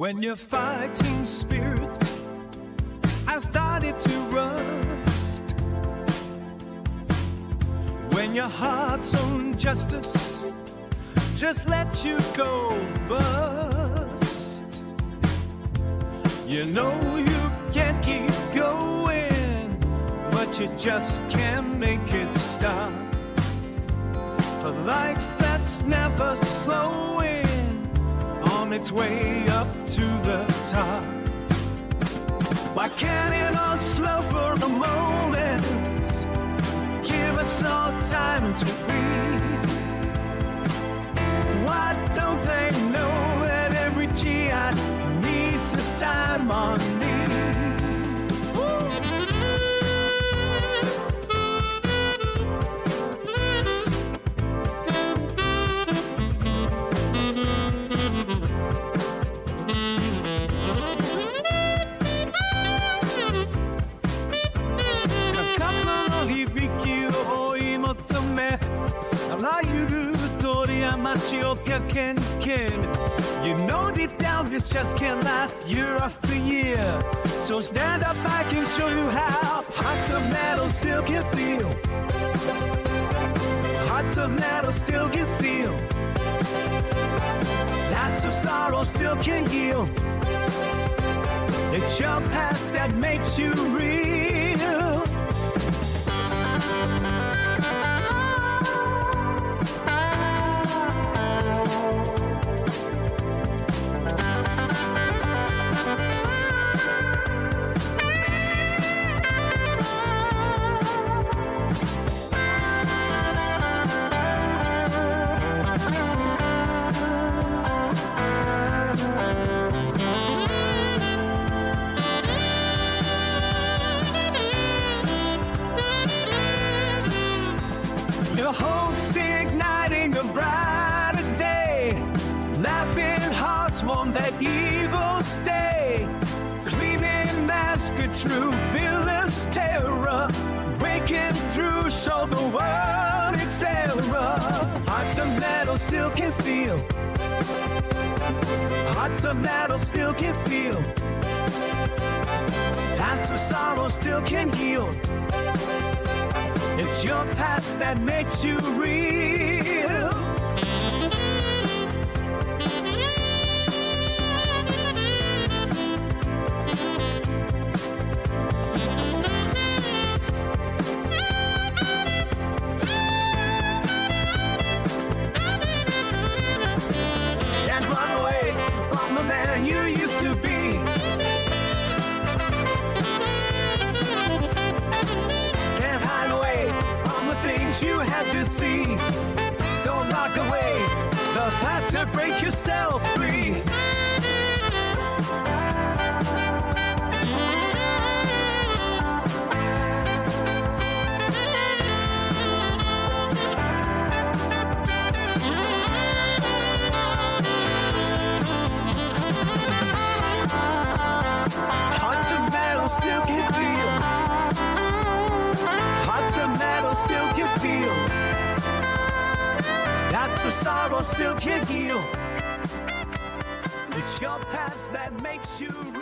When your fighting spirit has started to rust, when your heart's own justice just let you go bust, you know you can't keep going, but you just can't make it stop. A life that's never slowing, on its way up to the top. Why can't it all slow for a moment? Give us all time to breathe. Why don't they know that every GI needs his time on leave? You know deep down this just can't last year after year. So stand up, I can show you how hearts of metal still can feel. Hearts of metal still can feel. That's of sorrow still can heal. It's your past that makes you real. Your hope's igniting a brighter day. Laughing hearts won't let evil stay. Gleaming mask of true fearless terror. Breaking through, show the world its error. Hearts of metal still can feel. Hearts of metal still can feel. Past of sorrow still can heal. It's your past that makes you real. And run away from the man you used to be. Things you had to see. Don't lock away the path to break yourself free. Hearts of metal still can feel. Hearts of metal still can feel. That's the sorrow still can heal. It's your past that makes you real.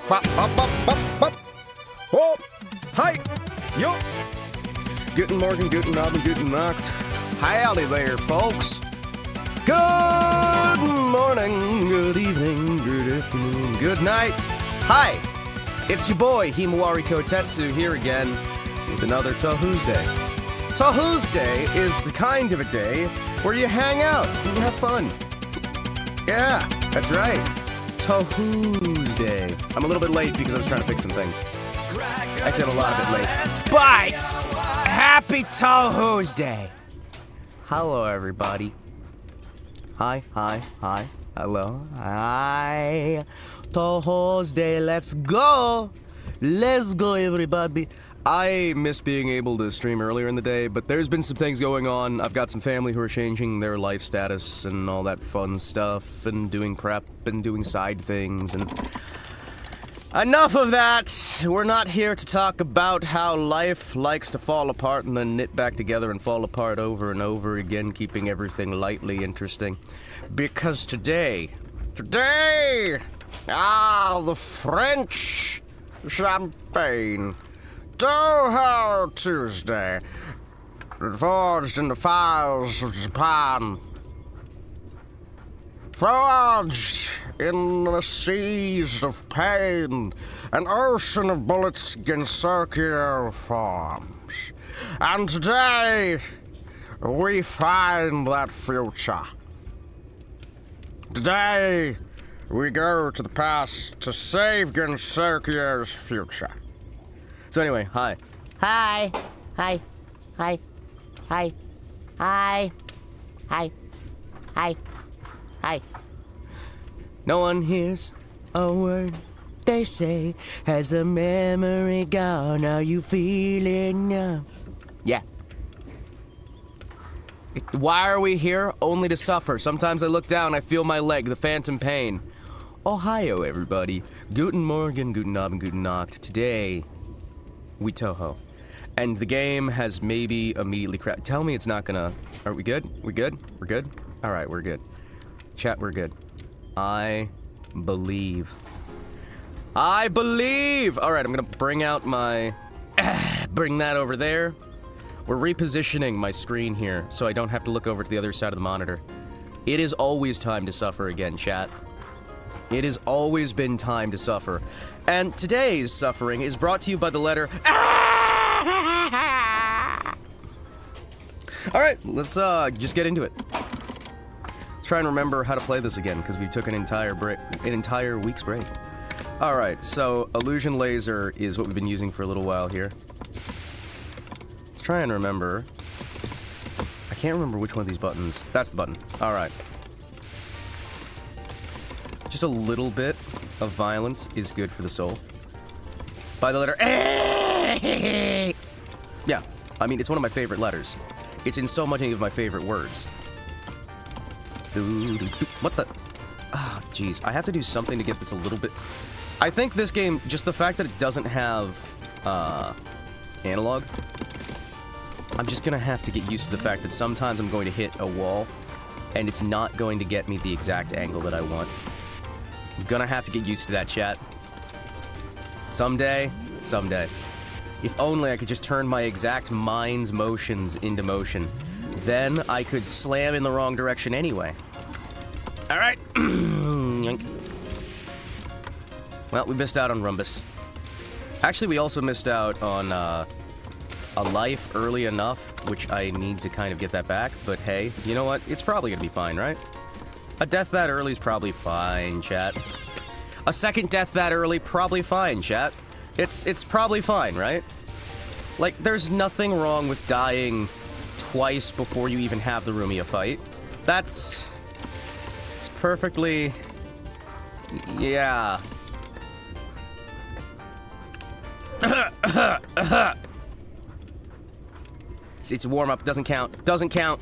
Bop, bop, bop, bop, bop. Oh, hi, yo. Guten Morgen, guten Abend, guten Nacht. Howdy there, folks. Good morning, good evening, good afternoon, good night. Hi, it's your boy, Himawari Kotetsu, here again with another TouHousday. TouHousday is the kind of a day where you hang out and you have fun. Yeah, that's right. TouHousday. I'm a little bit late because I was trying to fix some things. Actually, I'm a lot of it late. But happy TouHousday. Hello, everybody. Hi, hi, hi. Hello. Hi. TouHousday. Let's go. Let's go, everybody. I miss being able to stream earlier in the day, but there's been some things going on. I've got some family who are changing their life status and all that fun stuff, and doing prep and doing side things, and... Enough of that! We're not here to talk about how life likes to fall apart and then knit back together and fall apart over and over again, keeping everything lightly interesting. Because today... the French champagne. TouHou TOUHouday, forged in the fires of Japan, forged in the seas of pain, an ocean of bullets against circular forms. And today, we find that future. Today, we go to the past to save Gunther's future. So anyway, hi. Hi. Hi. Hi. Hi. Hi. Hi. Hi. Hi. No one hears a word they say. Has the memory gone? Are you feeling numb? Yeah. Why are we here? Only to suffer. Sometimes I look down, I feel my leg, the phantom pain. Ohio, everybody. Guten Morgen, guten Abend, guten Nacht. Today, we Touhou. And the game has maybe immediately crashed. Tell me it's not gonna... Are we good? We good? We're good? Alright, we're good. Chat, we're good. I believe. I believe! Alright, I'm gonna bring out my... bring that over there. We're repositioning my screen here, so I don't have to look over to the other side of the monitor. It is always time to suffer again, chat. It has always been time to suffer. And today's suffering is brought to you by the letter... Alright, let's just get into it. Let's try and remember how to play this again, because we took an entire week's break. Alright, so Illusion Laser is what we've been using for a little while here. Let's try and remember... I can't remember which one of these buttons. That's the button. Alright. Just a little bit of violence is good for the soul. By the letter A. Yeah, I mean, it's one of my favorite letters. It's in so many of my favorite words. What the? Ah, oh, jeez. I have to do something to get this a little bit... I think this game, just the fact that it doesn't have, analog, I'm just gonna have to get used to the fact that sometimes I'm going to hit a wall, and it's not going to get me the exact angle that I want. I'm gonna have to get used to that, chat. Someday. If only I could just turn my exact mind's motions into motion. Then I could slam in the wrong direction anyway. Alright. Well, we missed out on Rumbus. Actually, we also missed out on a life early enough, which I need to kind of get that back. But hey, you know what? It's probably gonna be fine, right? A death that early is probably fine, chat. A second death that early, probably fine, chat. It's probably fine, right? Like, there's nothing wrong with dying twice before you even have the Rumia fight. It's perfectly... Yeah. It's a warm-up, doesn't count. Doesn't count.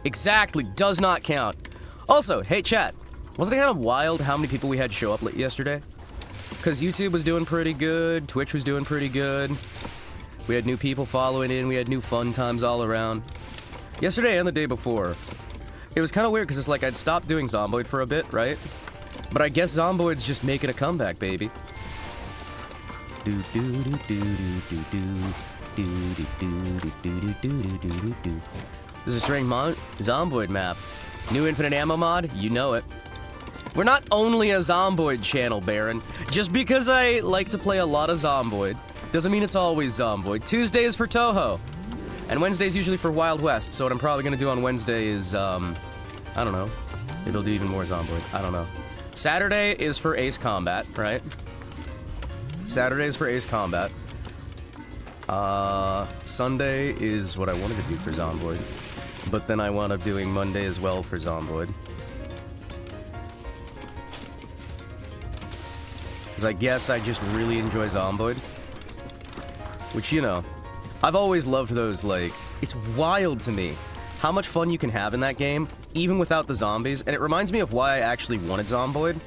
Exactly, does not count. Also, hey chat, wasn't it kind of wild how many people we had show up yesterday? Because YouTube was doing pretty good, Twitch was doing pretty good. We had new people following in, we had new fun times all around. Yesterday and the day before, it was kind of weird because it's like I'd stopped doing Zomboid for a bit, right? But I guess Zomboid's just making a comeback, baby. This is a string Zomboid map. New infinite ammo mod? You know it. We're not only a Zomboid channel, Baron. Just because I like to play a lot of Zomboid doesn't mean it's always Zomboid. Tuesday is for Touhou. And Wednesday's usually for Wild West, so what I'm probably gonna do on Wednesday is, I don't know. Maybe I'll do even more Zomboid. I don't know. Saturday is for Ace Combat, right? Saturday is for Ace Combat. Sunday is what I wanted to do for Zomboid. But then I wound up doing Monday as well for Zomboid. Because I guess I just really enjoy Zomboid. Which, you know, I've always loved those, like, it's wild to me how much fun you can have in that game, even without the zombies, and it reminds me of why I actually wanted Zomboid.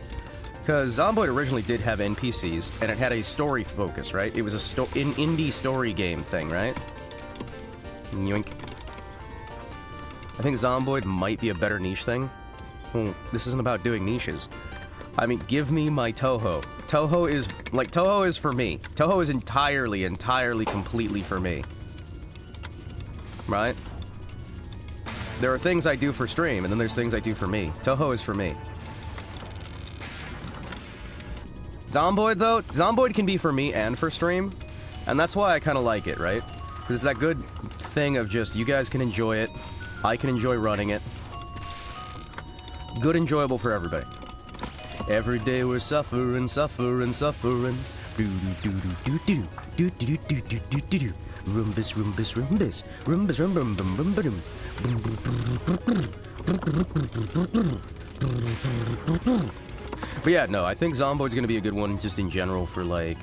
Because Zomboid originally did have NPCs, and it had a story focus, right? It was an indie story game thing, right? Yoink. I think Zomboid might be a better niche thing. Well, this isn't about doing niches. I mean, give me my Touhou. Touhou is for me. Touhou is entirely, completely for me. Right? There are things I do for stream, and then there's things I do for me. Touhou is for me. Zomboid, though, Zomboid can be for me and for stream, and that's why I kind of like it, right? Because it's that good thing of just, you guys can enjoy it, I can enjoy running it. Good, enjoyable for everybody. Every day we're suffering. Do-do-do-do-do-do. Rumbus. But yeah, no, I think Zomboid's gonna be a good one just in general for, like,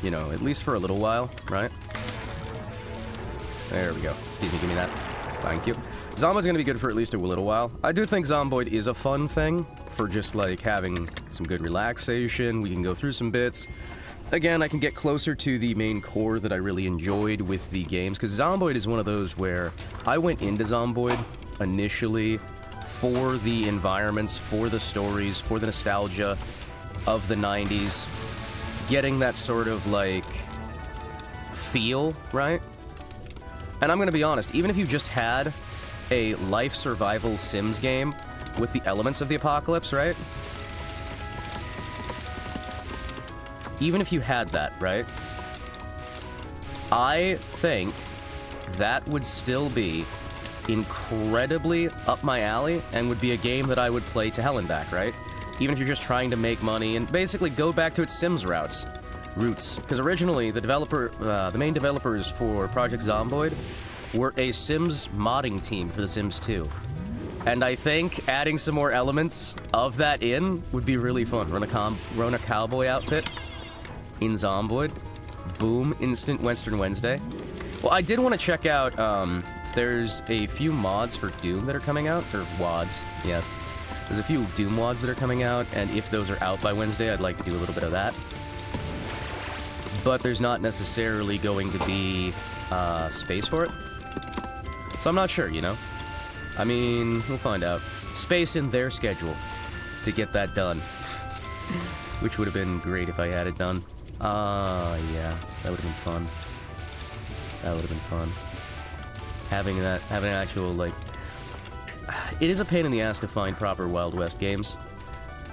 you know, at least for a little while, right? There we go. Excuse me, give me that. Thank you. Zomboid's gonna be good for at least a little while. I do think Zomboid is a fun thing for just, like, having some good relaxation. We can go through some bits. Again, I can get closer to the main core that I really enjoyed with the games, because Zomboid is one of those where I went into Zomboid initially for the environments, for the stories, for the nostalgia of the 90s, getting that sort of, like, feel, right? And I'm gonna be honest, even if you just had a life survival Sims game with the elements of the apocalypse, right? Even if you had that, right? I think that would still be incredibly up my alley and would be a game that I would play to hell and back, right? Even if you're just trying to make money and basically go back to its Sims roots. Because originally, the main developers for Project Zomboid were a Sims modding team for The Sims 2. And I think adding some more elements of that in would be really fun. Run a cowboy outfit in Zomboid. Boom, instant Western Wednesday. Well, I did want to check out, there's a few mods for Doom that are coming out, or WODs, yes. There's a few Doom WODs that are coming out, and if those are out by Wednesday, I'd like to do a little bit of that. But there's not necessarily going to be, space for it. So I'm not sure, you know? I mean, we'll find out. Space in their schedule to get that done. Which would have been great if I had it done. Yeah, that would have been fun. That would have been fun. Having an actual, like... It is a pain in the ass to find proper Wild West games.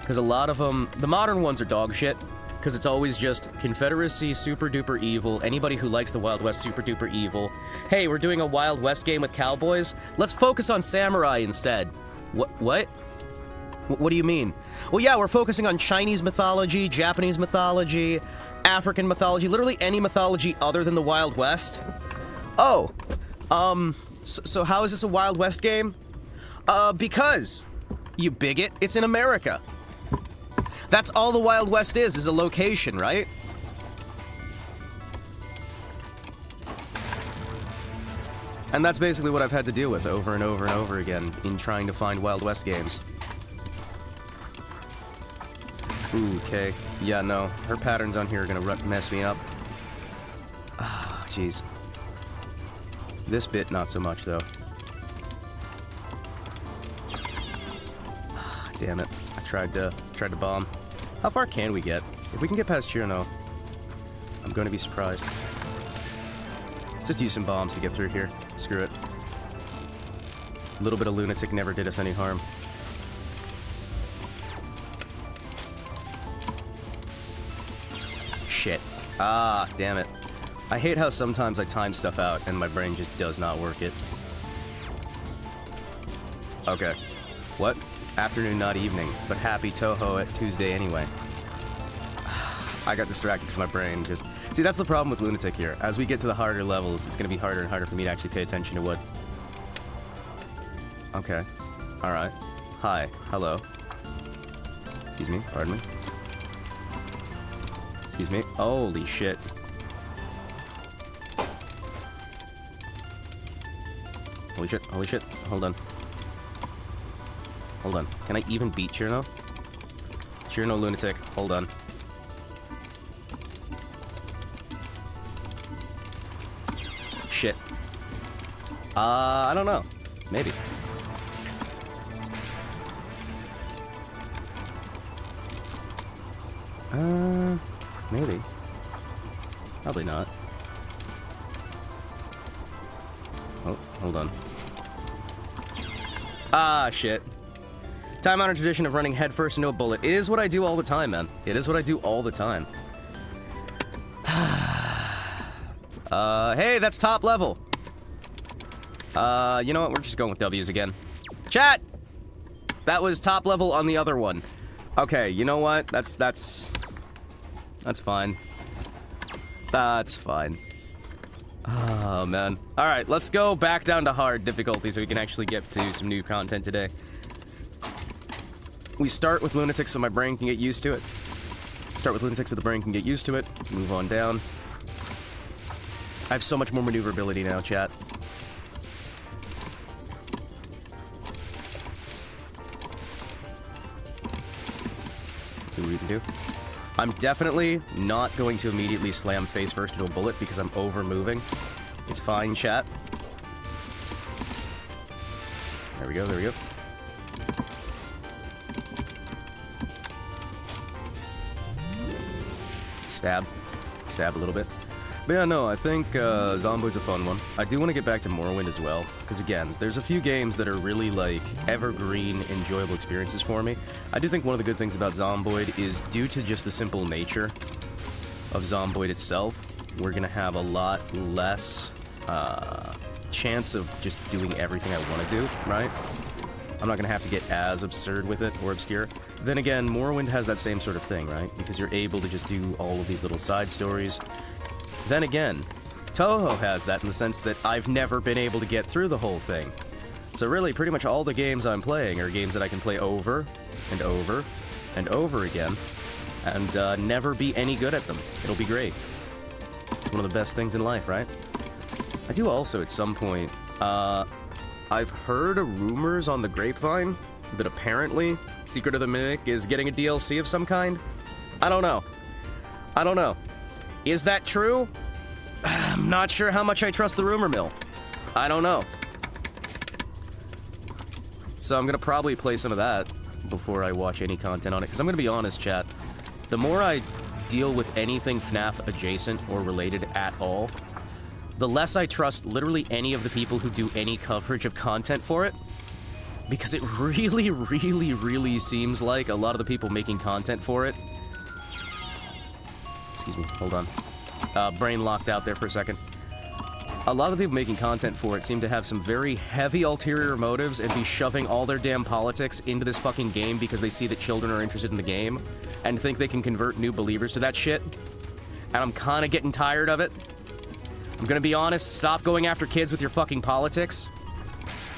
Because a lot of them... The modern ones are dog shit. Because it's always just Confederacy, super duper evil, anybody who likes the Wild West, super duper evil. Hey, we're doing a Wild West game with cowboys? Let's focus on samurai instead. What? What do you mean? Well, yeah, we're focusing on Chinese mythology, Japanese mythology, African mythology, literally any mythology other than the Wild West. Oh, so how is this a Wild West game? Because, you bigot, it's in America. That's all the Wild West is a location, right? And that's basically what I've had to deal with over and over and over again in trying to find Wild West games. Ooh, okay. Yeah, no. Her patterns on here are gonna mess me up. Ah, jeez. This bit, not so much, though. Damn it. I tried to bomb. How far can we get? If we can get past Chirno, I'm going to be surprised. Just use some bombs to get through here. Screw it. A little bit of lunatic never did us any harm. Shit. Ah, damn it. I hate how sometimes I time stuff out and my brain just does not work it. Okay. What? Afternoon, not evening, but happy Touhou at Tuesday anyway. I got distracted because my brain just... See, that's the problem with Lunatic here. As we get to the harder levels, it's going to be harder and harder for me to actually pay attention to what... Okay. Alright. Hi. Hello. Excuse me. Pardon me. Excuse me. Holy shit. Holy shit, holy shit. Hold on. Hold on. Can I even beat Chirno? Chirno lunatic. Hold on. Shit. I don't know. Maybe. Maybe. Probably not. Oh, hold on. Ah, shit. Time-honored tradition of running headfirst into a bullet. It is what I do all the time, man. It is what I do all the time. Hey, that's top level. You know what? We're just going with W's again. Chat! That was top level on the other one. Okay, you know what? That's fine. That's fine. Oh, man. Alright, let's go back down to hard difficulty so we can actually get to some new content today. We start with lunatics so my brain can get used to it. Start with lunatics so the brain can get used to it. Move on down. I have so much more maneuverability now, chat. See what we can do. I'm definitely not going to immediately slam face first into a bullet because I'm over-moving. It's fine, chat. There we go, there we go. Stab. Stab a little bit. But yeah, no, I think Zomboid's a fun one. I do want to get back to Morrowind as well, because again, there's a few games that are really, like, evergreen, enjoyable experiences for me. I do think one of the good things about Zomboid is due to just the simple nature of Zomboid itself, we're gonna have a lot less chance of just doing everything I want to do, right? I'm not gonna have to get as absurd with it, or obscure. Then again, Morrowind has that same sort of thing, right? Because you're able to just do all of these little side stories. Then again, Touhou has that in the sense that I've never been able to get through the whole thing. So really, pretty much all the games I'm playing are games that I can play over, and over, and over again, and never be any good at them. It'll be great. It's one of the best things in life, right? I do also, at some point, I've heard rumors on the grapevine that apparently Secret of the Mimic is getting a DLC of some kind. I don't know. I don't know. Is that true? I'm not sure how much I trust the rumor mill. I don't know. So I'm gonna probably play some of that before I watch any content on it, because I'm gonna be honest, chat. The more I deal with anything FNAF adjacent or related at all, the less I trust literally any of the people who do any coverage of content for it. Because it really, really, really seems like a lot of the people making content for it. Excuse me, hold on. Brain locked out there for a second. A lot of the people making content for it seem to have some very heavy ulterior motives and be shoving all their damn politics into this fucking game because they see that children are interested in the game and think they can convert new believers to that shit. And I'm kind of getting tired of it. I'm gonna be honest, stop going after kids with your fucking politics.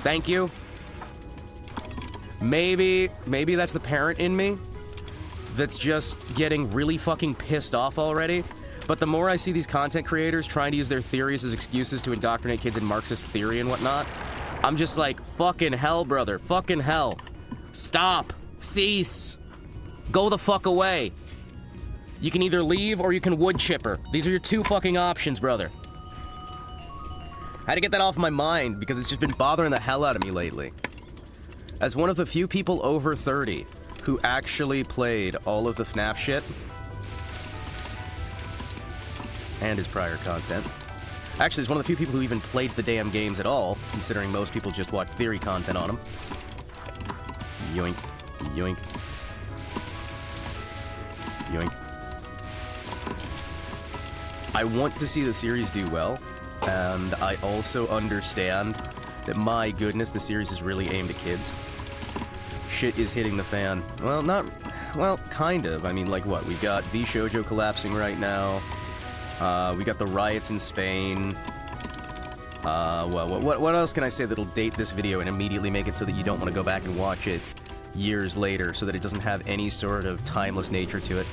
Thank you. Maybe that's the parent in me that's just getting really fucking pissed off already. But the more I see these content creators trying to use their theories as excuses to indoctrinate kids in Marxist theory and whatnot, I'm just like, fucking hell, brother. Fucking hell. Stop. Cease. Go the fuck away. You can either leave or you can wood chipper. These are your two fucking options, brother. I had to get that off my mind because it's just been bothering the hell out of me lately. As one of the few people over 30 who actually played all of the FNAF shit and his prior content. Actually, he's one of the few people who even played the damn games at all, considering most people just watch theory content on them. Yoink. Yoink. Yoink. I want to see the series do well, and I also understand that, my goodness, the series is really aimed at kids. Shit is hitting the fan. Well, kind of. I mean, like what? We've got V-Shoujo collapsing right now. We got the riots in Spain. Well, what else can I say that'll date this video and immediately make it so that you don't want to go back and watch it years later, so that it doesn't have any sort of timeless nature to it?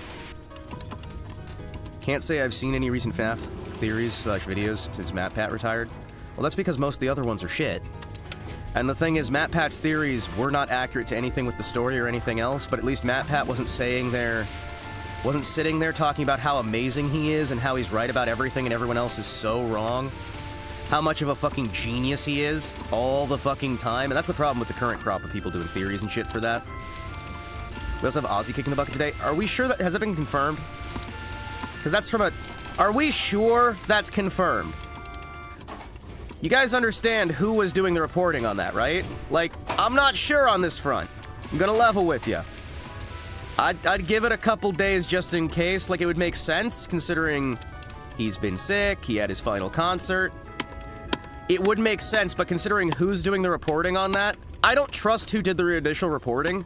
Can't say I've seen any recent FNAF theories/videos since MatPat retired. Well, that's because most of the other ones are shit. And the thing is, MatPat's theories were not accurate to anything with the story or anything else, but at least MatPat wasn't sitting there talking about how amazing he is and how he's right about everything and everyone else is so wrong. How much of a fucking genius he is all the fucking time. And that's the problem with the current crop of people doing theories and shit for that. We also have Ozzy kicking the bucket today. Are we sure that... has that been confirmed? Because that's from a... Are we sure that's confirmed? You guys understand who was doing the reporting on that, right? Like, I'm not sure on this front. I'm gonna level with you. I'd give it a couple days just in case. Like, it would make sense, considering he's been sick, he had his final concert. It would make sense, but considering who's doing the reporting on that, I don't trust who did the initial reporting.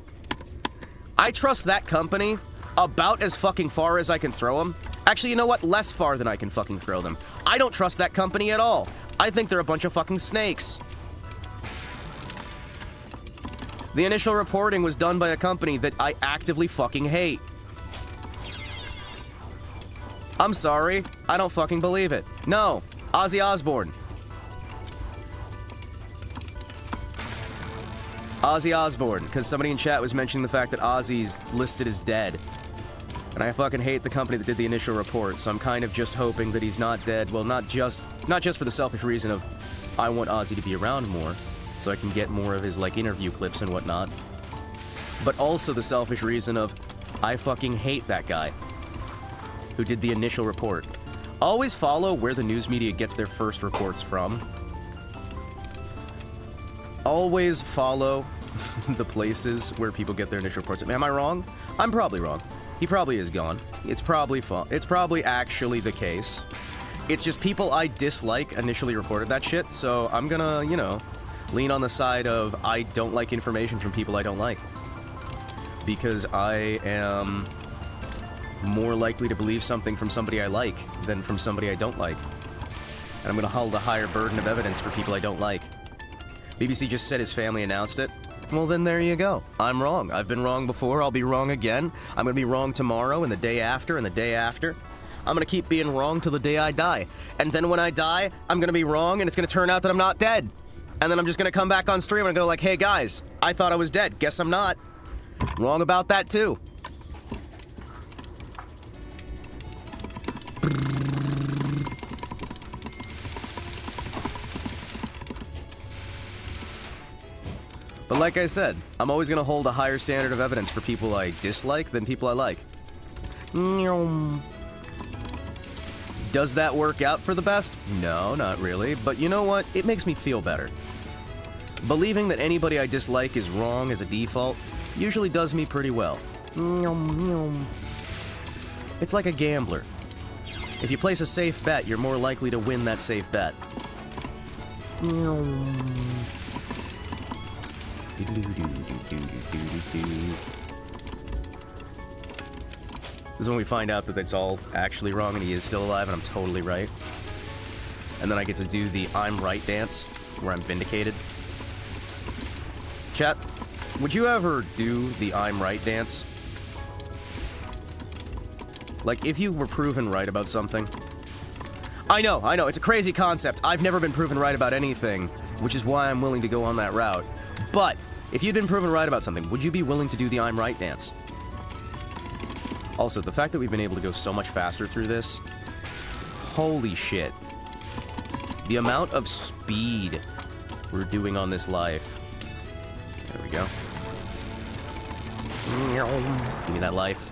I trust that company about as fucking far as I can throw them. Actually, you know what? Less far than I can fucking throw them. I don't trust that company at all. I think they're a bunch of fucking snakes. The initial reporting was done by a company that I actively fucking hate. I'm sorry. I don't fucking believe it. No. Ozzy Osbourne. Ozzy Osbourne, because somebody in chat was mentioning the fact that Ozzy's listed as dead. And I fucking hate the company that did the initial report, so I'm kind of just hoping that he's not dead. Well, not just for the selfish reason of I want Ozzy to be around more, so I can get more of his, like, interview clips and whatnot. But also the selfish reason of I fucking hate that guy who did the initial report. Always follow where the news media gets their first reports from. Always follow the places where people get their initial reports. Am I wrong? I'm probably wrong. He probably is gone. It's probably actually the case. It's just people I dislike initially reported that shit, so I'm gonna, you know, lean on the side of I don't like information from people I don't like. Because I am more likely to believe something from somebody I like than from somebody I don't like. And I'm gonna hold a higher burden of evidence for people I don't like. BBC just said his family announced it. Well, then there you go. I'm wrong. I've been wrong before. I'll be wrong again. I'm gonna be wrong tomorrow and the day after and the day after. I'm gonna keep being wrong till the day I die. And then when I die, I'm gonna be wrong and it's gonna turn out that I'm not dead. And then I'm just gonna come back on stream and go like, hey guys, I thought I was dead. Guess I'm not. Wrong about that too. But like I said, I'm always gonna hold a higher standard of evidence for people I dislike than people I like. Does that work out for the best? No, not really. But you know what? It makes me feel better. Believing that anybody I dislike is wrong as a default usually does me pretty well. It's like a gambler. If you place a safe bet, you're more likely to win that safe bet. This is when we find out that it's all actually wrong and he is still alive and I'm totally right. And then I get to do the I'm right dance, where I'm vindicated. Chat, would you ever do the I'm right dance? Like, if you were proven right about something. I know, it's a crazy concept. I've never been proven right about anything, which is why I'm willing to go on that route. But, if you'd been proven right about something, would you be willing to do the I'm right dance? Also, the fact that we've been able to go so much faster through this, holy shit. The amount of speed we're doing on this life. There we go. Give me that life.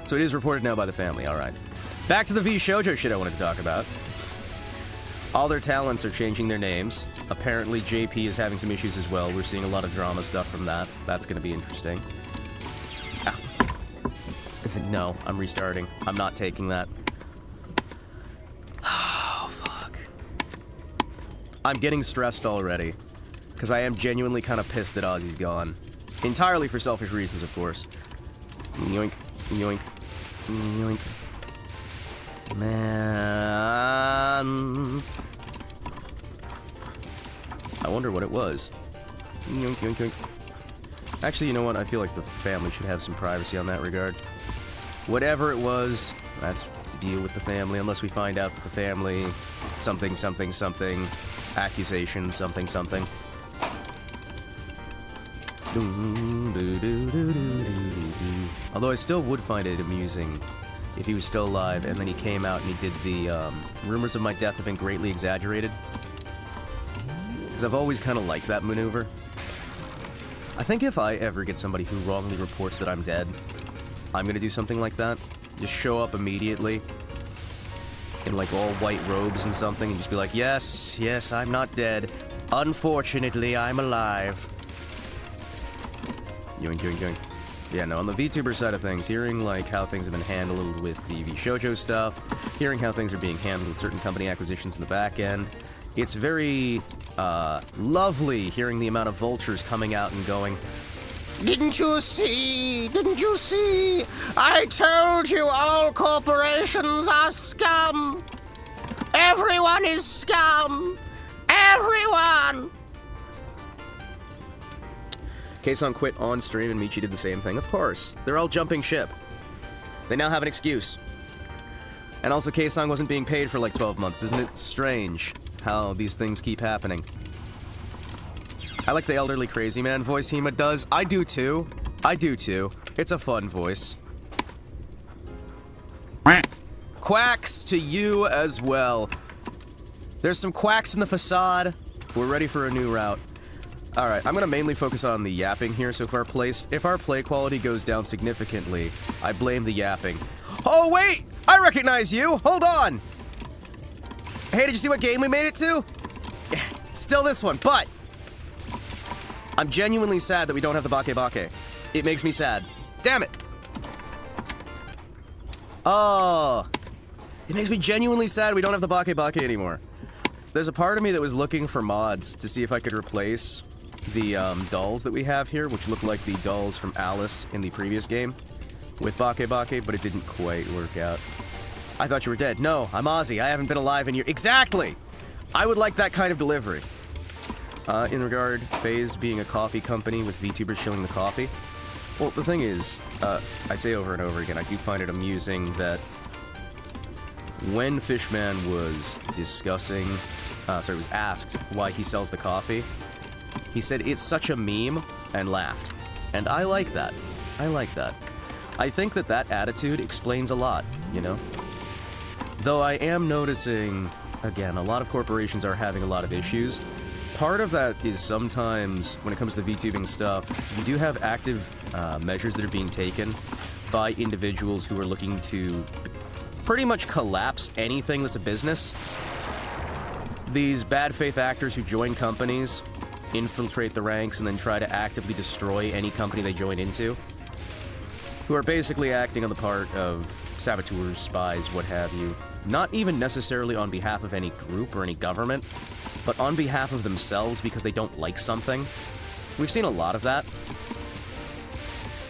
So it is reported now by the family, alright. Back to the V-Shoujo shit I wanted to talk about. All their talents are changing their names. Apparently JP is having some issues as well. We're seeing a lot of drama stuff from that. That's gonna be interesting. Ah. No, I'm restarting. I'm not taking that. Oh, fuck. I'm getting stressed already. Because I am genuinely kind of pissed that Ozzy's gone. Entirely for selfish reasons, of course. Yoink, yoink, yoink. Man. I wonder what it was. Yoink, yoink, yoink. Actually, you know what? I feel like the family should have some privacy on that regard. Whatever it was, that's to deal with the family, unless we find out that the family something, something, something accusation, something, something. Although I still would find it amusing if he was still alive and then he came out and he did the, rumors of my death have been greatly exaggerated. Because I've always kind of liked that maneuver. I think if I ever get somebody who wrongly reports that I'm dead, I'm gonna do something like that. Just show up immediately in like all white robes and something and just be like, yes, yes, I'm not dead. Unfortunately, I'm alive. Yoink, yoink, yoink. Yeah, no, on the VTuber side of things, hearing like how things have been handled with the VShojo stuff, hearing how things are being handled with certain company acquisitions in the back end, it's very lovely hearing the amount of vultures coming out and going, "Didn't you see? Didn't you see? I told you all corporations are scum! Everyone is scum! Everyone!" Kason quit on stream and Michi did the same thing. Of course. They're all jumping ship. They now have an excuse. And also Kason wasn't being paid for like 12 months. Isn't it strange how these things keep happening? I like the elderly crazy man voice Hima does. I do too. I do too. It's a fun voice. Quacks to you as well. There's some quacks in the facade. We're ready for a new route. Alright, I'm gonna mainly focus on the yapping here, so if our play quality goes down significantly, I blame the yapping. Oh wait! I recognize you! Hold on! Hey, did you see what game we made it to? Still this one, but I'm genuinely sad that we don't have the Bake. It makes me sad. Damn it! Oh, it makes me genuinely sad we don't have the Bake anymore. There's a part of me that was looking for mods to see if I could replace the dolls that we have here, which look like the dolls from Alice in the previous game, with Bake, but it didn't quite work out. I thought you were dead. No, I'm Ozzy. I haven't been alive in years. Exactly! I would like that kind of delivery. In regard, FaZe being a coffee company with VTubers shilling the coffee. Well, the thing is, I say over and over again, I do find it amusing that when Fishman was discussing, was asked why he sells the coffee, he said it's such a meme and laughed. And I like that. I like that. I think that that attitude explains a lot, you know? Though I am noticing, again, a lot of corporations are having a lot of issues. Part of that is sometimes, when it comes to the VTubing stuff, you do have active measures that are being taken by individuals who are looking to pretty much collapse anything that's a business. These bad faith actors who join companies, infiltrate the ranks, and then try to actively destroy any company they join into, who are basically acting on the part of saboteurs, spies, what have you. Not even necessarily on behalf of any group or any government, but on behalf of themselves because they don't like something. We've seen a lot of that.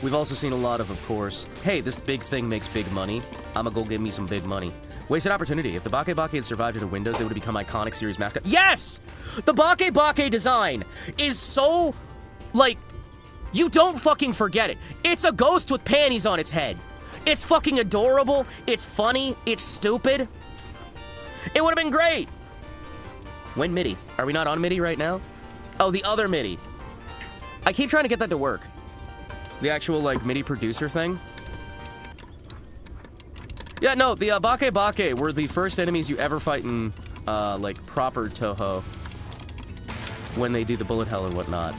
We've also seen a lot of course, hey, this big thing makes big money. I'ma go get me some big money. Wasted opportunity. If the Bake had survived into Windows, they would have become iconic series mascot. Yes! The Bake design is so, like, you don't fucking forget it. It's a ghost with panties on its head. It's fucking adorable. It's funny. It's stupid. It would have been great. When MIDI? Are we not on MIDI right now? Oh, the other MIDI. I keep trying to get that to work. The actual, like, MIDI producer thing. Yeah, no, the Bake were the first enemies you ever fight in, like, proper Touhou. When they do the bullet hell and whatnot.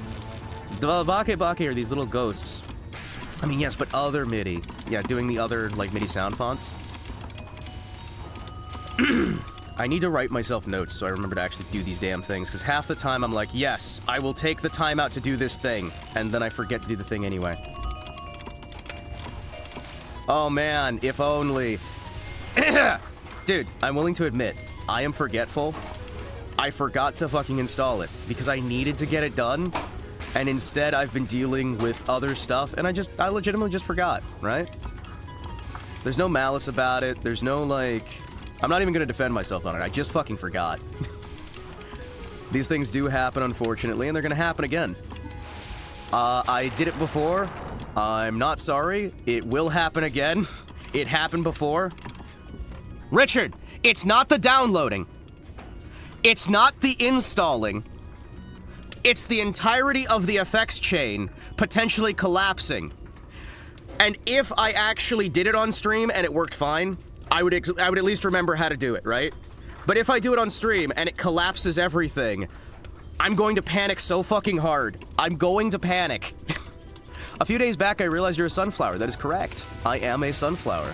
The Bake are these little ghosts. I mean, yes, but other MIDI. Yeah, doing the other, like, MIDI sound fonts. I need to write myself notes so I remember to actually do these damn things, because half the time I'm like, yes, I will take the time out to do this thing, and then I forget to do the thing anyway. Oh man, if only. Dude, I'm willing to admit, I am forgetful. I forgot to fucking install it, because I needed to get it done, and instead I've been dealing with other stuff, and I legitimately just forgot, right? There's no malice about it, there's no, like... I'm not even gonna defend myself on it, I just fucking forgot. These things do happen, unfortunately, and they're gonna happen again. I did it before. I'm not sorry. It will happen again. It happened before. Richard, it's not the downloading. It's not the installing. It's the entirety of the effects chain potentially collapsing. And if I actually did it on stream and it worked fine, I would at least remember how to do it, right? But if I do it on stream and it collapses everything, I'm going to panic so fucking hard. I'm going to panic. A few days back, I realized you're a sunflower. That is correct. I am a sunflower.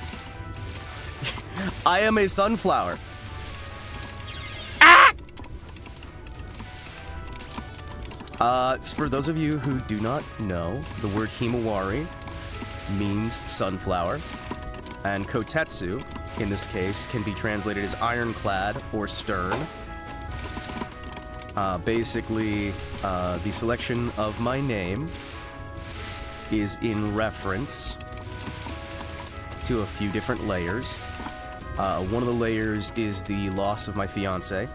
I am a sunflower. For those of you who do not know, the word Himawari means sunflower, and Kotetsu, in this case, can be translated as ironclad or stern. Basically, the selection of my name is in reference to a few different layers. One of the layers is the loss of my fiancée.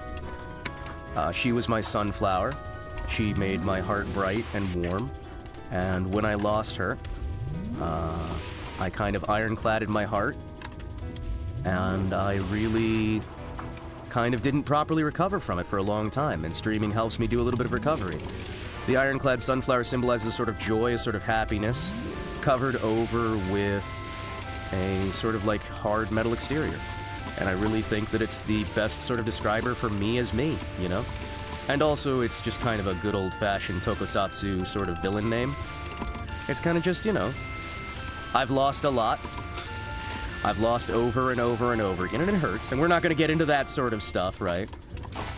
She was my sunflower. She made my heart bright and warm, and when I lost her, I kind of ironcladded my heart, and I really kind of didn't properly recover from it for a long time, and streaming helps me do a little bit of recovery. The ironclad sunflower symbolizes a sort of joy, a sort of happiness, covered over with a sort of like hard metal exterior. And I really think that it's the best sort of describer for me as me, you know? And also, it's just kind of a good old-fashioned Tokusatsu sort of villain name. It's kind of just, you know, I've lost a lot. I've lost over and over and over again, and it hurts. And we're not going to get into that sort of stuff, right?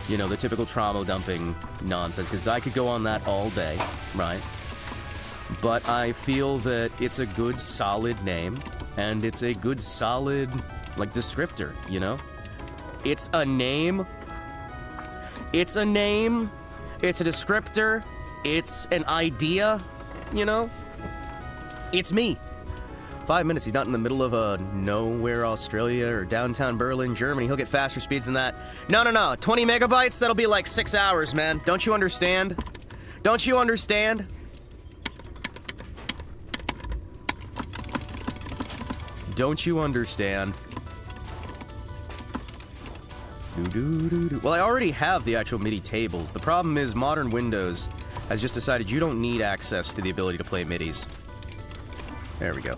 You know, the typical trauma dumping nonsense, because I could go on that all day, right? But I feel that it's a good, solid name, and it's a good, solid, like, descriptor, you know? It's a name. It's a name. It's a descriptor. It's an idea, you know? It's me. 5 minutes, he's not in the middle of nowhere, Australia, or downtown Berlin, Germany. He'll get faster speeds than that. No, 20 megabytes? That'll be like 6 hours, man. Don't you understand? Don't you understand? Don't you understand? Well, I already have the actual MIDI tables. The problem is modern Windows has just decided you don't need access to the ability to play MIDIs. There we go.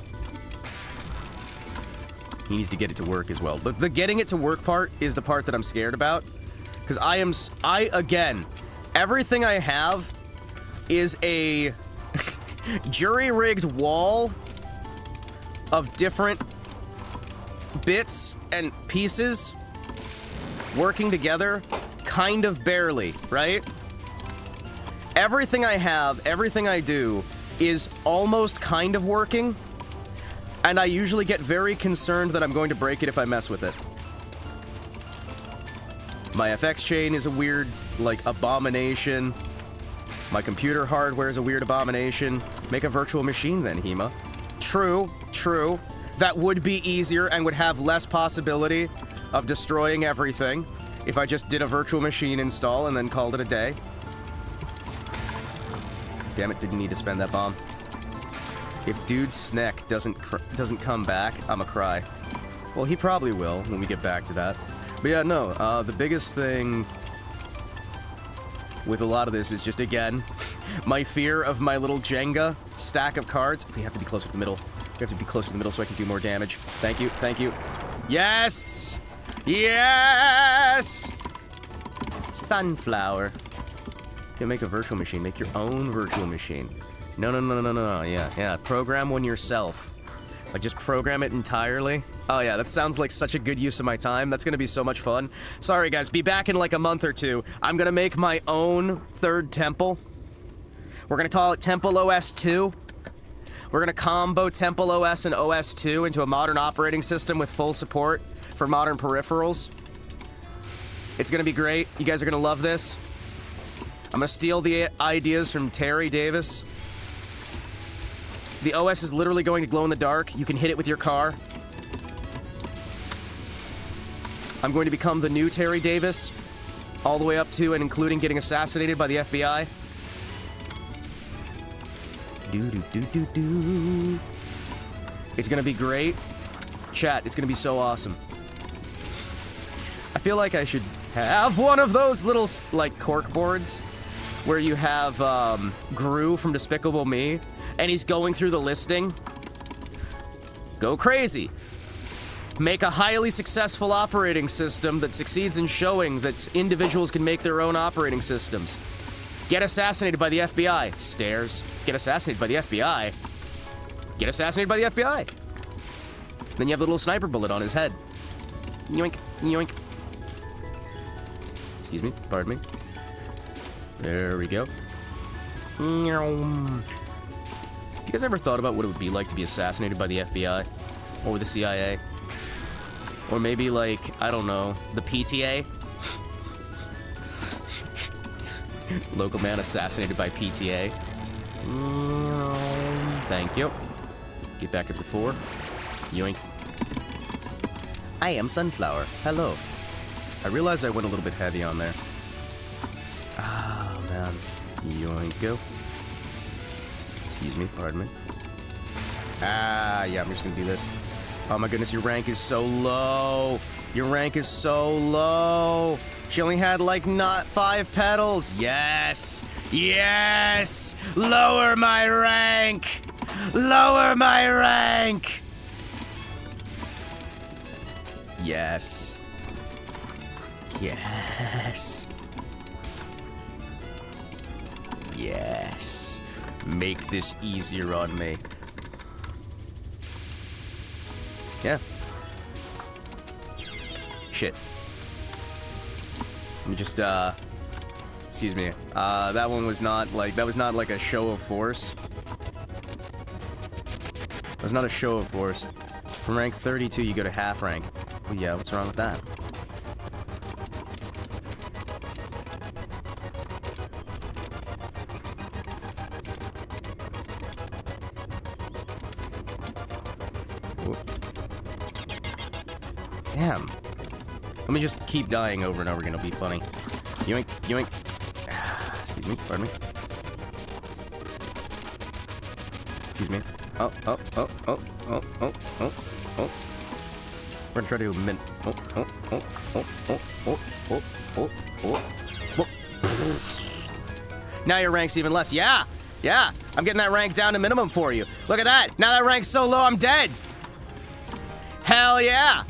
He needs to get it to work as well. But the getting it to work part is the part that I'm scared about. Because again, everything I have is a jury-rigged wall of different bits and pieces working together, kind of barely, right? Everything I have, everything I do, is almost kind of working, and I usually get very concerned that I'm going to break it if I mess with it. My FX chain is a weird, like, abomination. My computer hardware is a weird abomination. Make a virtual machine then, Hima. True. That would be easier and would have less possibility of destroying everything if I just did a virtual machine install and then called it a day. Damn it, didn't need to spend that bomb. If Dude Sneck doesn't come back, I'ma cry. Well, he probably will when we get back to that. But yeah, no, the biggest thing with a lot of this is just, again, my fear of my little Jenga stack of cards. We have to be closer to the middle. We have to be closer to the middle so I can do more damage. Thank you. Yes! Yes! Sunflower. You make a virtual machine. Make your own virtual machine. No. Yeah. Program one yourself. Like, just program it entirely. Oh, yeah, that sounds like such a good use of my time. That's gonna be so much fun. Sorry, guys. Be back in, like, a month or two. I'm gonna make my own third temple. We're gonna call it Temple OS 2. We're gonna combo Temple OS and OS 2 into a modern operating system with full support for modern peripherals. It's gonna be great. You guys are gonna love this. I'm gonna steal the ideas from Terry Davis. The OS is literally going to glow in the dark. You can hit it with your car. I'm going to become the new Terry Davis, all the way up to and including getting assassinated by the FBI. It's gonna be great. Chat, it's gonna be so awesome. I feel like I should have one of those little, like, cork boards where you have Gru from Despicable Me, and he's going through the listing. Go crazy. Make a highly successful operating system that succeeds in showing that individuals can make their own operating systems. Get assassinated by the FBI. Stairs. Get assassinated by the FBI. Get assassinated by the FBI. Then you have the little sniper bullet on his head. Yoink, yoink. Excuse me, pardon me. There we go. You guys ever thought about what it would be like to be assassinated by the FBI? Or the CIA? Or maybe, like, I don't know, the PTA? Local man assassinated by PTA. Thank you. Get back up to 4. Yoink. I am Sunflower. Hello. I realized I went a little bit heavy on there. Oh, man. Yoink. Excuse me, pardon me. Ah, yeah, I'm just gonna do this. Oh my goodness, your rank is so low. Your rank is so low. She only had, like, not 5 petals. Yes! Yes! Lower my rank! Lower my rank! Yes. Yes. Yes. Make this easier on me. Yeah. Shit. Let me just, excuse me. That one was not, like, that was not, like, a show of force. It was not a show of force. From rank 32, you go to half rank. Well, yeah, what's wrong with that? Damn. Let me just keep dying over and over again. It'll be funny. Yoink, yoink. Excuse me, pardon me. Excuse me. Oh. We're gonna try to mint. Now your rank's even less. Yeah. I'm getting that rank down to minimum for you. Look at that. Now that rank's so low, I'm dead. Hell yeah.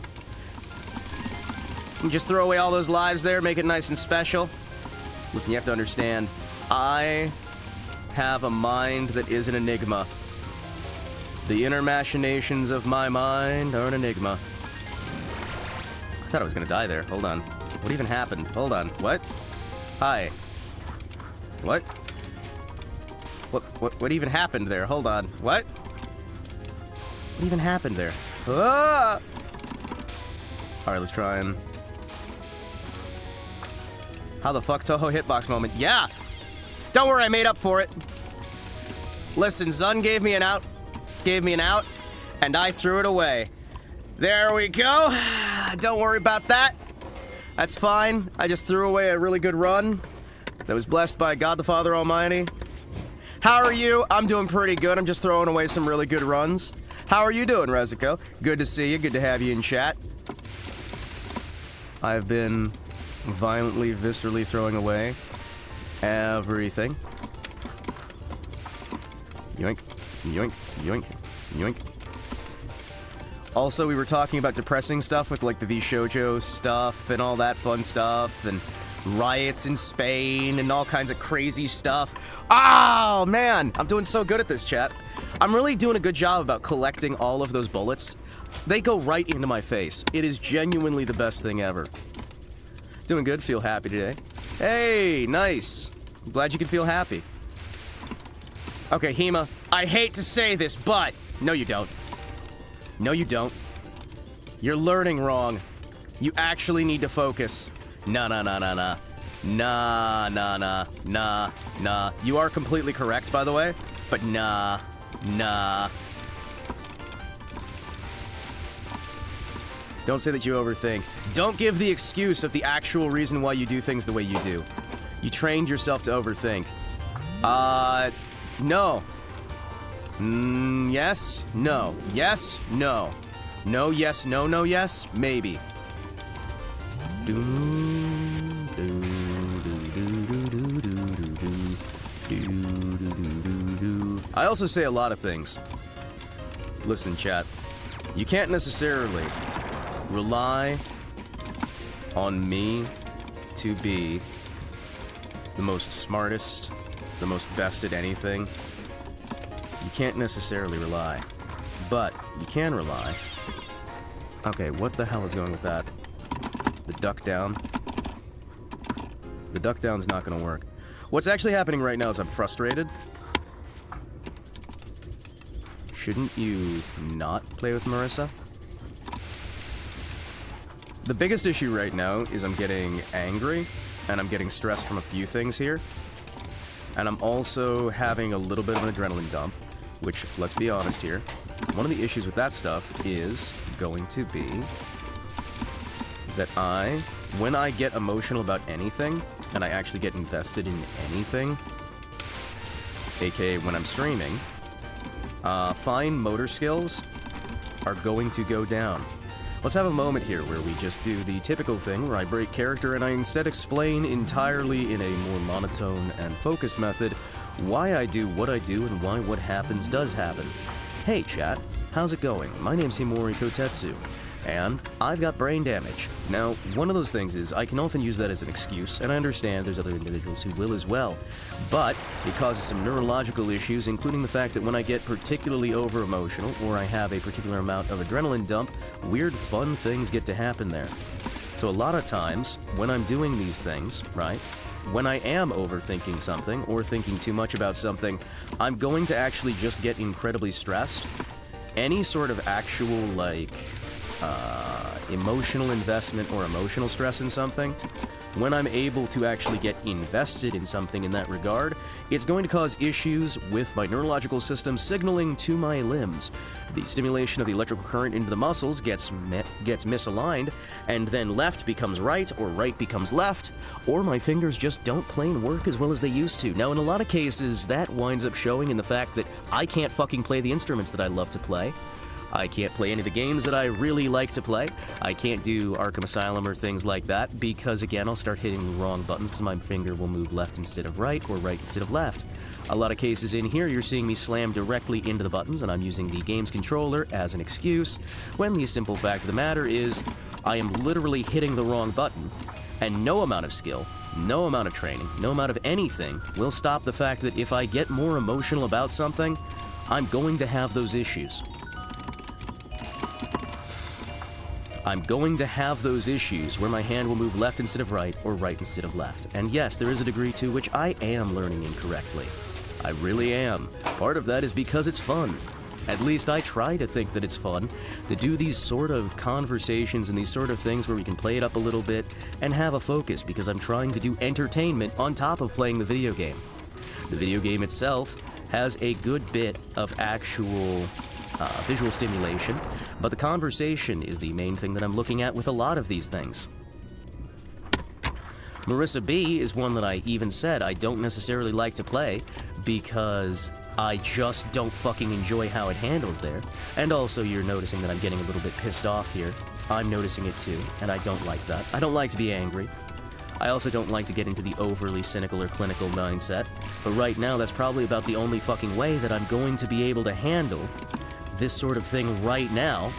You just throw away all those lives there, make it nice and special. Listen, you have to understand, I have a mind that is an enigma. The inner machinations of my mind are an enigma. I thought I was gonna die there. Hold on. What even happened? Hold on. What? Hi. What? What even happened there? Hold on. What? What even happened there? Ah! Alright, let's try and... How the fuck, Touhou hitbox moment? Yeah! Don't worry, I made up for it. Listen, Zun gave me an out, and I threw it away. There we go. Don't worry about that. That's fine. I just threw away a really good run that was blessed by God the Father Almighty. How are you? I'm doing pretty good. I'm just throwing away some really good runs. How are you doing, Rezico? Good to see you. Good to have you in chat. I've been violently, viscerally throwing away everything. Yoink, yoink, yoink, yoink. Also, we were talking about depressing stuff with, like, the V-Shoujo stuff and all that fun stuff, and riots in Spain and all kinds of crazy stuff. Oh, man! I'm doing so good at this, chat. I'm really doing a good job about collecting all of those bullets. They go right into my face. It is genuinely the best thing ever. Doing good, feel happy today. Hey, nice. I'm glad you can feel happy. Okay, Hima, I hate to say this, but... No, you don't. No, you don't. You're learning wrong. You actually need to focus. Nah. You are completely correct, by the way, but nah. Don't say that you overthink. Don't give the excuse of the actual reason why you do things the way you do. You trained yourself to overthink. No. Yes, no. Yes, no. No, yes, no, no, yes, maybe. I also say a lot of things. Listen, chat. You can't necessarily rely on me to be the most smartest, the most best at anything. You can't necessarily rely. But you can rely. Okay, what the hell is going with that? The duck down? The duck down's not gonna work. What's actually happening right now is I'm frustrated. Shouldn't you not play with Marissa? The biggest issue right now is I'm getting angry, and I'm getting stressed from a few things here. And I'm also having a little bit of an adrenaline dump, which, let's be honest here, one of the issues with that stuff is going to be that when I get emotional about anything, and I actually get invested in anything, aka when I'm streaming, fine motor skills are going to go down. Let's have a moment here where we just do the typical thing where I break character and I instead explain entirely in a more monotone and focused method why I do what I do and why what happens does happen. Hey chat, how's it going? My name's Himawari Kotetsu, and I've got brain damage. Now, one of those things is I can often use that as an excuse, and I understand there's other individuals who will as well, but it causes some neurological issues, including the fact that when I get particularly over-emotional, or I have a particular amount of adrenaline dump, weird fun things get to happen there. So a lot of times, when I'm doing these things, right, when I am overthinking something, or thinking too much about something, I'm going to actually just get incredibly stressed. Any sort of actual, like, emotional investment or emotional stress in something, when I'm able to actually get invested in something in that regard, it's going to cause issues with my neurological system signaling to my limbs. The stimulation of the electrical current into the muscles gets misaligned, and then left becomes right, or right becomes left, or my fingers just don't plain work as well as they used to. Now, in a lot of cases, that winds up showing in the fact that I can't fucking play the instruments that I love to play. I can't play any of the games that I really like to play. I can't do Arkham Asylum or things like that because, again, I'll start hitting the wrong buttons because my finger will move left instead of right or right instead of left. A lot of cases in here, you're seeing me slam directly into the buttons, and I'm using the game's controller as an excuse, when the simple fact of the matter is I am literally hitting the wrong button, and no amount of skill, no amount of training, no amount of anything will stop the fact that if I get more emotional about something, I'm going to have those issues. I'm going to have those issues where my hand will move left instead of right, or right instead of left. And yes, there is a degree to which I am learning incorrectly. I really am. Part of that is because it's fun. At least I try to think that it's fun to do these sort of conversations and these sort of things where we can play it up a little bit and have a focus, because I'm trying to do entertainment on top of playing the video game. The video game itself has a good bit of actual visual stimulation, but the conversation is the main thing that I'm looking at with a lot of these things. Marissa B is one that I even said I don't necessarily like to play because I just don't fucking enjoy how it handles there. And also, you're noticing that I'm getting a little bit pissed off here. I'm noticing it too, and I don't like that. I don't like to be angry. I also don't like to get into the overly cynical or clinical mindset, but right now that's probably about the only fucking way that I'm going to be able to handle this sort of thing right now,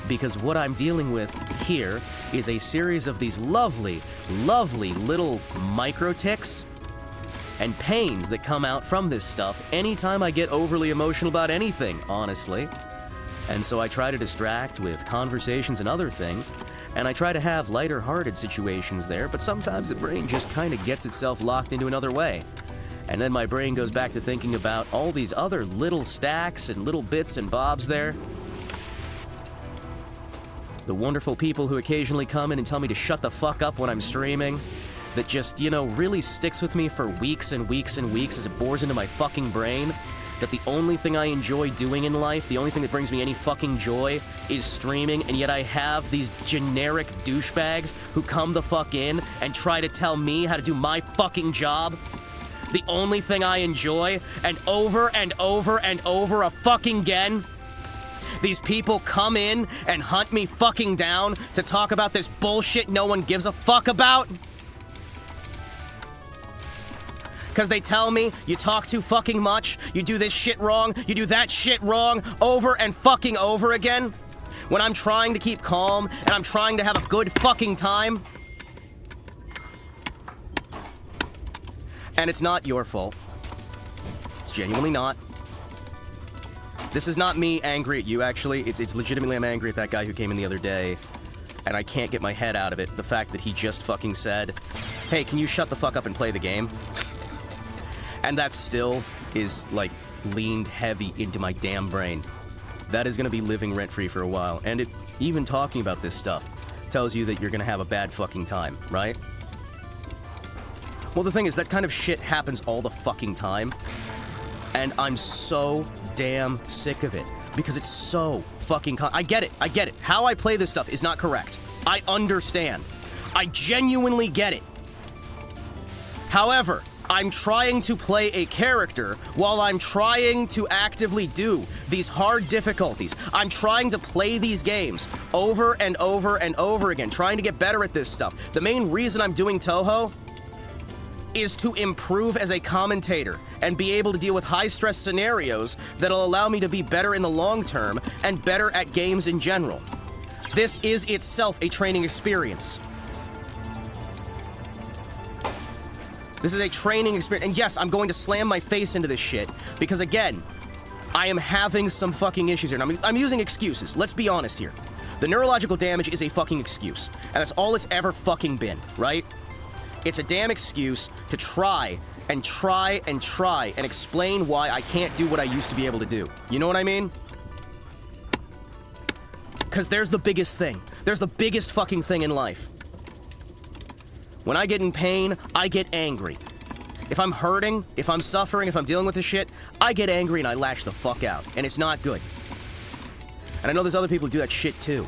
because what I'm dealing with here is a series of these lovely, lovely little micro ticks and pains that come out from this stuff anytime I get overly emotional about anything, honestly. And so I try to distract with conversations and other things, and I try to have lighter-hearted situations there, but sometimes the brain just kind of gets itself locked into another way. And then my brain goes back to thinking about all these other little stacks and little bits and bobs there. The wonderful people who occasionally come in and tell me to shut the fuck up when I'm streaming. That just, you know, really sticks with me for weeks and weeks and weeks as it bores into my fucking brain. That the only thing I enjoy doing in life, the only thing that brings me any fucking joy, is streaming, and yet I have these generic douchebags who come the fuck in and try to tell me how to do my fucking job. The only thing I enjoy, and over and over and over a fucking again, these people come in and hunt me fucking down to talk about this bullshit no one gives a fuck about. Because they tell me you talk too fucking much, you do this shit wrong, you do that shit wrong, over and fucking over again. When I'm trying to keep calm, and I'm trying to have a good fucking time. And it's not your fault. It's genuinely not. This is not me angry at you, actually. It's legitimately I'm angry at that guy who came in the other day. And I can't get my head out of it. The fact that he just fucking said, hey, can you shut the fuck up and play the game? And that still is, like, leaned heavy into my damn brain. That is gonna be living rent-free for a while. And even talking about this stuff tells you that you're gonna have a bad fucking time, right? Well, the thing is, that kind of shit happens all the fucking time. And I'm so damn sick of it. Because it's so fucking I get it. How I play this stuff is not correct. I understand. I genuinely get it. However, I'm trying to play a character while I'm trying to actively do these hard difficulties. I'm trying to play these games over and over and over again, trying to get better at this stuff. The main reason I'm doing Touhou is to improve as a commentator and be able to deal with high-stress scenarios that'll allow me to be better in the long term and better at games in general. This is itself a training experience. This is a training experience, and yes, I'm going to slam my face into this shit, because again, I am having some fucking issues here, and I'm using excuses, let's be honest here. The neurological damage is a fucking excuse, and that's all it's ever fucking been, right? It's a damn excuse to try and try and try and explain why I can't do what I used to be able to do. You know what I mean? Because there's the biggest thing. There's the biggest fucking thing in life. When I get in pain, I get angry. If I'm hurting, if I'm suffering, if I'm dealing with this shit, I get angry and I lash the fuck out. And it's not good. And I know there's other people who do that shit too.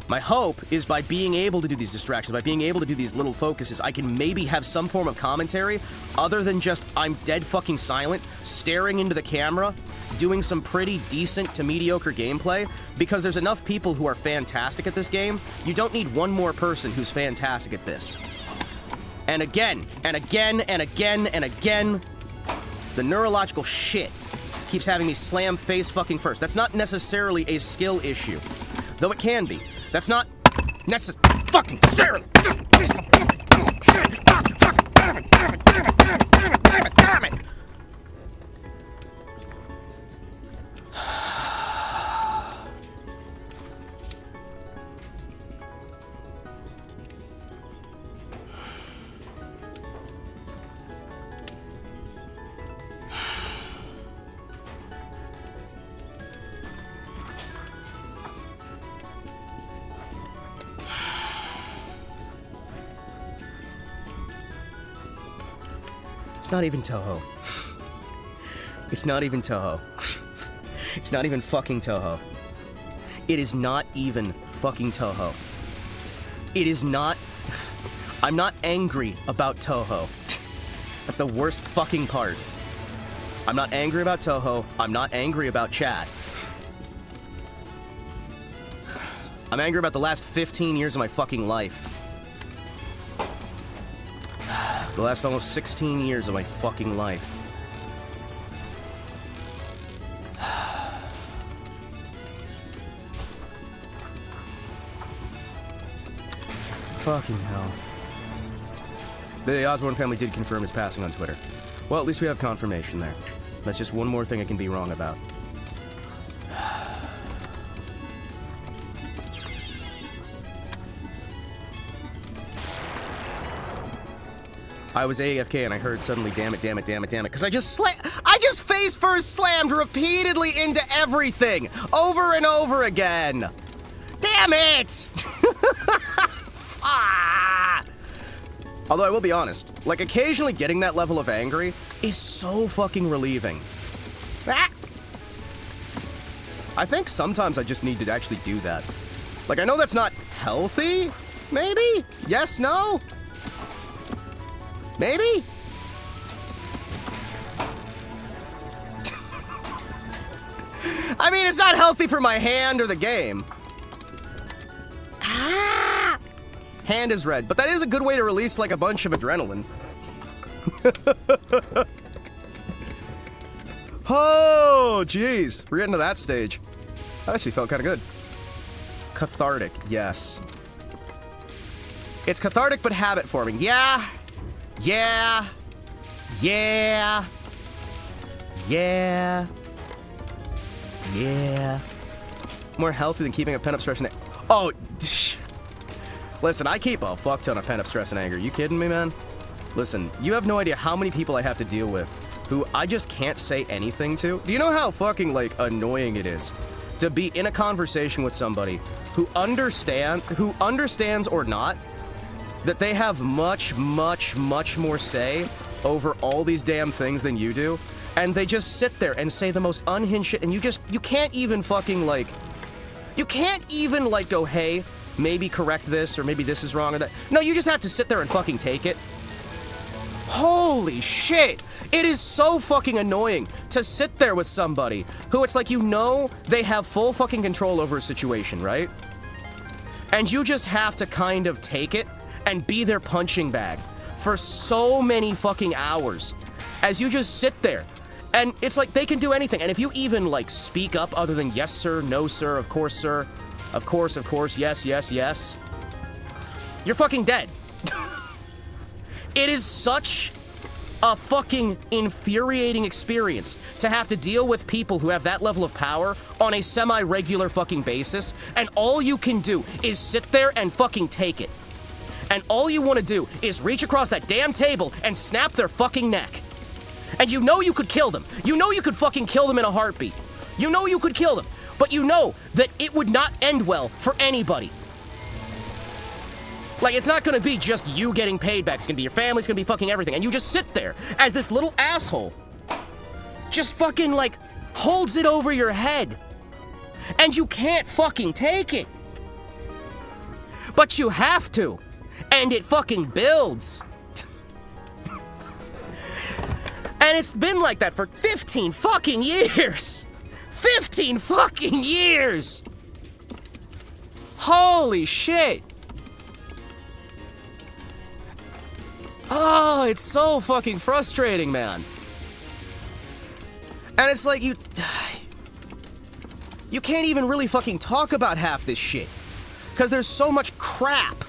My hope is by being able to do these distractions, by being able to do these little focuses, I can maybe have some form of commentary other than just I'm dead fucking silent, staring into the camera, doing some pretty decent to mediocre gameplay, because there's enough people who are fantastic at this game. You don't need one more person who's fantastic at this. And again, and again, and again, and again, the neurological shit keeps having me slam face fucking first. That's not necessarily a skill issue, though it can be. That's not fucking necessarily. Damn it. It's not even Touhou. It's not even Touhou. It's not even fucking Touhou. It is not even fucking Touhou. It is not... I'm not angry about Touhou. That's the worst fucking part. I'm not angry about Touhou. I'm not angry about chat. I'm angry about the last 15 years of my fucking life. The last almost 16 years of my fucking life. Fucking hell. The Osborne family did confirm his passing on Twitter. Well, at least we have confirmation there. That's just one more thing I can be wrong about. I was AFK and I heard suddenly, damn it, damn it, damn it, damn it, because I just face first slammed repeatedly into everything, over and over again. Damn it! Ah! Although I will be honest, like occasionally getting that level of angry is so fucking relieving. Ah! I think sometimes I just need to actually do that. Like, I know that's not healthy, maybe? Yes, no? Maybe? I mean, it's not healthy for my hand or the game. Ah! Hand is red, but that is a good way to release, like, a bunch of adrenaline. Oh, jeez. We're getting to that stage. That actually felt kind of good. Cathartic, yes. It's cathartic but habit forming. Yeah. Yeah. Yeah. Yeah. Yeah. More healthy than keeping a pent-up stress and... Oh, listen, I keep a fuck ton of pent-up stress and anger. You kidding me, man? Listen, you have no idea how many people I have to deal with who I just can't say anything to. Do you know how fucking, like, annoying it is to be in a conversation with somebody who understands or not that they have much, much, much more say over all these damn things than you do, and they just sit there and say the most unhinged shit, and you can't even fucking, like, you can't even, like, go, hey, maybe correct this, or maybe this is wrong, or that. No, you just have to sit there and fucking take it. Holy shit! It is so fucking annoying to sit there with somebody who it's like, you know, they have full fucking control over a situation, right? And you just have to kind of take it and be their punching bag for so many fucking hours as you just sit there. And it's like they can do anything. And if you even, like, speak up other than yes, sir, no, sir, of course, yes, yes, yes, you're fucking dead. It is such a fucking infuriating experience to have to deal with people who have that level of power on a semi-regular fucking basis, and all you can do is sit there and fucking take it. And all you want to do is reach across that damn table and snap their fucking neck. And you know you could kill them. You know you could fucking kill them in a heartbeat. You know you could kill them. But you know that it would not end well for anybody. Like, it's not gonna be just you getting paid back. It's gonna be your family, it's gonna be fucking everything. And you just sit there as this little asshole just fucking, like, holds it over your head. And you can't fucking take it. But you have to. And it fucking builds. And it's been like that for 15 fucking years. 15 fucking years. Holy shit. Oh, it's so fucking frustrating, man. And it's like you can't even really fucking talk about half this shit. Because there's so much crap.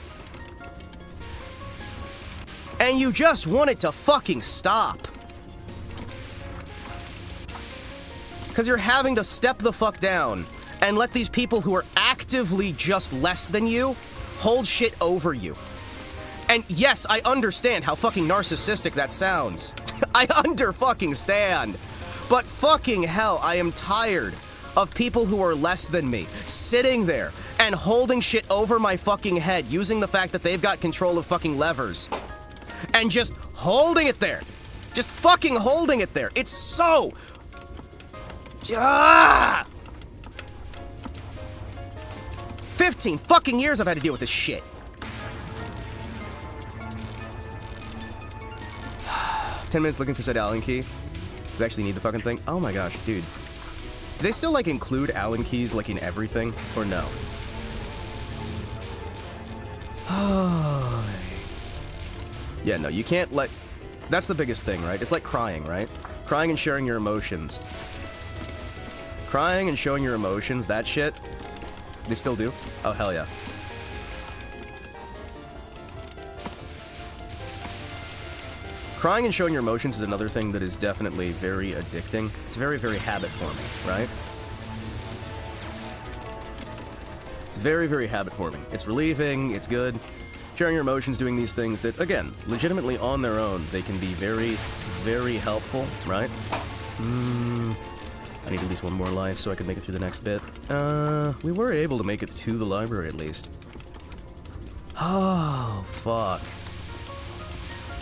And you just want it to fucking stop. Because you're having to step the fuck down and let these people who are actively just less than you hold shit over you. And yes, I understand how fucking narcissistic that sounds. I under-fucking-stand. But fucking hell, I am tired of people who are less than me sitting there and holding shit over my fucking head using the fact that they've got control of fucking levers. And just holding it there. Just fucking holding it there. It's so... 15 fucking years I've had to deal with this shit. 10 minutes looking for said Allen key. Does I actually need the fucking thing? Oh my gosh, dude. Do they still, like, include Allen keys, like, in everything? Or no? Yeah, no, you can't let... That's the biggest thing, right? It's like crying, right? Crying and sharing your emotions. Crying and showing your emotions, that shit. They still do? Oh, hell yeah. Crying and showing your emotions is another thing that is definitely very addicting. It's very, very habit-forming, right? It's very, very habit-forming. It's relieving, it's good. Sharing your emotions, doing these things that, again, legitimately on their own, they can be very, very helpful, right? I need at least one more life so I can make it through the next bit. We were able to make it to the library at least. Oh, fuck.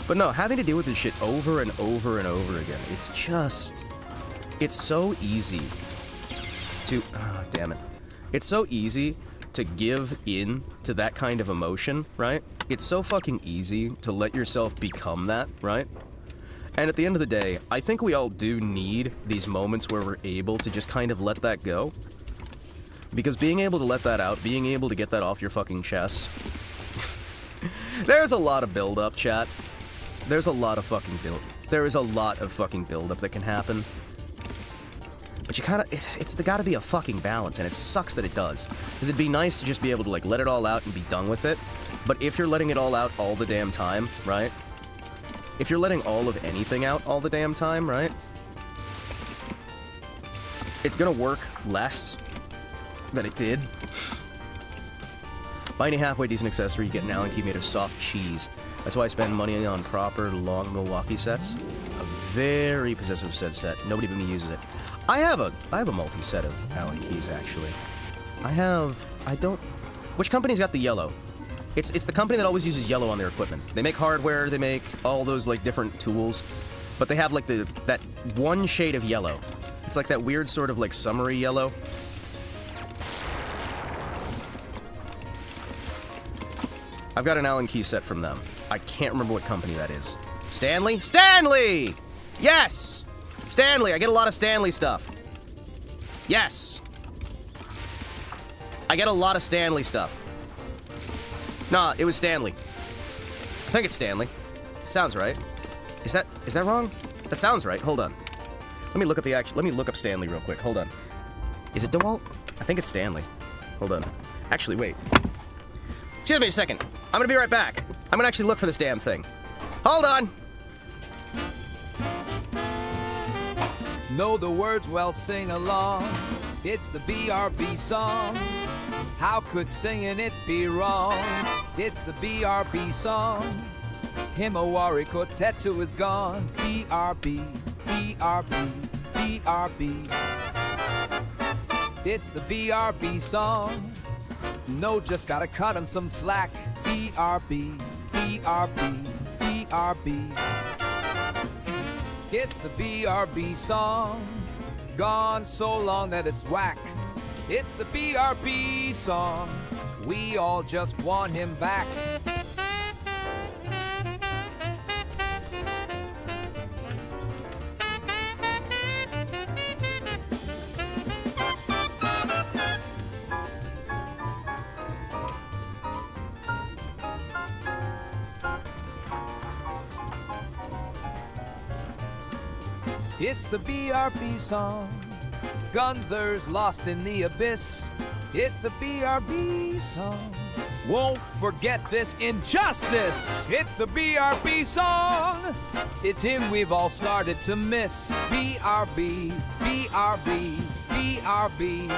But no, having to deal with this shit over and over and over again, it's just... It's so easy to... Oh, damn it. It's so easy to give in to that kind of emotion, right? It's so fucking easy to let yourself become that, right? And at the end of the day, I think we all do need these moments where we're able to just kind of let that go. Because being able to let that out, being able to get that off your fucking chest... There's a lot of build-up, chat. There's a lot of fucking build. There is a lot of fucking buildup that can happen. But you kinda, it's gotta be a fucking balance, and it sucks that it does. Because it'd be nice to just be able to, like, let it all out and be done with it. But if you're letting it all out all the damn time, right? If you're letting all of anything out all the damn time, right? It's gonna work less than it did. Buy any halfway decent accessory, you get an Allen key made of soft cheese. That's why I spend money on proper long Milwaukee sets. A very possessive set. Nobody but me uses it. I have a multi-set of Allen keys, actually. Which company's got the yellow? It's the company that always uses yellow on their equipment. They make hardware, they make all those, like, different tools, but they have, like, that one shade of yellow. It's like that weird sort of, like, summery yellow. I've got an Allen key set from them. I can't remember what company that is. Stanley? Stanley! Yes! Stanley! I get a lot of Stanley stuff. Yes! I get a lot of Stanley stuff. Nah, it was Stanley. I think it's Stanley. Sounds right. Is that wrong? That sounds right. Hold on. Let me look up Stanley real quick. Hold on. Is it DeWalt? I think it's Stanley. Hold on. Actually, wait. Excuse me a second. I'm gonna be right back. I'm gonna actually look for this damn thing. Hold on! Know the words, well, sing along. It's the BRB song. How could singing it be wrong? It's the BRB song. Himawari Kotetsu is gone. BRB, BRB, BRB. It's the BRB song. No, just gotta cut him some slack. BRB, BRB, BRB. It's the BRB song. Gone so long that it's whack. It's the BRB song. We all just want him back. It's the BRB song. Gunther's lost in the abyss. It's the BRB song. Won't forget this injustice. It's the BRB song. It's him we've all started to miss. BRB, BRB, BRB.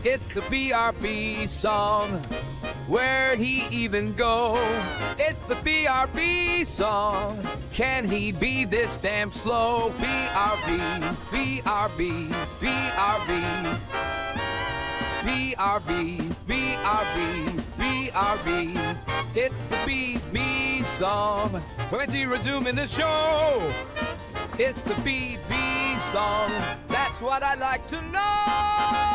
It's the BRB song. Where'd he even go? It's the BRB song. Can he be this damn slow? BRB, BRB, BRB. BRB, BRB, BRB. It's the BB song. When's he resuming the show? It's the BB song. That's what I'd like to know.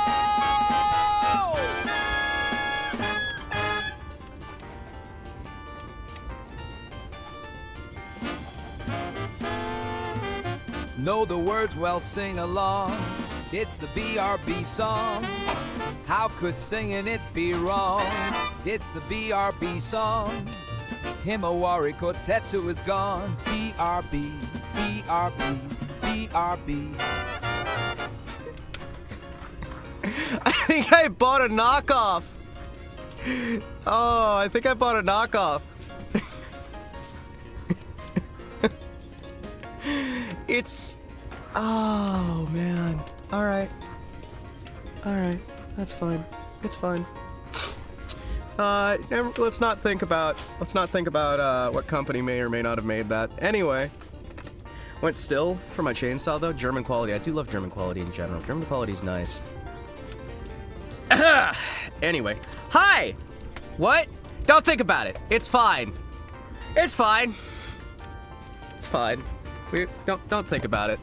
Know the words, well, sing along. It's the BRB song. How could singing it be wrong? It's the BRB song. Himawari Kotetsu is gone. BRB, BRB, BRB. I think I bought a knockoff. Oh, I think I bought a knockoff. It's... Oh, man. Alright. Alright. That's fine. It's fine. Let's not think about what company may or may not have made that. Anyway. Went Sthall for my chainsaw, though. German quality. I do love German quality in general. German quality is nice. Anyway. Hi! What? Don't think about it. It's fine. It's fine. It's fine. Don't think about it.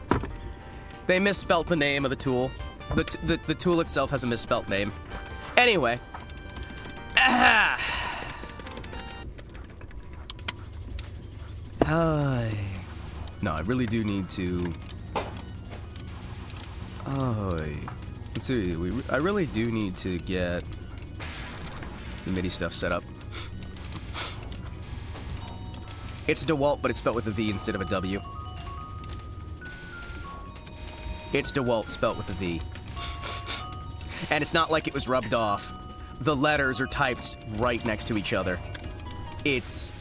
They misspelt the name of the tool. The tool itself has a misspelt name. Anyway. No, I really do need to Oh, let's see. I really do need to get the MIDI stuff set up. It's DeWalt, but it's spelled with a V instead of a W. It's DeWalt spelled with a V. And it's not like it was rubbed off. The letters are typed right next to each other. It's...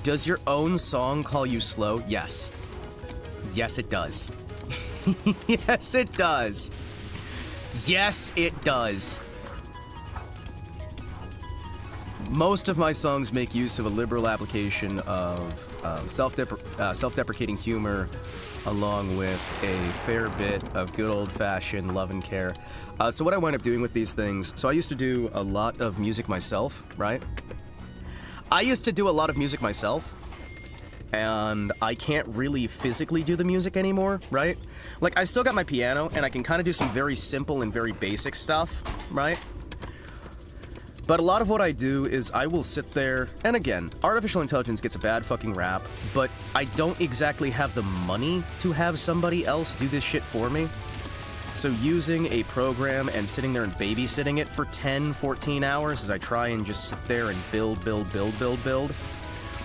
Does your own song call you slow? Yes. Yes, it does. Yes, it does. Yes, it does. Most of my songs make use of a liberal application of self-deprecating humor, along with a fair bit of good old-fashioned love and care. So what I wind up doing with these things, so I used to do a lot of music myself, right? I used to do a lot of music myself, and I can't really physically do the music anymore, right? Like, I still got my piano, and I can kind of do some very simple and very basic stuff, right? But a lot of what I do is I will sit there, and again, artificial intelligence gets a bad fucking rap, but I don't exactly have the money to have somebody else do this shit for me. So using a program and sitting there and babysitting it for 10, 14 hours as I try and just sit there and build.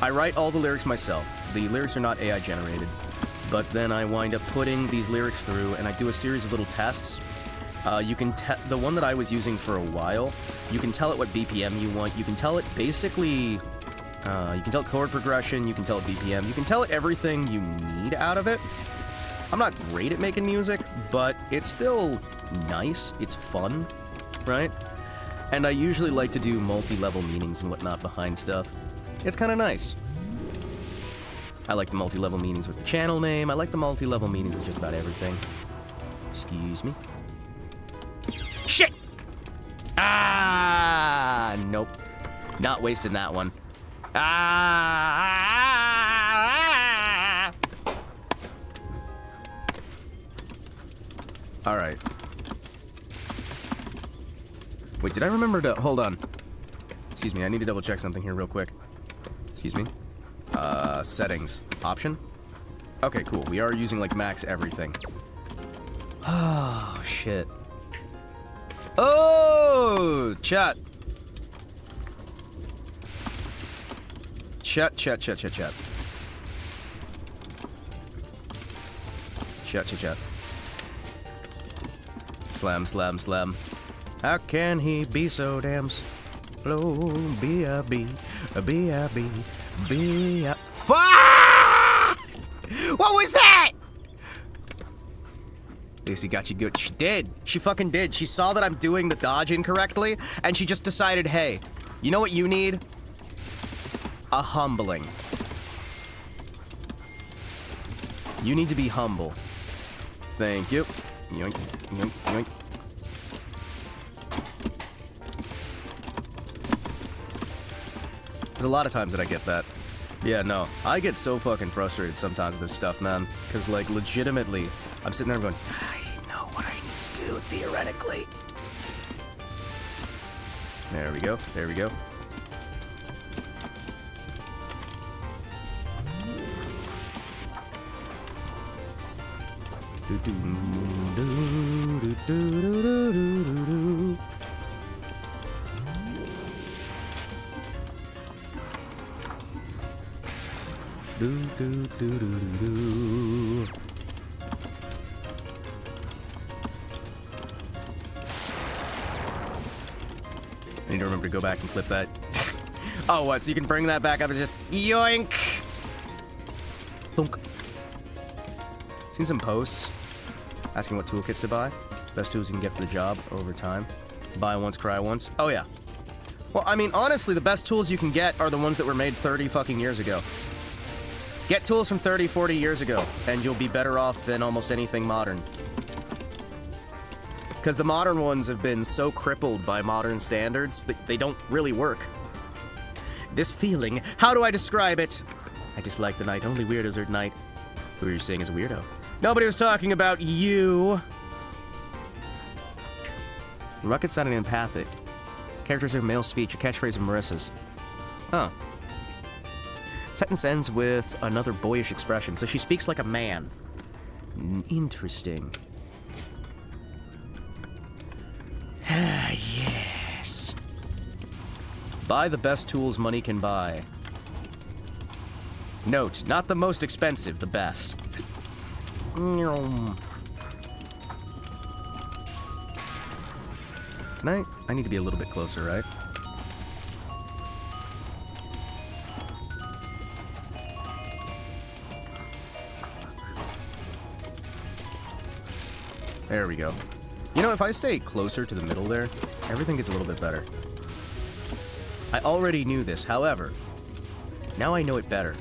I write all the lyrics myself. The lyrics are not AI generated. But then I wind up putting these lyrics through and I do a series of little tests. You can the one that I was using for a while, you can tell it what BPM you want. You can tell it basically, you can tell it chord progression, you can tell it BPM, you can tell it everything you need out of it. I'm not great at making music, but it's still nice, it's fun, right? And I usually like to do multi-level meanings and whatnot behind stuff. It's kind of nice. I like the multi-level meanings with the channel name, I like the multi-level meanings with just about everything. Excuse me. Shit! Ah, nope. Not wasting that one. Ah! All right. Wait, did I remember to... Hold on. Excuse me, I need to double check something here real quick. Excuse me. Settings. Option? Okay, cool. We are using, like, max everything. Oh, shit. Oh, chat. Chat. Chat. Slam. How can he be so damn slow? B-I-B. Fuck! What was that? Lucy got you good. She did. She fucking did. She saw that I'm doing the dodge incorrectly, and she just decided, hey, you know what you need? A humbling. You need to be humble. Thank you. Yoink, yoink, yoink. There's a lot of times that I get that. Yeah, no. I get so fucking frustrated sometimes with this stuff, man. Because, like, legitimately, I'm sitting there going, I know what I need to do, theoretically. There we go. I need to remember to go back and clip that. Oh, what? So you can bring that back up and just yoink! Thunk. Seen some posts asking what toolkits to buy. Best tools you can get for the job over time. Buy once, cry once. Oh, yeah. Well, I mean, honestly, the best tools you can get are the ones that were made 30 fucking years ago. Get tools from 30, 40 years ago, and you'll be better off than almost anything modern. Because the modern ones have been so crippled by modern standards that they don't really work. This feeling, how do I describe it? I dislike the night, only weirdos are at night. Who are you saying is a weirdo? Nobody was talking about you. Ruckus sounding empathic. Characteristic of male speech, a catchphrase of Marissa's. Huh. Sentence ends with another boyish expression, so she speaks like a man. Interesting. Yes. Buy the best tools money can buy. Note, not the most expensive, the best. I need to be a little bit closer, right? There we go. You know, if I stay closer to the middle there, everything gets a little bit better. I already knew this, however, now I know it better.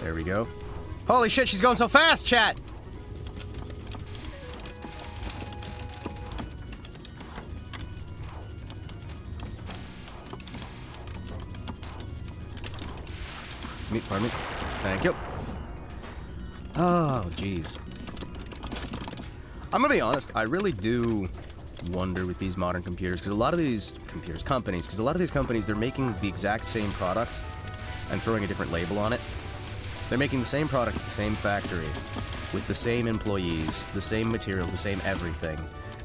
There we go. Holy shit, she's going so fast, chat! Pardon me. Thank you. Oh, jeez. I'm gonna be honest, I really do wonder with these modern computers, because a lot of these companies, they're making the exact same product and throwing a different label on it. They're making the same product at the same factory, with the same employees, the same materials, the same everything,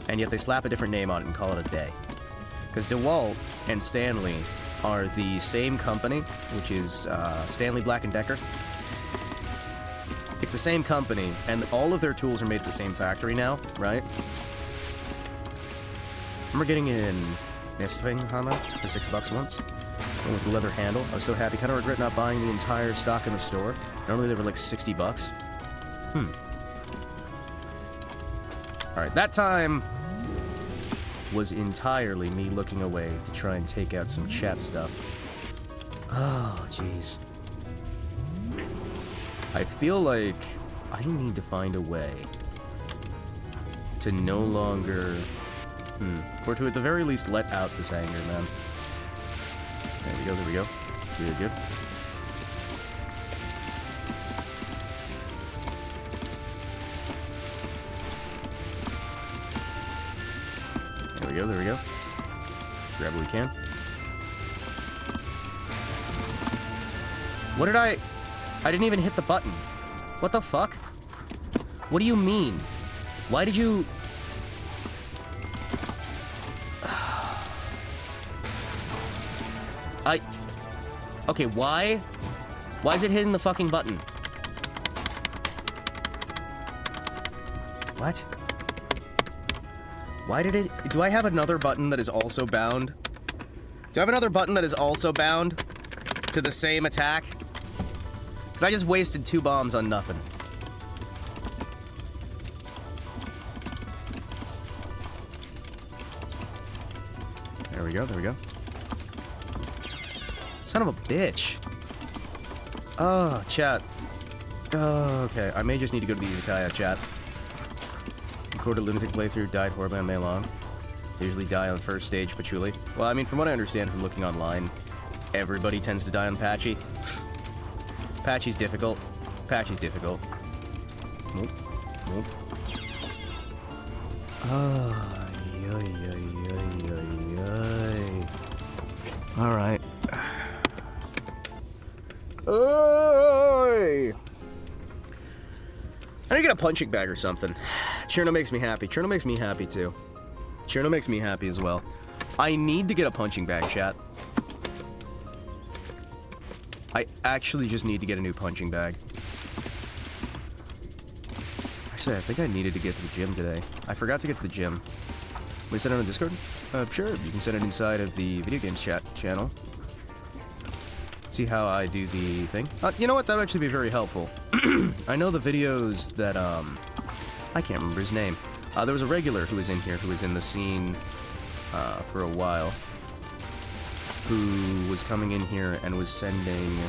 and yet they slap a different name on it and call it a day. Because DeWalt and Stanley are the same company, which is Stanley Black & Decker. It's the same company, and all of their tools are made at the same factory now, right? I remember getting in Mistwing Hama for $6 once. One with the leather handle. I was so happy. Kind of regret not buying the entire stock in the store. Normally they were like $60. Alright, that time was entirely me looking away to try and take out some chat stuff. Oh, jeez. I feel like I need to find a way to no longer... or to at the very least let out this anger, man. There we go, there we go. Really good. There we go, there we go. Grab what we can. What did I didn't even hit the button. What the fuck? What do you mean? Why did you... Okay, why? Why is it hitting the fucking button? What? Why did it... Do I have another button that is also bound? Do I have another button that is also bound to the same attack? Because I just wasted 2 bombs on nothing. There we go, there we go. Son of a bitch. Oh, chat. Oh, okay. I may just need to go to the izakaya, chat. Recorded lunatic playthrough, died horribly on May Long. They usually die on first stage patchouli. Well, I mean, from what I understand from looking online, everybody tends to die on Patchy. Patchy's difficult. Patchy's difficult. Nope. Nope. Oh, alright. Oy! I need to get a punching bag or something. Cherno makes me happy. Cherno makes me happy too. Cherno makes me happy as well. I need to get a punching bag, chat. I actually just need to get a new punching bag. Actually, I think I needed to get to the gym today. I forgot to get to the gym. We send it on Discord? Sure, you can send it inside of the video games chat channel. See how I do the thing? You know what? That would actually be very helpful. I know the videos that, I can't remember his name. There was a regular who was in here, who was in the scene, for a while, who was coming in here and was sending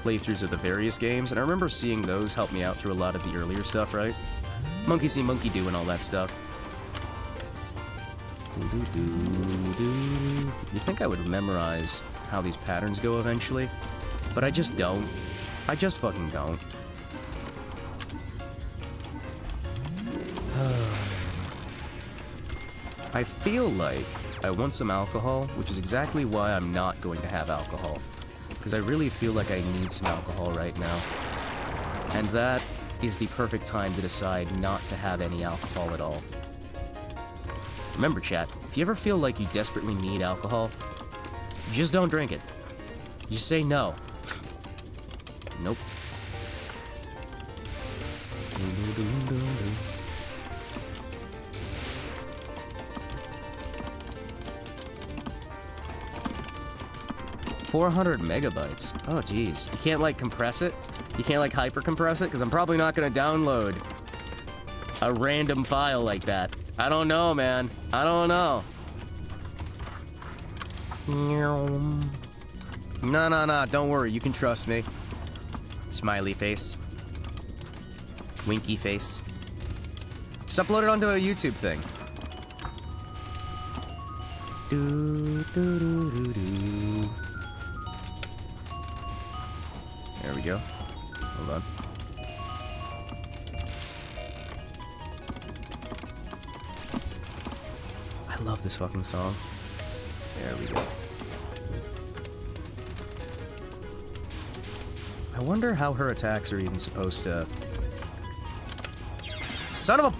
playthroughs of the various games, and I remember seeing those help me out through a lot of the earlier stuff, right? Monkey see, monkey do, and all that stuff. You'd think I would memorize how these patterns go eventually, but I just don't. I just fucking don't. I feel like I want some alcohol, which is exactly why I'm not going to have alcohol. Because I really feel like I need some alcohol right now. And that is the perfect time to decide not to have any alcohol at all. Remember, chat, if you ever feel like you desperately need alcohol, just don't drink it. Just say no. Nope. 400 megabytes. Oh, geez. You can't, like, compress it? You can't, like, hyper compress it? Because I'm probably not going to download a random file like that. I don't know, man. I don't know. No. Don't worry. You can trust me. Smiley face. Winky face. Just upload it onto a YouTube thing. There we go. Hold on. I love this fucking song. There we go. I wonder how her attacks are even supposed to... Son of a...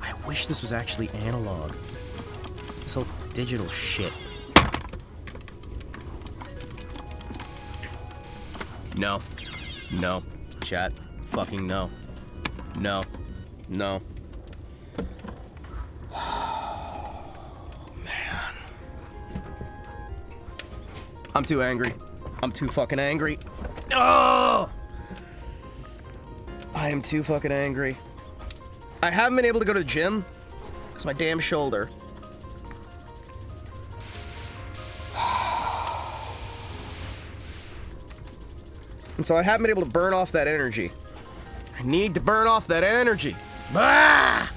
I wish this was actually analog. This whole digital shit. No. No. Chat. Fucking no. No. No. Man. I'm too angry. I'm too fucking angry. Oh! I am too fucking angry. I haven't been able to go to the gym because my damn shoulder. And so I haven't been able to burn off that energy. I need to burn off that energy. Ah!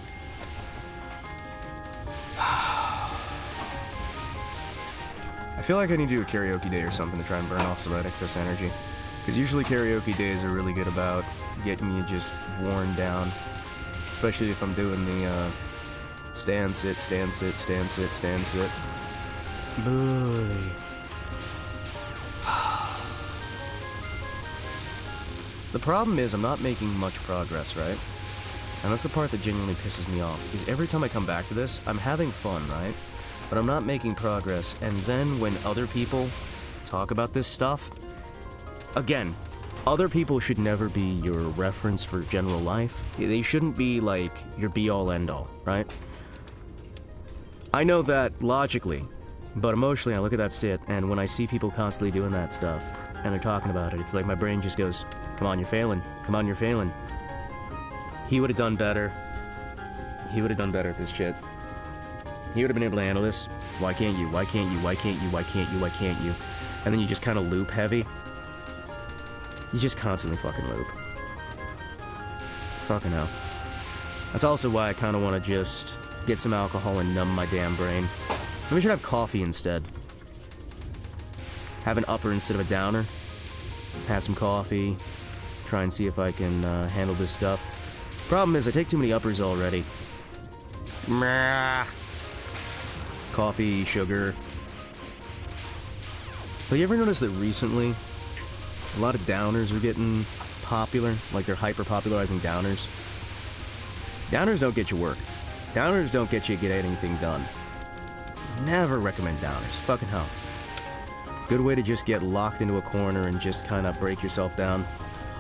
I feel like I need to do a karaoke day or something to try and burn off some of that excess energy. Because usually karaoke days are really good about getting you just worn down. Especially if I'm doing the stand, sit, stand, sit, stand, sit, stand, sit. Boy. The problem is I'm not making much progress, right? And that's the part that genuinely pisses me off, is every time I come back to this, I'm having fun, right? But I'm not making progress, and then when other people talk about this stuff, again, other people should never be your reference for general life. They shouldn't be, like, your be-all, end-all, right? I know that logically, but emotionally I look at that shit, and when I see people constantly doing that stuff, and they're talking about it, it's like my brain just goes, come on, you're failing. Come on, you're failing. He would have done better. He would have done better at this shit. He would have been able to handle this. Why can't you? Why can't you? Why can't you? Why can't you? Why can't you? And then you just kind of loop heavy. You just constantly fucking loop. Fucking hell. That's also why I kind of want to just get some alcohol and numb my damn brain. Maybe we should have coffee instead. Have an upper instead of a downer. Have some coffee. Try and see if I can handle this stuff. Problem is, I take too many uppers already. Coffee, sugar. But you ever notice that recently, a lot of downers are getting popular? Like they're hyper-popularizing downers. Downers don't get you work. Downers don't get you anything done. Never recommend downers. Fucking hell. Good way to just get locked into a corner and just kind of break yourself down.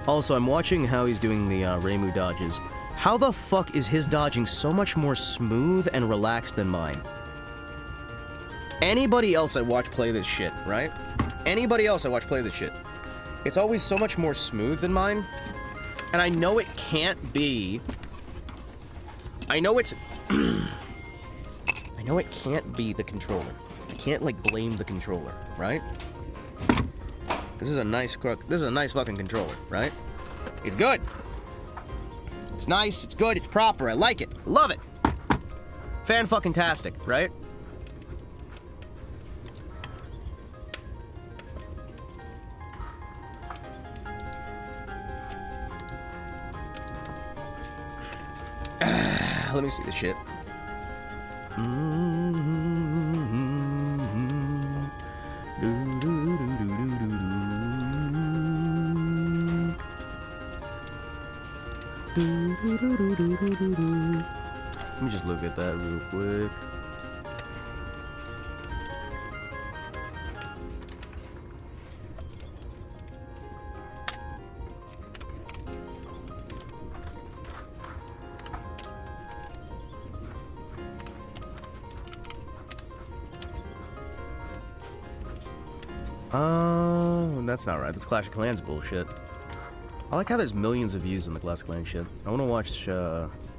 Also, I'm watching how he's doing the Reimu dodges. How the fuck is his dodging so much more smooth and relaxed than mine? Anybody else I watch play this shit, right? Anybody else I watch play this shit. It's always so much more smooth than mine. And I know it can't be... I know it's... I know it can't be the controller. I can't, like, blame the controller, right? This is a nice fucking controller, right? It's good. It's nice, it's good, it's proper, I like it. Love it. Fan-fucking-tastic, right? Let me see this shit. Let me just look at that real quick. Oh, that's not right. That's Clash of Clans bullshit. I like how there's millions of views on the Clash of Clans shit. I want to watch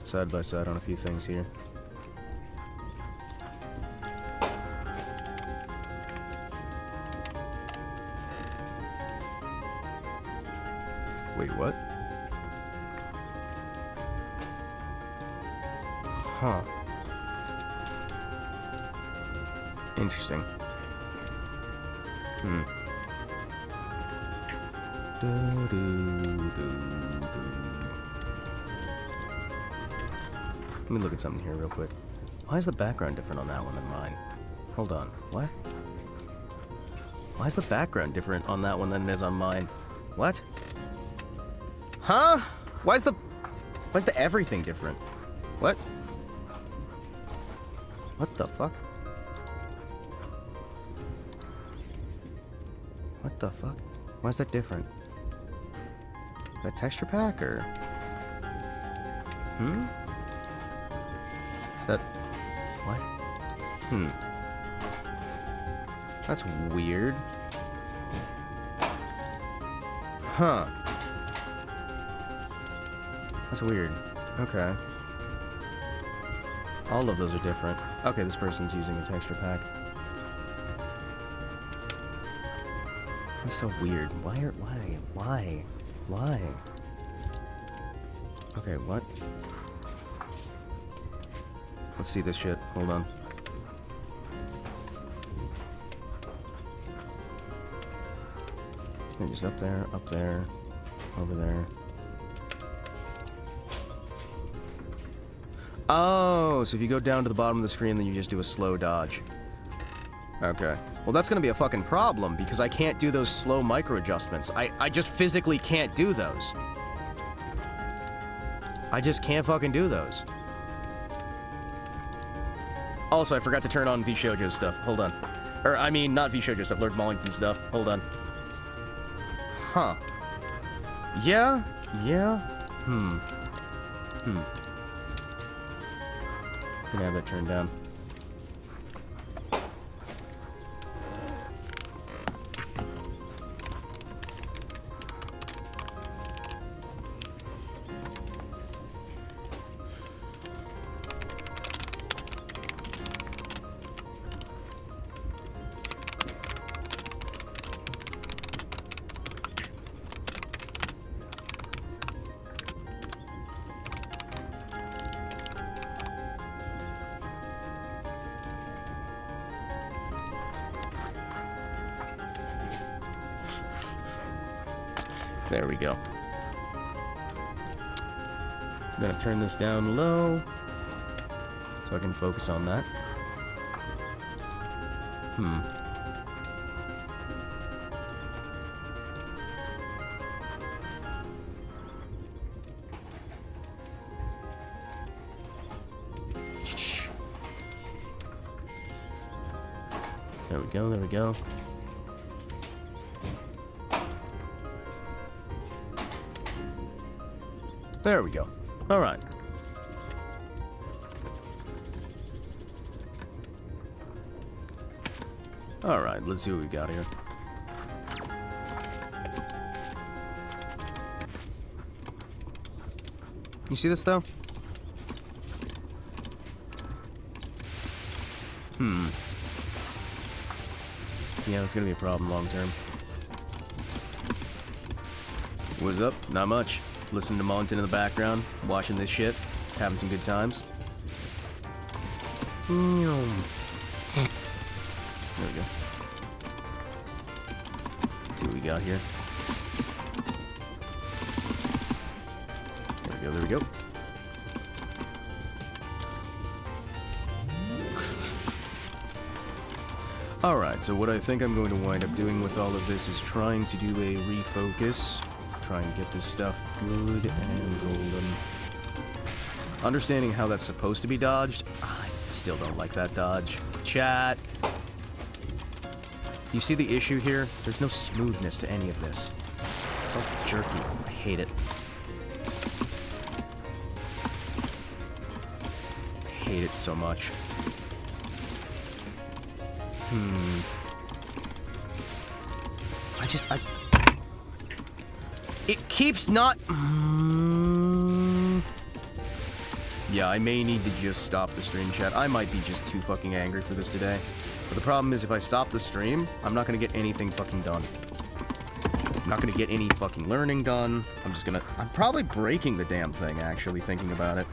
side by side on a few things here. Wait, what? Huh. Interesting. Let me look at something here real quick. Why is the background different on that one than mine? Hold on. What? Why is the background different on that one than it is on mine? What? Huh? Why's the everything different? What? What the fuck? What the fuck? Why is that different? Is that texture pack or? Is that what? That's weird. Huh. That's weird. Okay. All of those are different. Okay, this person's using a texture pack. That's so weird. Why? Okay, what? Let's see this shit. Hold on. Yeah, just up there, over there. Oh, so if you go down to the bottom of the screen, then you just do a slow dodge. Okay. Well, that's gonna be a fucking problem, because I can't do those slow micro adjustments. I just physically can't do those. I just can't fucking do those. Also, I forgot to turn on VShojo stuff. Hold on. Or, I mean, not VShojo stuff, Lord Mollington stuff. Hold on. Huh. Yeah? Gonna have that turned down. There we go. I'm gonna turn this down low so I can focus on that. There we go, there we go. There we go. All right. All right, let's see what we got here. You see this, though? Yeah, that's gonna be a problem long term. What's up? Not much. Listening to Mollington in the background, watching this shit, having some good times. There we go. Let's see what we got here. There we go, there we go. Alright, so what I think I'm going to wind up doing with all of this is trying to do a refocus. Try and get this stuff good and golden. Understanding how that's supposed to be dodged, I still don't like that dodge. Chat. You see the issue here? There's no smoothness to any of this. It's all jerky. I hate it. I hate it so much. It keeps not... Yeah, I may need to just stop the stream, chat. I might be just too fucking angry for this today. But the problem is, if I stop the stream, I'm not gonna get anything fucking done. I'm not gonna get any fucking learning done. I'm probably breaking the damn thing, actually, thinking about it.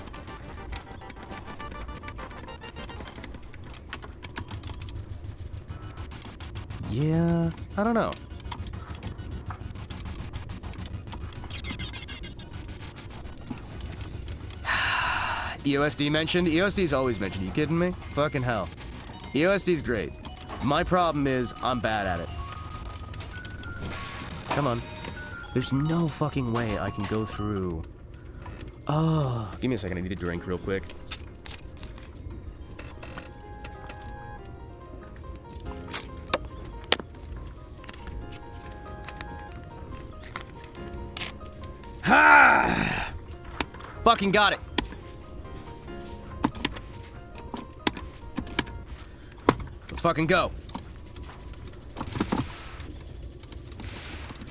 Yeah, I don't know. EOSD mentioned? EOSD's always mentioned. You kidding me? Fucking hell. EOSD's great. My problem is, I'm bad at it. Come on. There's no fucking way I can go through. Oh, give me a second. I need a drink real quick. Ha! Fucking got it. Let's fucking go.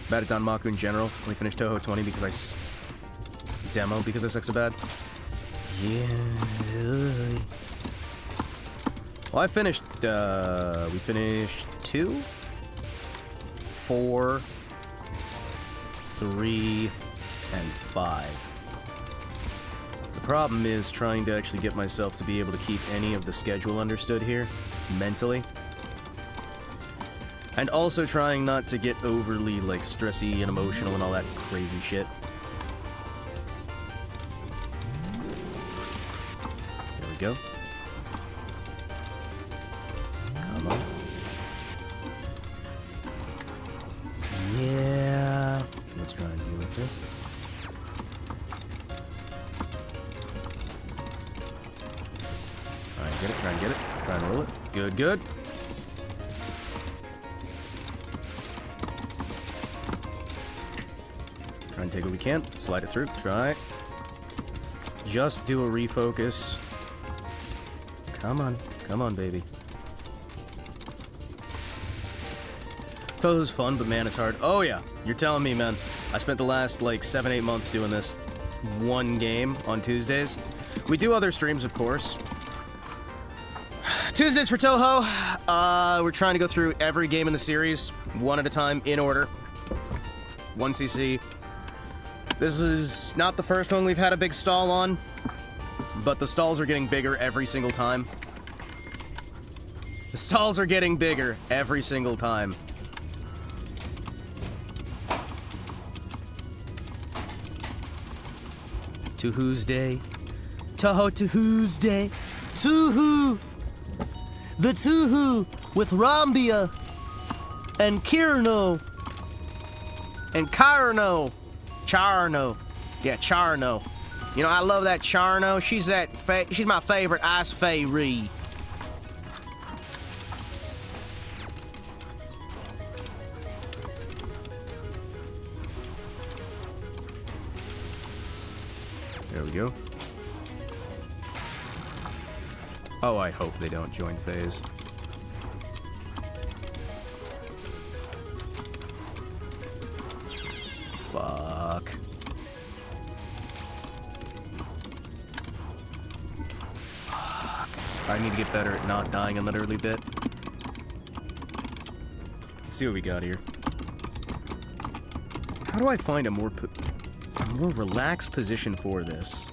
Bad at Danmaku in general. Only finished TouHou 20 because I demo because I suck so bad. Yeah. Well, I finished. We finished 2, 4, 3, and 5. The problem is trying to actually get myself to be able to keep any of the schedule understood here, mentally. And also trying not to get overly, like, stressy and emotional and all that crazy shit. There we go. Come on. Yeah. Let's try and deal with this. Try and get it, try and get it. Try and roll it. Good, good. Try and take what we can. Slide it through. Try. Just do a refocus. Come on. Come on, baby. TouHou's fun, but man, it's hard. Oh, yeah. You're telling me, man. I spent the last, like, 7-8 months doing this. One game on Tuesdays. We do other streams, of course. Tuesdays for TouHou. We're trying to go through every game in the series, one at a time, in order. 1cc. This is not the first one we've had a big stall on, but the stalls are getting bigger every single time. The stalls are getting bigger every single time. TouHousday. TouHou TouHousday. TouHou! The TouHou with Rambia and Kirno and Carno. Charno. Yeah, Charno. You know, I love that Charno. She's my favorite ice fairy. There we go. Oh, I hope they don't join phase. Fuck. Fuck. I need to get better at not dying in that early bit. Let's see what we got here. How do I find a more relaxed position for this?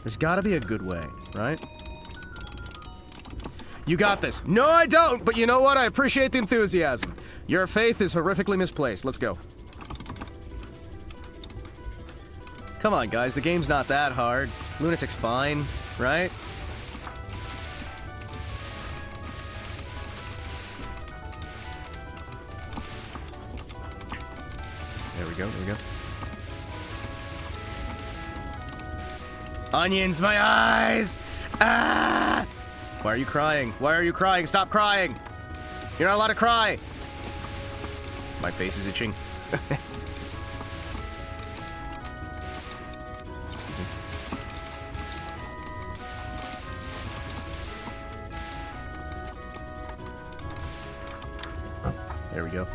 There's gotta be a good way, right? You got this. No, I don't, but you know what? I appreciate the enthusiasm. Your faith is horrifically misplaced. Let's go. Come on, guys. The game's not that hard. Lunatic's fine, right? Onions, my eyes! Ah! Why are you crying? Why are you crying? Stop crying! You're not allowed to cry! My face is itching. There we go.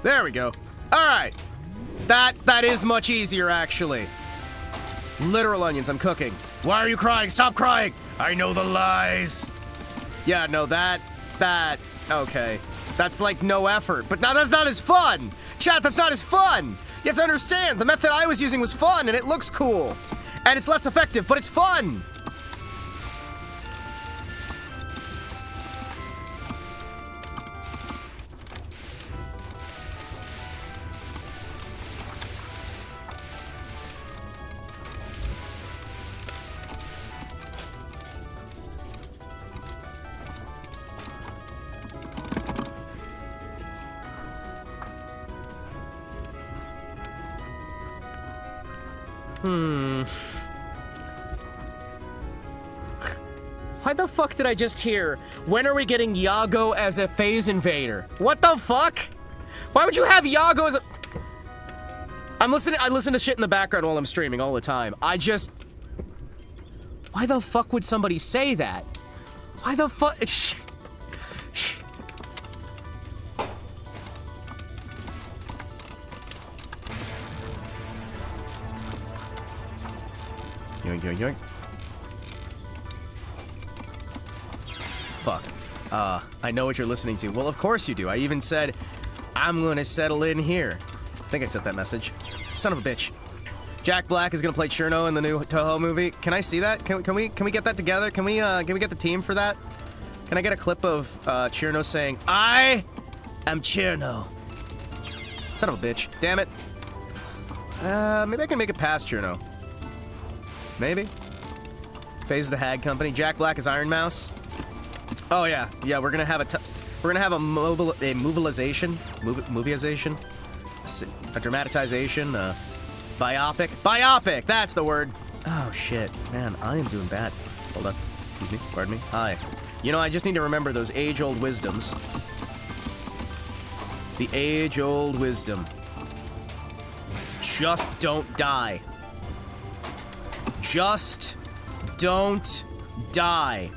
There we go. All right. That is much easier, actually. Literal onions, I'm cooking. Why are you crying? Stop crying! I know the lies. Yeah, no, that, okay. That's like no effort, but now that's not as fun! Chat, that's not as fun! You have to understand, the method I was using was fun, and it looks cool. And it's less effective, but it's fun! Why the fuck did I just hear? When are we getting Yago as a phase invader? What the fuck? Why would you have Yago as a... I listen to shit in the background while I'm streaming all the time. Why the fuck would somebody say that? Why the fuck? Yoink, yoink, yoink. Fuck. I know what you're listening to. Well, of course you do. I even said, I'm gonna settle in here. I think I sent that message. Son of a bitch. Jack Black is gonna play Cherno in the new Toho movie. Can I see that? Can we get that together? Can we get the team for that? Can I get a clip of Cherno saying, I am Cherno? Son of a bitch. Damn it. Maybe I can make it past Cherno. Maybe. Phase of the Hag Company. Jack Black is Iron Mouse. Oh yeah, yeah. We're gonna have a mobilization, a dramatization, biopic. That's the word. Oh shit, man, I am doing bad. Hold on. Excuse me. Pardon me. Hi. You know, I just need to remember those age-old wisdoms. The age-old wisdom. Just don't die. Just don't die.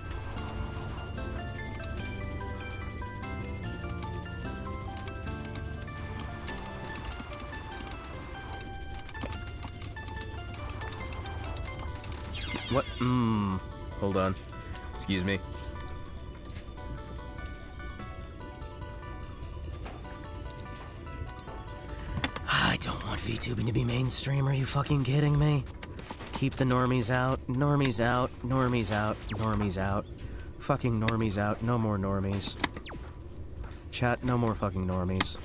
What? Hold on. Excuse me. I don't want VTubing to be mainstream. Are you fucking kidding me? Keep the normies out. Normies out. Normies out. Normies out. Fucking normies out. No more normies. Chat, no more fucking normies.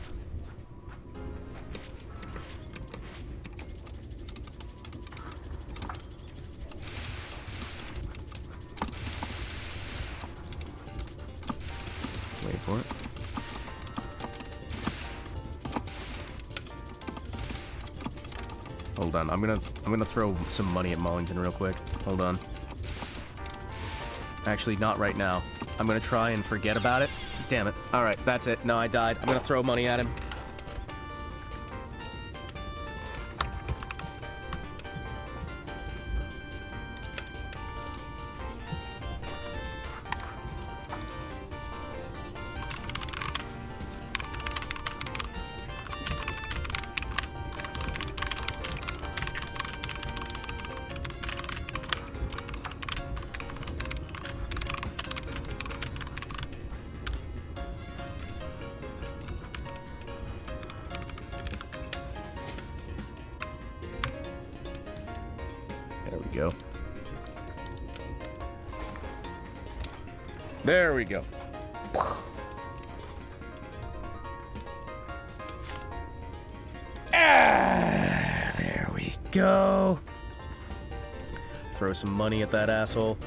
Wait for it. Hold on, I'm gonna throw some money at Mullington real quick. Hold on. Actually, not right now. I'm gonna try and forget about it. Damn it. Alright, that's it. No, I died. I'm gonna throw money at him. There we go. There we go. There we go. Throw some money at that asshole.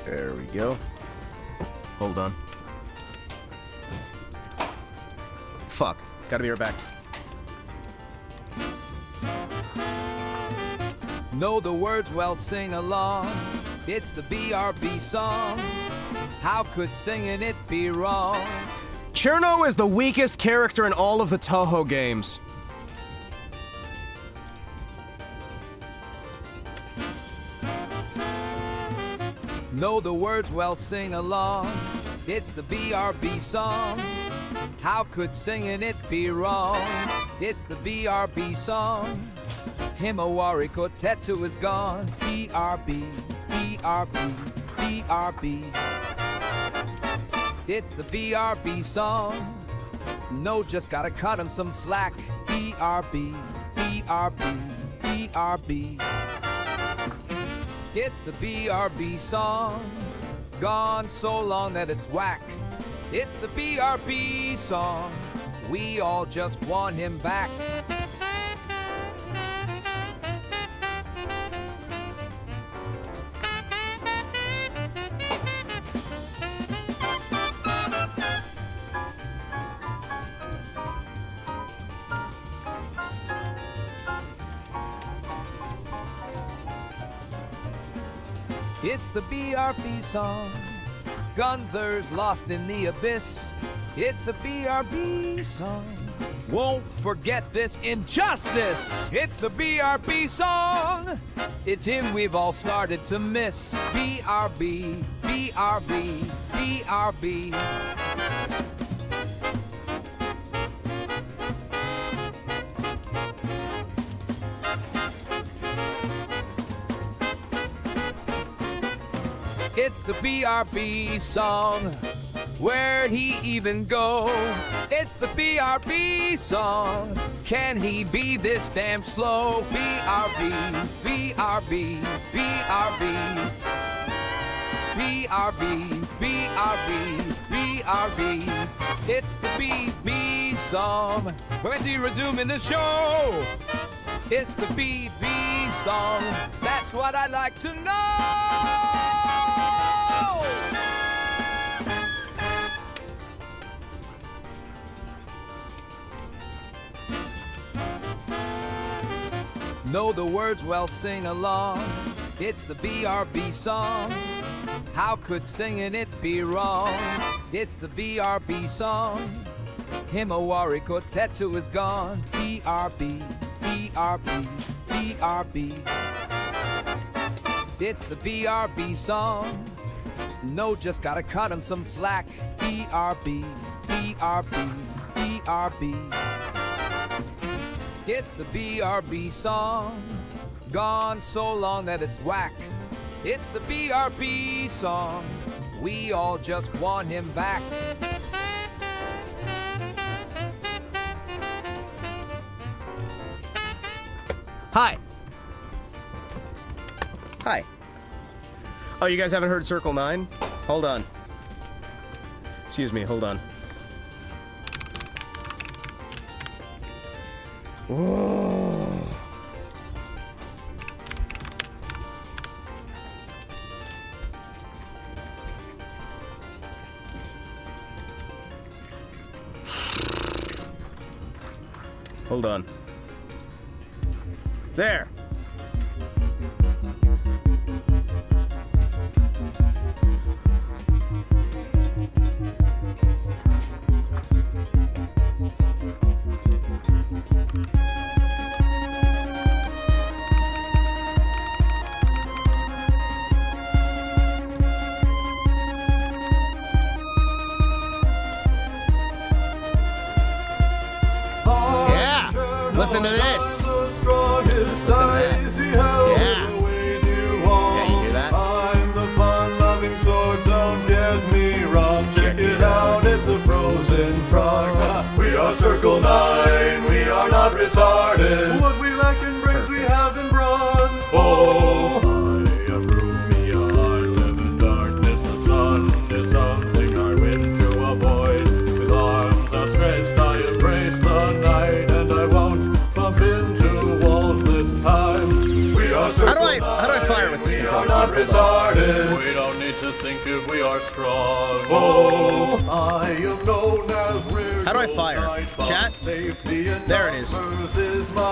There we go. Hold on. Fuck. Gotta be right back. Know the words, well, sing along. It's the BRB song. How could singing it be wrong? Cherno is the weakest character in all of the Touhou games. Know the words, well, sing along. It's the BRB song. How could singing it be wrong? It's the BRB song. Himawari Kotetsu is gone. BRB, BRB, BRB. It's the BRB song. No, just gotta cut him some slack. BRB, BRB, BRB. It's the BRB song. Gone so long that it's whack. It's the BRB song. We all just want him back. It's the BRB song. Gunther's lost in the abyss. It's the BRB song. Won't forget this injustice. It's the BRB song. It's him we've all started to miss. BRB, BRB, BRB. It's the BRB song. Where'd he even go? It's the BRB song. Can he be this damn slow? BRB, BRB, BRB. BRB, BRB, BRB. It's the BB song. When's he resuming the show? It's the BB song. That's what I'd like to know. Know the words, well, sing along. It's the BRB song. How could singing it be wrong? It's the BRB song. Himawari Kotetsu is gone. BRB, BRB, BRB. It's the BRB song. No, just gotta cut him some slack. BRB, BRB, BRB. It's the BRB song. Gone so long that it's whack. It's the BRB song. We all just want him back. Hi. Hi. Oh, you guys haven't heard Circle 9? Hold on. Excuse me, hold on. Whoa. Hold on. There. Listen to this. Listen to that. Yeah. Yeah, you hear that? I'm the fun-loving sword, don't get me wrong. Check it out, it's a frozen frog. We are Circle 9, we are not retarded. What we lack in brains we have in brawn. Oh, I am Rumia, I live in darkness. The sun is something I wish to avoid. With arms outstretched I embrace the night, and I won't bump into walls this time. We are Circle 9. How do I fire with this control? We are not retarded. We don't need to think if we are strong. Oh, I am known as rare. How do I fire? Chat? There it is.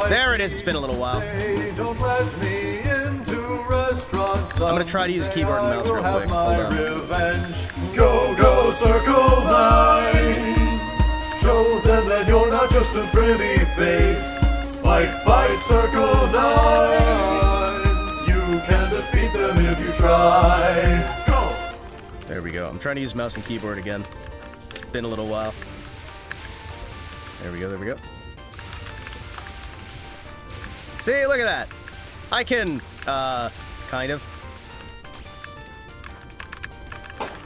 There it is. It's been a little while. Don't let me into restaurants. I'm gonna try to use keyboard and mouse real quick. Hold on. Revenge. Go, go, circle 9. Show them that you're not just a pretty face. Fight, fight, circle 9. You can defeat them if you try. Go! There we go. I'm trying to use mouse and keyboard again. It's been a little while. There we go, there we go. See, look at that. I can, kind of.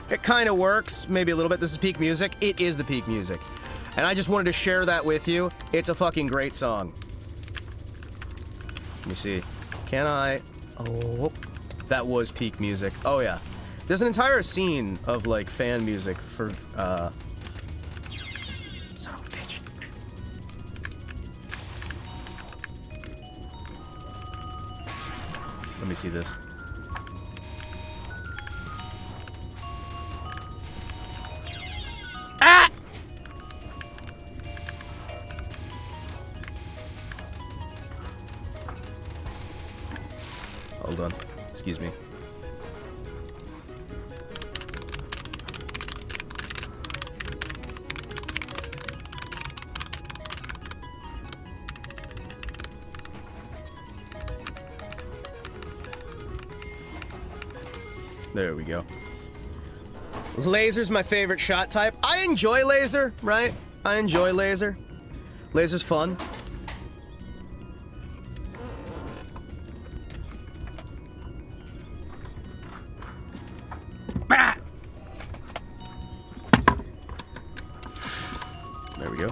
It kind of works, maybe a little bit. This is peak music. It is the peak music. And I just wanted to share that with you. It's a fucking great song. Let me see. Can I... Oh, that was peak music. Oh, yeah. There's an entire scene of, like, fan music for, Son of a bitch. Let me see this. Ah! Hold on. Excuse me. There we go. Laser's my favorite shot type. I enjoy laser, right? I enjoy laser. Laser's fun. Ah! There we go.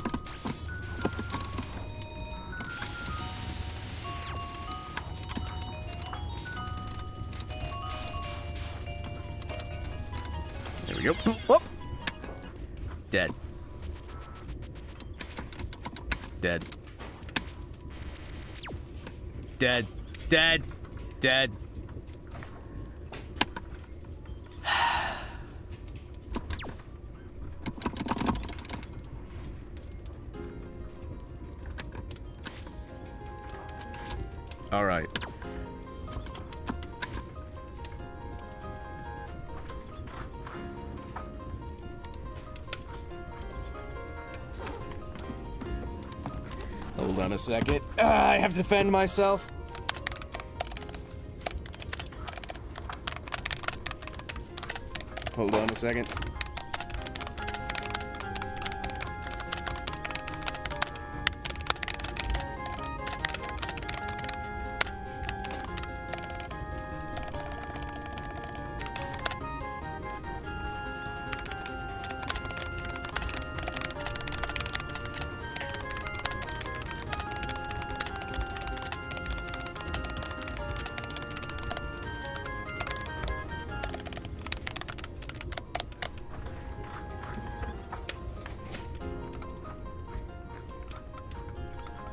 There we go. Whoop. Dead. Dead. Dead. Dead. Dead. All right. Hold on a second. I have to defend myself. Hold on a second.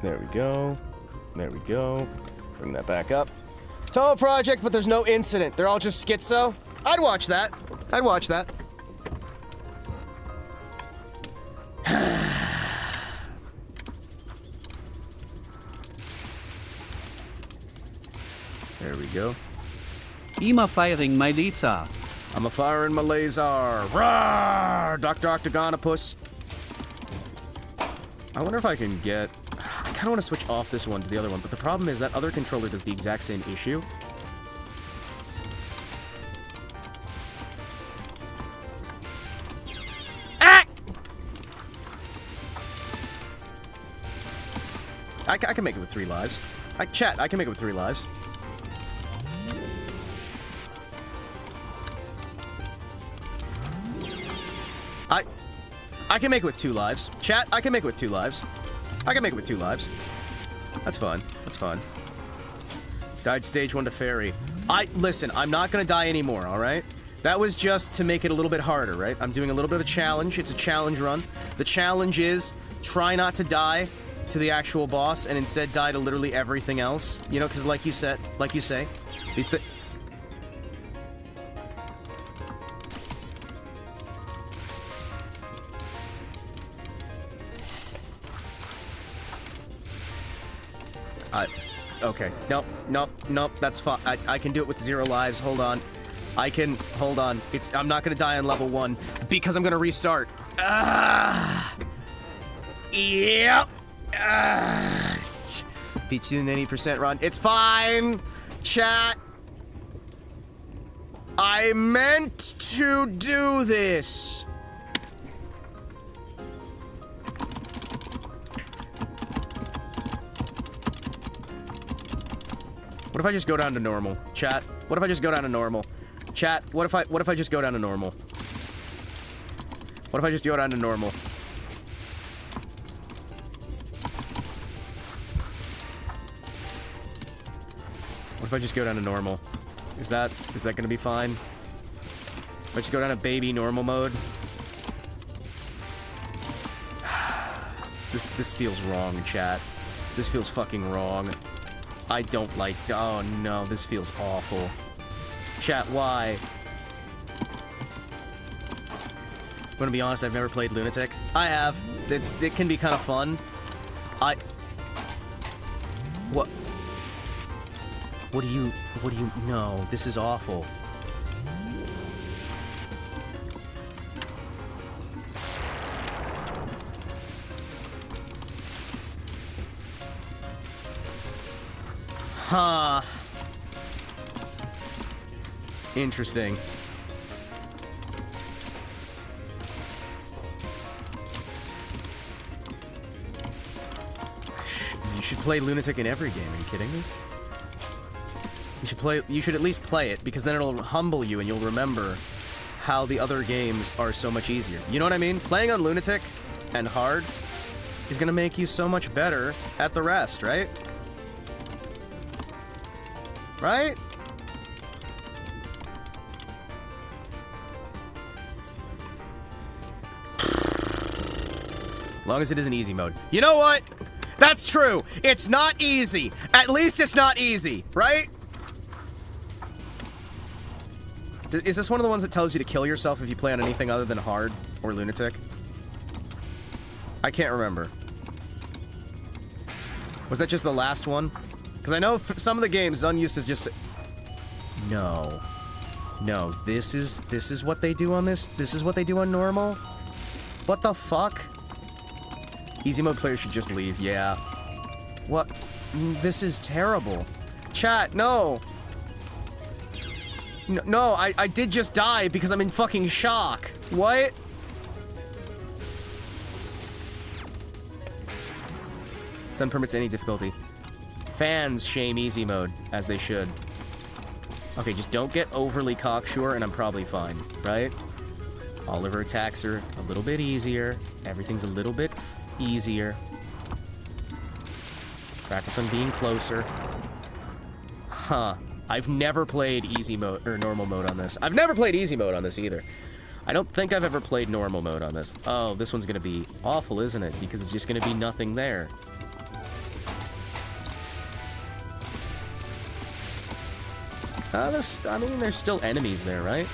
There we go. There we go. Bring that back up. TOHO project, but there's no incident. They're all just schizo. I'd watch that. I'd watch that. There we go. Ima firing my laser. I'm a firing my laser. Rawr! Dr. Octagonopus. I wonder if I can get... I kind of want to switch off this one to the other one, but the problem is that other controller does the exact same issue. Ah! I can make it with 3 lives. I can make it with 3 lives. I can make it with 2 lives. Chat, I can make it with 2 lives. I can make it with 2 lives. That's fun. That's fun. Died stage 1 to fairy. Listen, I'm not gonna die anymore, alright? That was just to make it a little bit harder, right? I'm doing a little bit of a challenge. It's a challenge run. The challenge is try not to die to the actual boss and instead die to literally everything else. You know, because like you say, these Okay. Nope, that's fine. I can do it with 0 lives. Hold on. Hold on. I'm not gonna die on level 1 because I'm gonna restart. Yep. Between 80% run. It's fine. Chat. I meant to do this. What if I just go down to normal? Chat. What if I just go down to normal? Chat. What if I just go down to normal? What if I just go down to normal? What if I just go down to normal? Is that gonna be fine? If I just go down to baby normal mode? This feels wrong, chat. This feels fucking wrong. I don't like... Oh no, this feels awful. Chat, why? I'm gonna be honest, I've never played Lunatic. I have. It can be kind of fun. What do you... No, this is awful. Huh. Interesting. You should play Lunatic in every game, are you kidding me? You should at least play it, because then it'll humble you and you'll remember how the other games are so much easier. You know what I mean? Playing on Lunatic and hard is gonna make you so much better at the rest, right? Right? Long as it isn't easy mode. You know what? That's true. It's not easy. At least it's not easy, right? Is this one of the ones that tells you to kill yourself if you play on anything other than hard or Lunatic? I can't remember. Was that just the last one? Because I know some of the games Zun used to just... No. No, this is what they do on this? This is what they do on normal? What the fuck? Easy mode players should just leave, yeah. What? This is terrible. Chat, no! No, I did just die because I'm in fucking shock. What? Sun permits any difficulty. Fans shame easy mode, as they should. Okay, just don't get overly cocksure and I'm probably fine, right? Oliver attacks are a little bit easier. Everything's a little bit easier. Practice on being closer. Huh. I've never played easy mode, or normal mode on this. I've never played easy mode on this either. I don't think I've ever played normal mode on this. Oh, this one's gonna be awful, isn't it? Because it's just gonna be nothing there. I mean, there's still enemies there, right?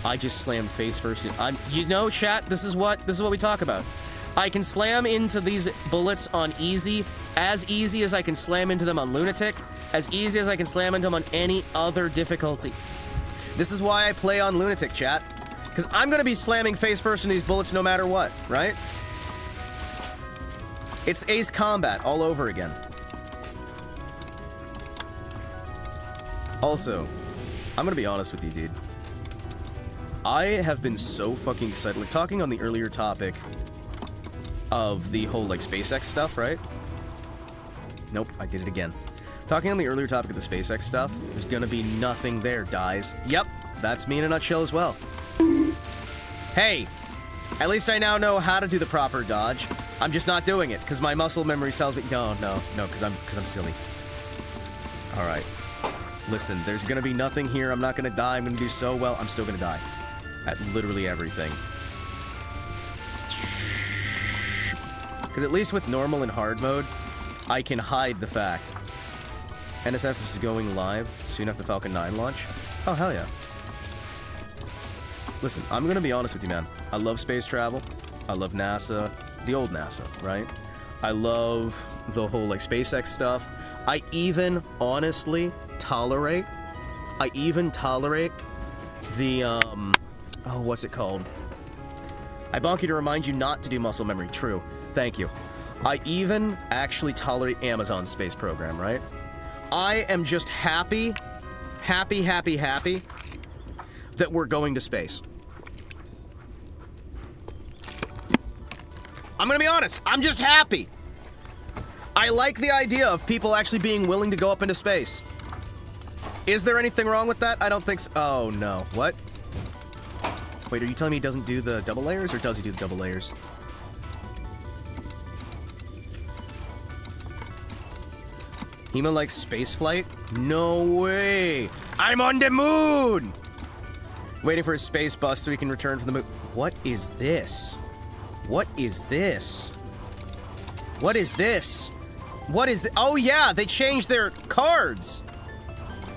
I just slammed face first. You know, chat, this is what we talk about. I can slam into these bullets on easy as I can slam into them on Lunatic, as easy as I can slam into them on any other difficulty. This is why I play on Lunatic, chat. Because I'm gonna be slamming face first in these bullets no matter what, right? It's Ace Combat all over again. Also, I'm gonna be honest with you, dude. I have been so fucking excited. Like, talking on the earlier topic of the whole, like, SpaceX stuff, right? Nope, I did it again. Talking on the earlier topic of the SpaceX stuff, there's gonna be nothing there, dies. Yep, that's me in a nutshell as well. Hey, at least I now know how to do the proper dodge. I'm just not doing it, because my muscle memory tells me... No, because I'm silly. Alright. Listen, there's gonna be nothing here. I'm not gonna die. I'm gonna do so well. I'm still gonna die. At literally everything. Because at least with normal and hard mode, I can hide the fact. NSF is going live soon after Falcon 9 launch. Oh, hell yeah. Listen, I'm gonna be honest with you, man. I love space travel. I love NASA, the old NASA, right? I love the whole, like, SpaceX stuff. I even, honestly, tolerate the, oh, what's it called? I bonk you to remind you not to do muscle memory. True. Thank you. I even actually tolerate Amazon's space program, right? I am just happy that we're going to space. I'm gonna be honest, I'm just happy. I like the idea of people actually being willing to go up into space. Is there anything wrong with that? I don't think so. Oh, no. What? Wait, are you telling me he doesn't do the double layers, or does he do the double layers? Hima likes space flight? No way! I'm on the moon! Waiting for a space bus so we can return from the moon. What is this? What is this? What is this? What is oh yeah, they changed their cards!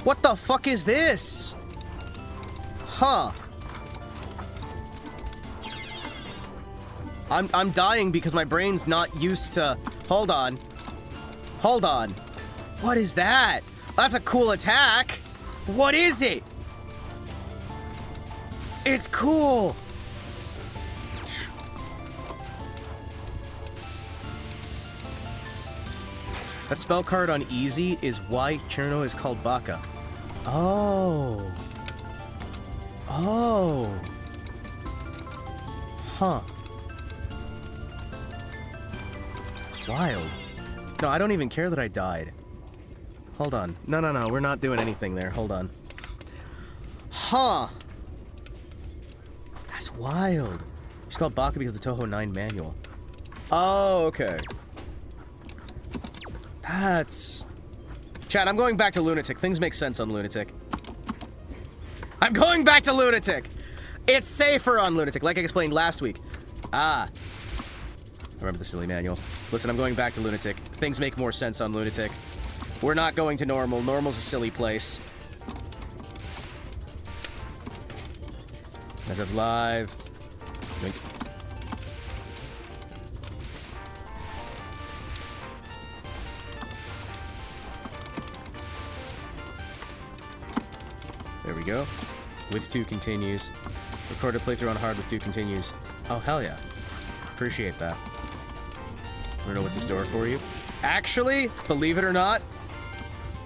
What the fuck is this? Huh. I'm dying because my brain's not used to... Hold on. Hold on. What is that? That's a cool attack. What is it? It's cool. That spell card on easy is why Cherno is called Baka. Oh. Oh. Huh. It's wild. No, I don't even care that I died. Hold on. No, we're not doing anything there. Hold on. Huh. That's wild. She's called Baka because of the Touhou 9 manual. Oh, okay. That's... Chat, I'm going back to Lunatic. Things make sense on Lunatic. I'm going back to Lunatic! It's safer on Lunatic, like I explained last week. Ah. I remember the silly manual. Listen, I'm going back to Lunatic. Things make more sense on Lunatic. We're not going to Normal. Normal's a silly place. As of live. Wink. There we go. With 2 continues. Record a playthrough on hard with 2 continues. Oh, hell yeah. Appreciate that. I don't know what's in store for you. Actually, believe it or not,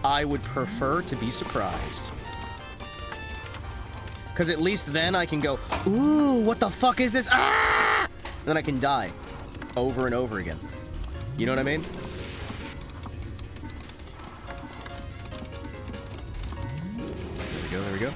I would prefer to be surprised. Because at least then I can go, ooh, what the fuck is this? Ah! And then I can die over and over again. You know what I mean? There we go.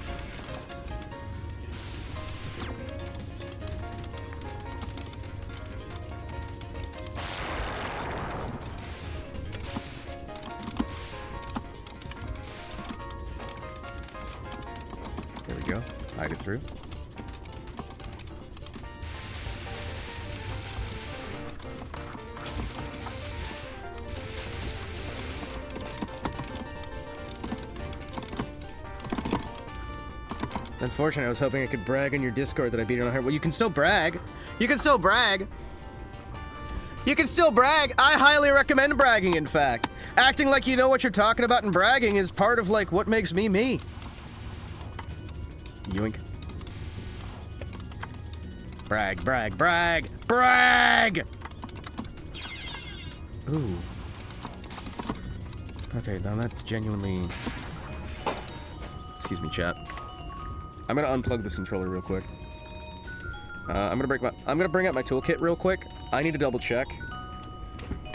There we go. Hide it through. Unfortunately, I was hoping I could brag on your Discord that I beat it on hard. Well, you can still brag. You can still brag. You can still brag. I highly recommend bragging, in fact. Acting like you know what you're talking about and bragging is part of, like, what makes me me. Yoink. Brag, brag, brag, brag! Ooh. Okay, now that's genuinely... Excuse me, chat. I'm gonna unplug this controller real quick. I'm gonna bring up my toolkit real quick. I need to double check.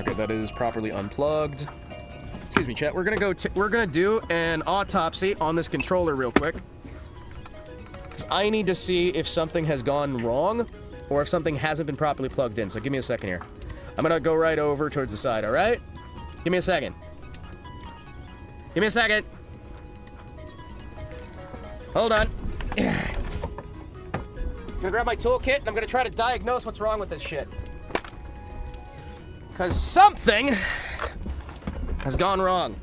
Okay, that is properly unplugged. Excuse me, chat. We're gonna do an autopsy on this controller real quick. 'Cause I need to see if something has gone wrong or if something hasn't been properly plugged in. So give me a second here. I'm gonna go right over towards the side. All right? Give me a second. Give me a second. Hold on. I'm gonna grab my toolkit and I'm gonna try to diagnose what's wrong with this shit. Cause something has gone wrong.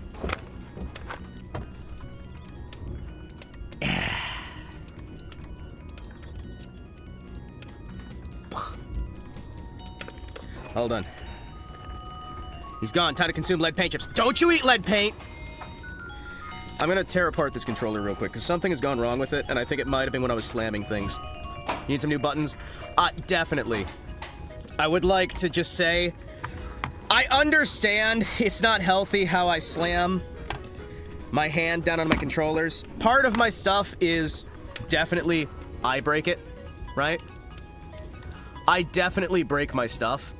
hold on. He's gone. Time to consume lead paint chips. Don't you eat lead paint! I'm gonna tear apart this controller real quick, because something has gone wrong with it, and I think it might have been when I was slamming things. You need some new buttons? Definitely. I would like to just say, I understand it's not healthy how I slam my hand down on my controllers. Part of my stuff is definitely I break it, right? I definitely break my stuff.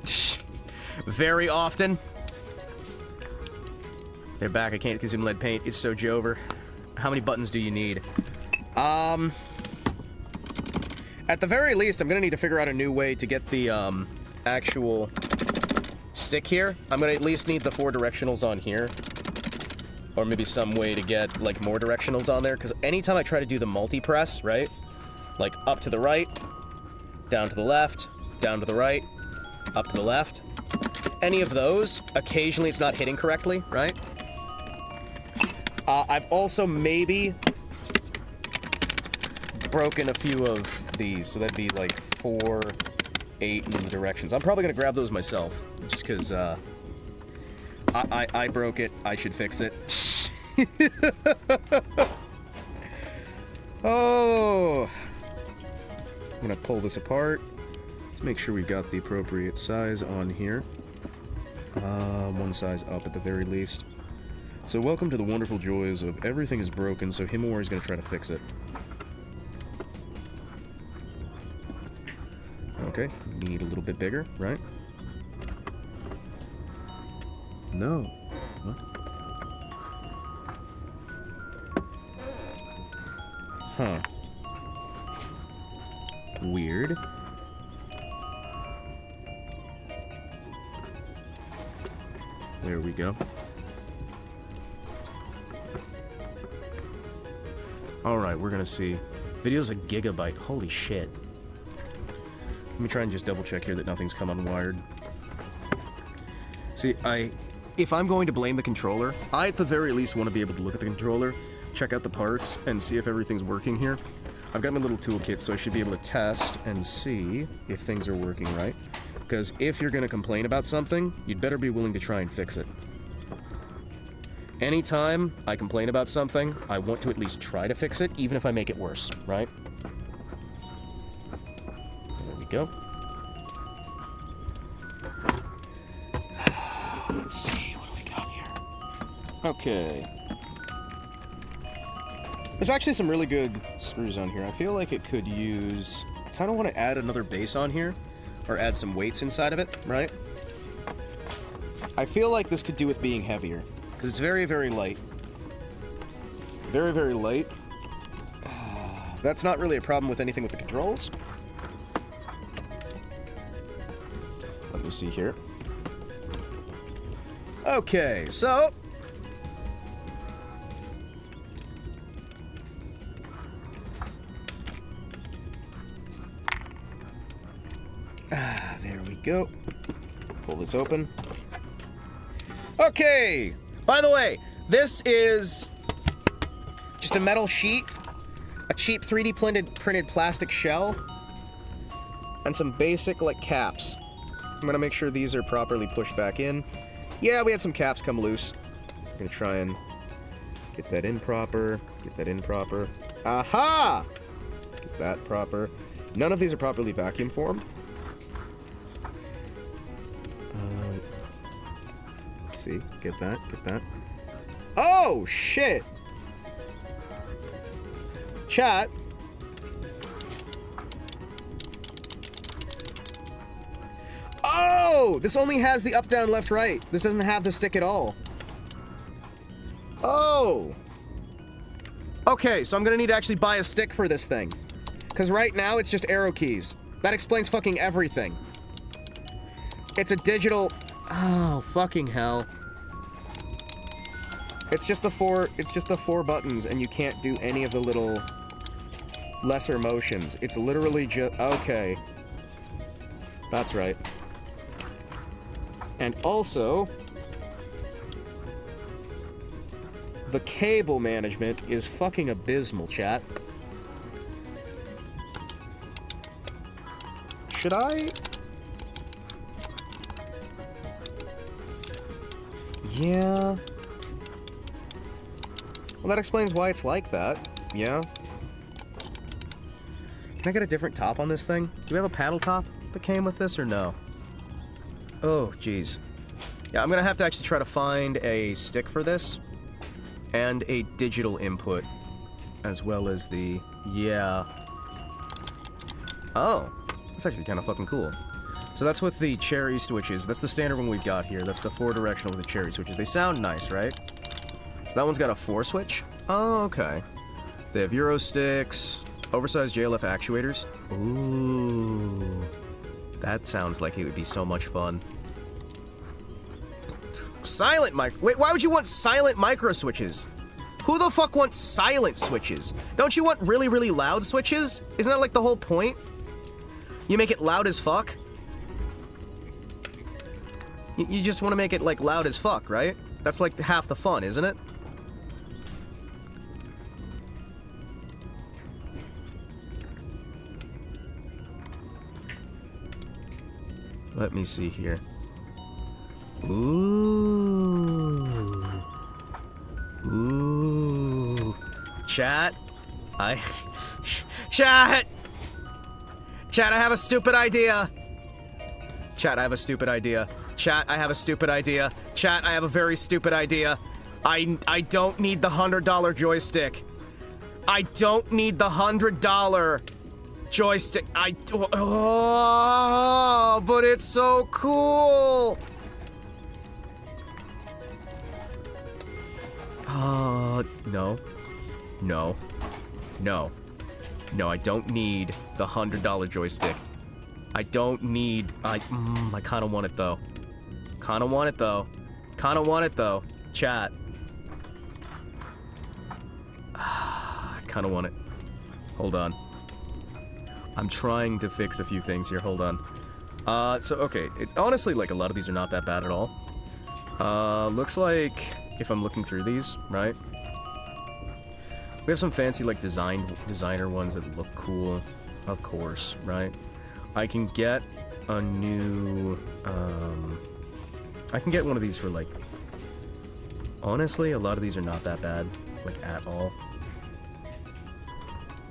Very often. They're back. I can't consume lead paint. It's so Jover. How many buttons do you need? At the very least, I'm gonna need to figure out a new way to get the, actual stick here. I'm gonna at least need the 4 directionals on here. Or maybe some way to get, like, more directionals on there. Because anytime I try to do the multi-press, right? Like, up to the right, down to the left, down to the right, up to the left. Any of those, occasionally it's not hitting correctly, right? I've also maybe broken a few of these, so that'd be like 4, 8 in the directions. I'm probably gonna grab those myself, just because I broke it. I should fix it. Oh, I'm gonna pull this apart. Let's make sure we've got the appropriate size on here. 1 size up at the very least. So welcome to the wonderful joys of everything is broken, so Himawari's gonna try to fix it. Okay, need a little bit bigger, right? No. What? Huh. Weird. There we go. Alright, we're gonna see. Video's a gigabyte. Holy shit. Let me try and just double check here that nothing's come unwired. See, if I'm going to blame the controller, I at the very least want to be able to look at the controller, check out the parts, and see if everything's working here. I've got my little toolkit, so I should be able to test and see if things are working right. Because if you're going to complain about something, you'd better be willing to try and fix it. Anytime I complain about something, I want to at least try to fix it, even if I make it worse, right? There we go. Let's see, what do we got here? Okay. There's actually some really good screws on here. I feel like it could use... I kind of want to add another base on here, or add some weights inside of it, right? I feel like this could do with being heavier. Because it's very, very light. Very, very light. That's not really a problem with anything with the controls. Let me see here. Okay, so... there we go. Pull this open. Okay! By the way, this is just a metal sheet, a cheap 3D printed plastic shell, and some basic, like, caps. I'm gonna make sure these are properly pushed back in. Yeah, we had some caps come loose. I'm gonna try and get that in proper, get that in proper. Aha! Get that proper. None of these are properly vacuum formed. Let's see, get that, get that. Oh, shit! Chat. Oh! This only has the up, down, left, right. This doesn't have the stick at all. Oh! Okay, so I'm gonna need to actually buy a stick for this thing. Because right now, it's just arrow keys. That explains fucking everything. It's a digital... Oh, fucking hell. It's just the four buttons, and you can't do any of the little lesser motions. It's literally just... Okay. That's right. And also... the cable management is fucking abysmal, chat. Should I... Yeah. Well, that explains why it's like that. Yeah. Can I get a different top on this thing? Do we have a paddle top that came with this or no? Oh, jeez. Yeah, I'm gonna have to actually try to find a stick for this. And a digital input. As well as the... Yeah. Oh. That's actually kind of fucking cool. So that's with the cherry switches. That's the standard one we've got here. That's the 4-directional with the cherry switches. They sound nice, right? So that one's got a 4 switch? Oh, okay. They have Euro sticks, oversized JLF actuators. Ooh. That sounds like it would be so much fun. Silent mic. Wait, why would you want silent micro switches? Who the fuck wants silent switches? Don't you want really, really loud switches? Isn't that like the whole point? You make it loud as fuck? You just want to make it like loud as fuck, right? That's like half the fun, isn't it? Let me see here. Ooh. Ooh. Chat. Chat! Chat, I have a stupid idea. Chat, I have a stupid idea. Chat, I have a stupid idea. Chat, I have a very stupid idea. I don't need the $100 joystick. I don't need the $100 joystick. Oh, but it's so cool. No. No. No. No, I don't need the $100 joystick. I don't need... I kind of want it, though. Kind of want it, though. Kind of want it, though. Chat. I kind of want it. Hold on. I'm trying to fix a few things here. Hold on. So, okay. It's honestly, like, a lot of these are not that bad at all. Looks like... If I'm looking through these, right? We have some fancy, like, designer ones that look cool. Of course, right? I can get a new, I can get one of these for, like... Honestly, a lot of these are not that bad. Like, at all.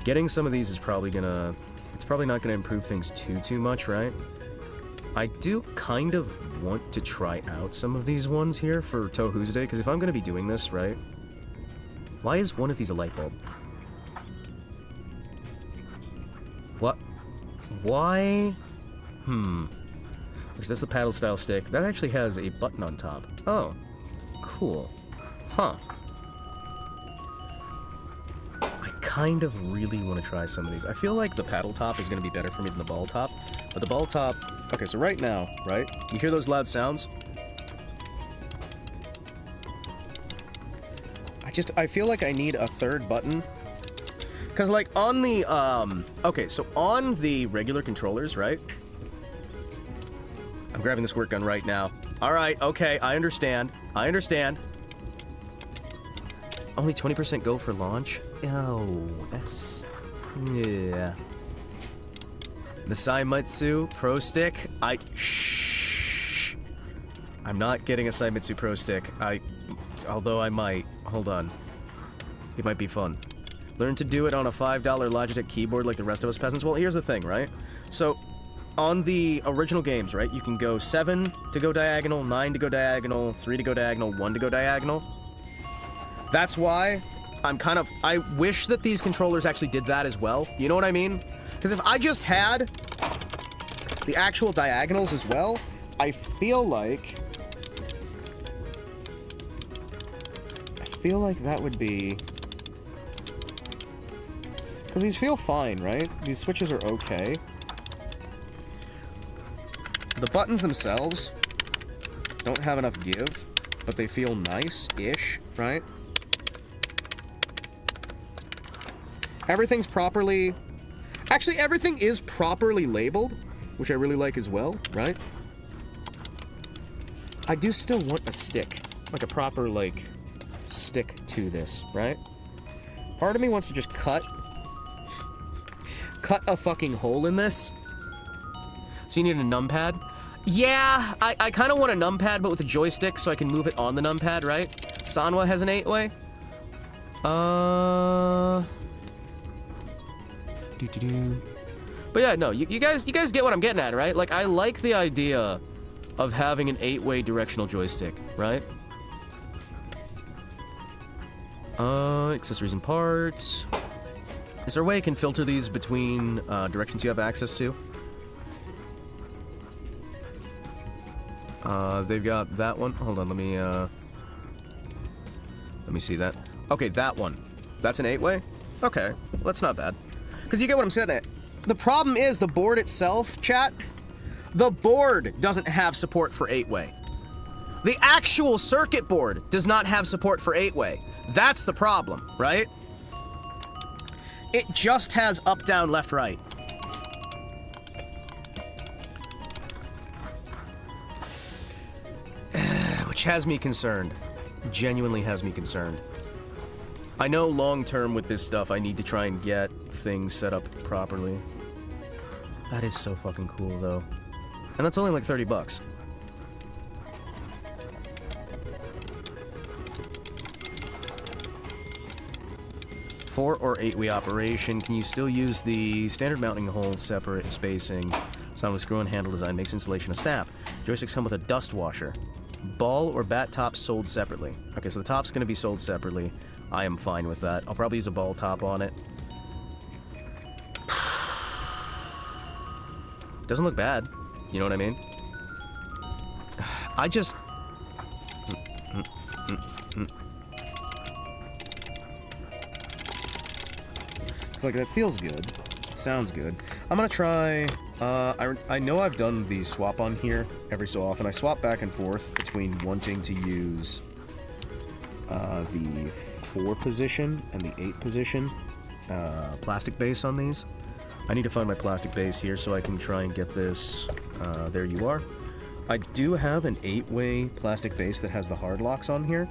Getting some of these is probably gonna... It's probably not gonna improve things too much, right? I do kind of want to try out some of these ones here for TouHousday, because if I'm gonna be doing this, right? Why is one of these a light bulb? What? Why? Because that's the paddle style stick. That actually has a button on top. Oh. Cool. Huh. I kind of really want to try some of these. I feel like the paddle top is going to be better for me than the ball top. But the ball top... Okay, so right now, right? You hear those loud sounds? I feel like I need a third button. Because, like, on the, okay, so on the regular controllers, right? I'm grabbing the squirt gun right now. Alright, okay, I understand. I understand. Only 20% go for launch? Oh, that's... Yeah. The Saimitsu Pro Stick? Shh. I'm not getting a Saimitsu Pro Stick. Although I might. Hold on. It might be fun. Learn to do it on a $5 Logitech keyboard like the rest of us peasants. Well, here's the thing, right? So, on the original games, right, you can go 7 to go diagonal, 9 to go diagonal, 3 to go diagonal, 1 to go diagonal. That's why I wish that these controllers actually did that as well. You know what I mean? Because if I just had the actual diagonals as well, I feel like that would be... Because these feel fine, right? These switches are okay. The buttons themselves don't have enough give, but they feel nice-ish, right? Everything's properly... Actually, everything is properly labeled, which I really like as well, right? I do still want a stick. Like a proper, like, stick to this, right? Part of me wants to just cut a fucking hole in this. So you need a numpad. Yeah, I kind of want a numpad, but with a joystick, so I can move it on the numpad, right? Sanwa has an 8-way. But yeah, no, you guys get what I'm getting at, right? Like, I like the idea of having an 8-way directional joystick, right? Accessories and parts. Is there a way I can filter these between directions you have access to? They've got that one. Hold on, let me see that. Okay, that one. That's an 8-way? Okay, well, that's not bad. Because you get what I'm saying. The problem is the board itself, chat. The board doesn't have support for 8-way. The actual circuit board does not have support for 8-way. That's the problem, right? It just has up, down, left, right. Which has me concerned. Genuinely has me concerned. I know long-term with this stuff, I need to try and get things set up properly. That is so fucking cool, though. And that's only like 30 bucks. For or 8-way operation, can you still use the standard mounting hole separate spacing? Sound with screw and handle design makes installation a snap. Joysticks come with a dust washer. Ball or bat top sold separately. Okay, so the top's gonna be sold separately. I am fine with that. I'll probably use a ball top on it. Doesn't look bad. You know what I mean? I just... It's like, that feels good. It sounds good. I'm gonna try... I know I've done the swap on here every so often. I swap back and forth between wanting to use the 4 position and the 8 position plastic base on these. I need to find my plastic base here so I can try and get this. There you are. I do have an 8-way plastic base that has the hard locks on here.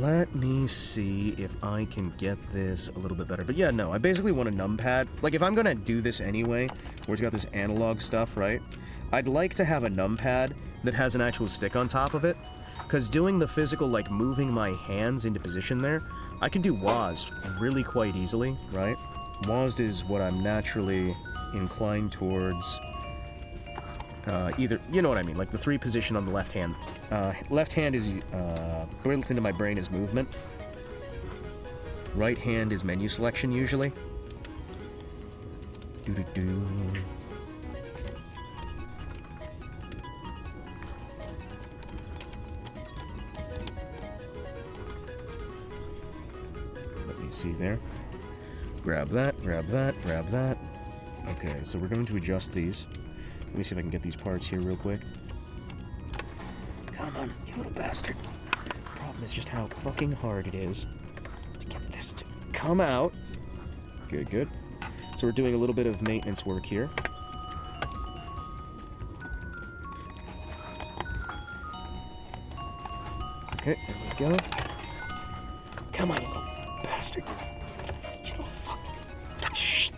Let me see if I can get this a little bit better. But yeah, no, I basically want a numpad. Like, if I'm gonna do this anyway, where it's got this analog stuff, right? I'd like to have a numpad that has an actual stick on top of it. Because doing the physical, like, moving my hands into position there, I can do WASD really quite easily, right? WASD is what I'm naturally inclined towards. Either, you know what I mean, like the 3 position on the left hand. Left hand is built into my brain as movement. Right hand is menu selection, usually. Doo-doo-doo. Let me see there. Grab that, grab that, grab that. Okay, so we're going to adjust these. Let me see if I can get these parts here real quick. Come on, you little bastard. The problem is just how fucking hard it is to get this to come out. Good, good. So we're doing a little bit of maintenance work here. Okay, there we go. Come on, you little bastard. You little fuck. Shh.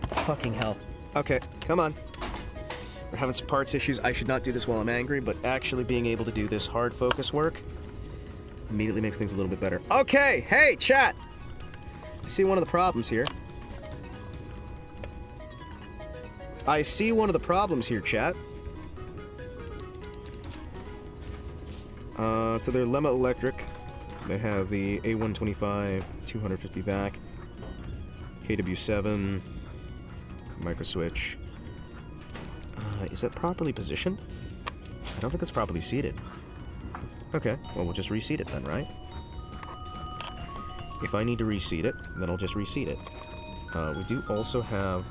Fucking hell. Okay, come on. We're having some parts issues. I should not do this while I'm angry, but actually being able to do this hard focus work immediately makes things a little bit better. Okay, hey, chat! I see one of the problems here. I see one of the problems here, chat. So they're Lemma Electric. They have the A125 250 VAC, KW7, micro switch. Is that properly positioned? I don't think it's properly seated. Okay, well, we'll just reseat it then, right? If I need to reseat it, then I'll just reseat it. We do also have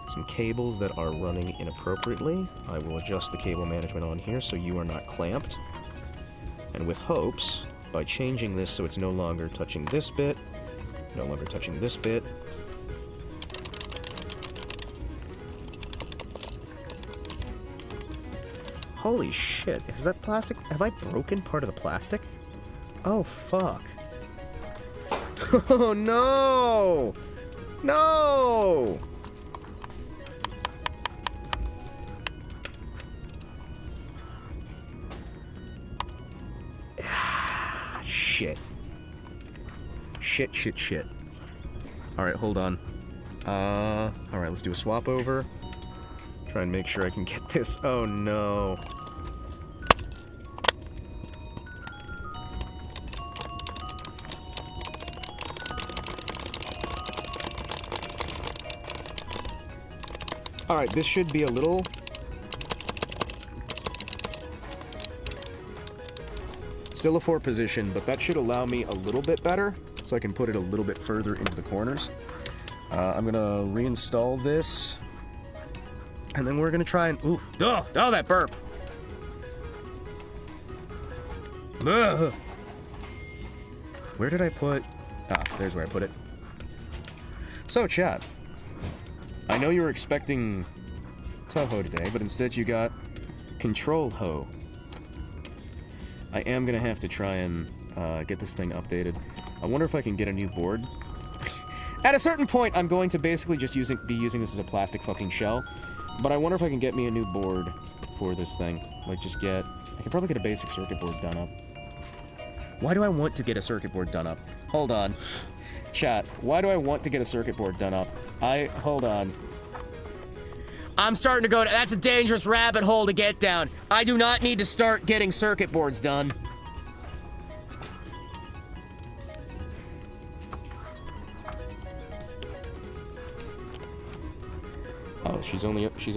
some cables that are running inappropriately. I will adjust the cable management on here so you are not clamped. And with hopes, by changing this so it's no longer touching this bit, no longer touching this bit, holy shit, is that plastic? Have I broken part of the plastic? Oh, fuck. Oh, no! No! shit. Shit. Alright, hold on. Alright, let's do a swap over. Try and make sure I can get this. Oh no. Alright, this should be a little... Still a 4 position, but that should allow me a little bit better, so I can put it a little bit further into the corners. I'm gonna reinstall this, and then we're gonna try and... Ooh, oh, that burp! Ugh. Where did I put... Ah, there's where I put it. So, chat. I know you were expecting TouHou today, but instead you got Control-Ho. I am gonna have to try and get this thing updated. I wonder if I can get a new board. At a certain point, I'm going to basically just be using this as a plastic fucking shell. But I wonder if I can get me a new board for this thing. Like, just get... I can probably get a basic circuit board done up. Why do I want to get a circuit board done up? Hold on. Chat, why do I want to get a circuit board done up? Hold on. I'm starting to go... That's a dangerous rabbit hole to get down. I do not need to start getting circuit boards done. Oh, she's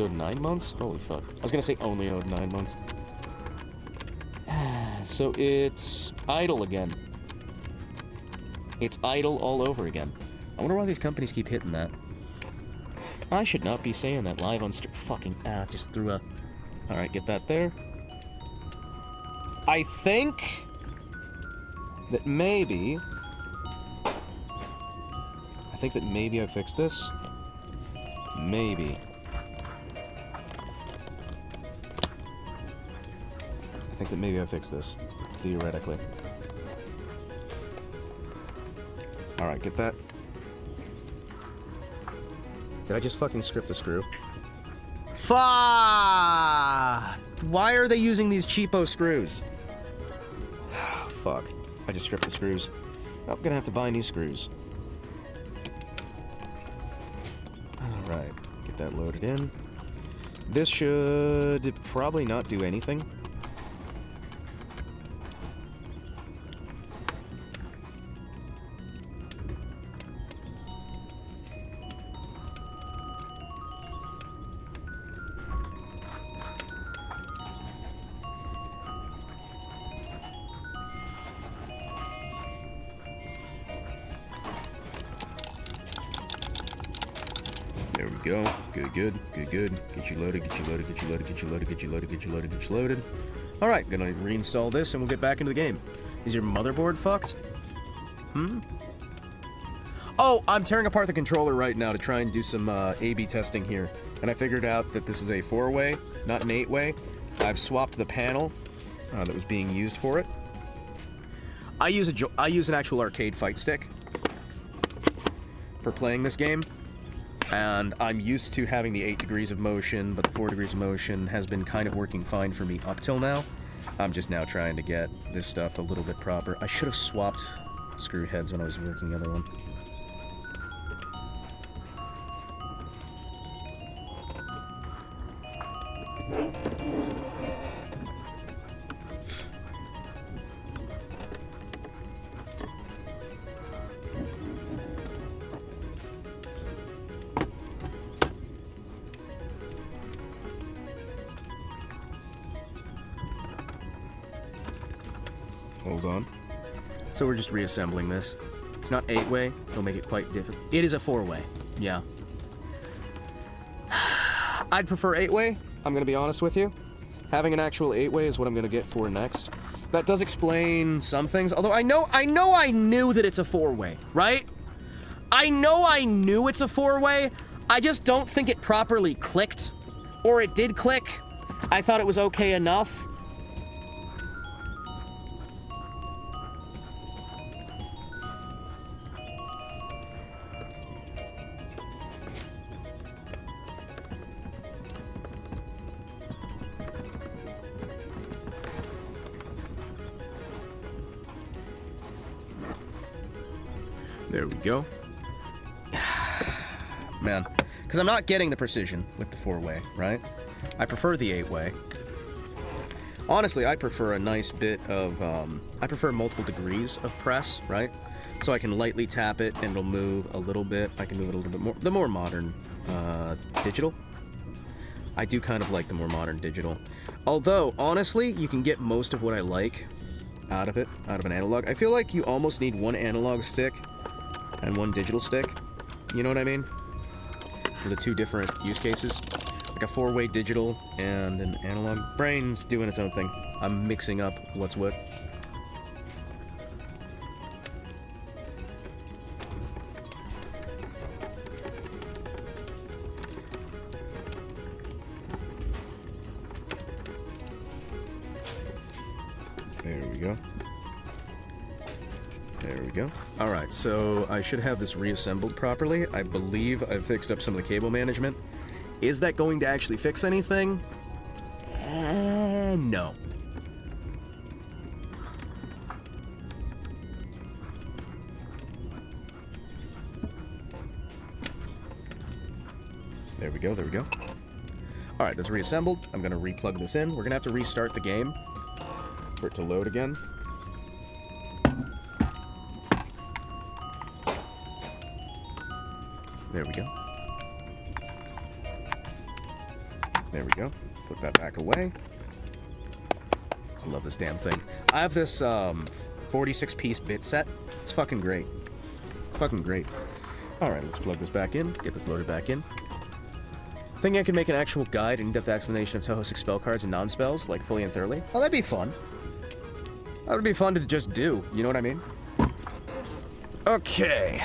owed 9 months? Holy fuck. I was gonna say only owed 9 months. So it's idle again. It's idle all over again. I wonder why these companies keep hitting that. I should not be saying that live on fucking just threw a... Alright, get that there. I think that maybe... I fixed this. Maybe. I think that maybe I fixed this. Theoretically. Alright, get that. Did I just fucking script the screw? Fuck! Why are they using these cheapo screws? Fuck. I just stripped the screws. I'm gonna have to buy new screws. Alright, get that loaded in. This should probably not do anything. There we go. Good. Get you loaded. Alright, gonna reinstall this and we'll get back into the game. Is your motherboard fucked? Oh, I'm tearing apart the controller right now to try and do some A/B testing here. And I figured out that this is a 4-way, not an 8-way. I've swapped the panel that was being used for it. I use an actual arcade fight stick for playing this game. And I'm used to having the 8 degrees of motion, but the 4 degrees of motion has been kind of working fine for me up till now. I'm just now trying to get this stuff a little bit proper. I should have swapped screw heads when I was working the other one. Hold on. So we're just reassembling this. It's not 8-way. It'll make it quite difficult. It is a 4-way. Yeah. I'd prefer 8-way. I'm gonna be honest with you. Having an actual 8-way is what I'm gonna get for next. That does explain some things. Although I knew that it's a 4-way, right? I knew it's a 4-way. I just don't think it properly clicked. Or it did click. I thought it was okay enough. There we go. Man, because I'm not getting the precision with the 4-way, right? I prefer the 8-way. Honestly, I prefer a nice bit of, I prefer multiple degrees of press, right? So I can lightly tap it and it'll move a little bit. I can move it a little bit more. The more modern digital. I do kind of like the more modern digital. Although, honestly, you can get most of what I like out of it, out of an analog. I feel like you almost need one analog stick and one digital stick. You know what I mean? For the two different use cases. Like a 4-way digital and an analog. Brain's doing its own thing. I'm mixing up what's what. There we go. There we go. Alright, so I should have this reassembled properly. I believe I've fixed up some of the cable management. Is that going to actually fix anything? No. There we go, there we go. Alright, that's reassembled. I'm gonna replug this in. We're gonna have to restart the game for it to load again. There we go. There we go. Put that back away. I love this damn thing. I have this 46-piece bit set. It's fucking great. It's fucking great. Alright, let's plug this back in. Get this loaded back in. Think I can make an actual guide and in-depth explanation of TOHO's spell cards and non-spells, like fully and thoroughly? Oh, that'd be fun. That would be fun to just do. You know what I mean? Okay.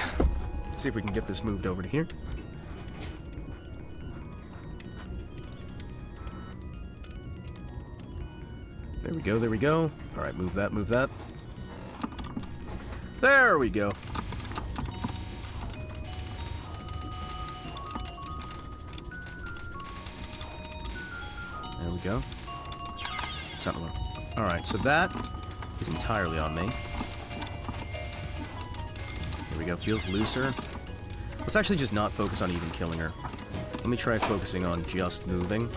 Let's see if we can get this moved over to here. There we go, there we go. Alright, move that, move that. There we go. There we go. Sentinel. Alright, so that is entirely on me. There we go, feels looser. Let's actually just not focus on even killing her. Let me try focusing on just moving.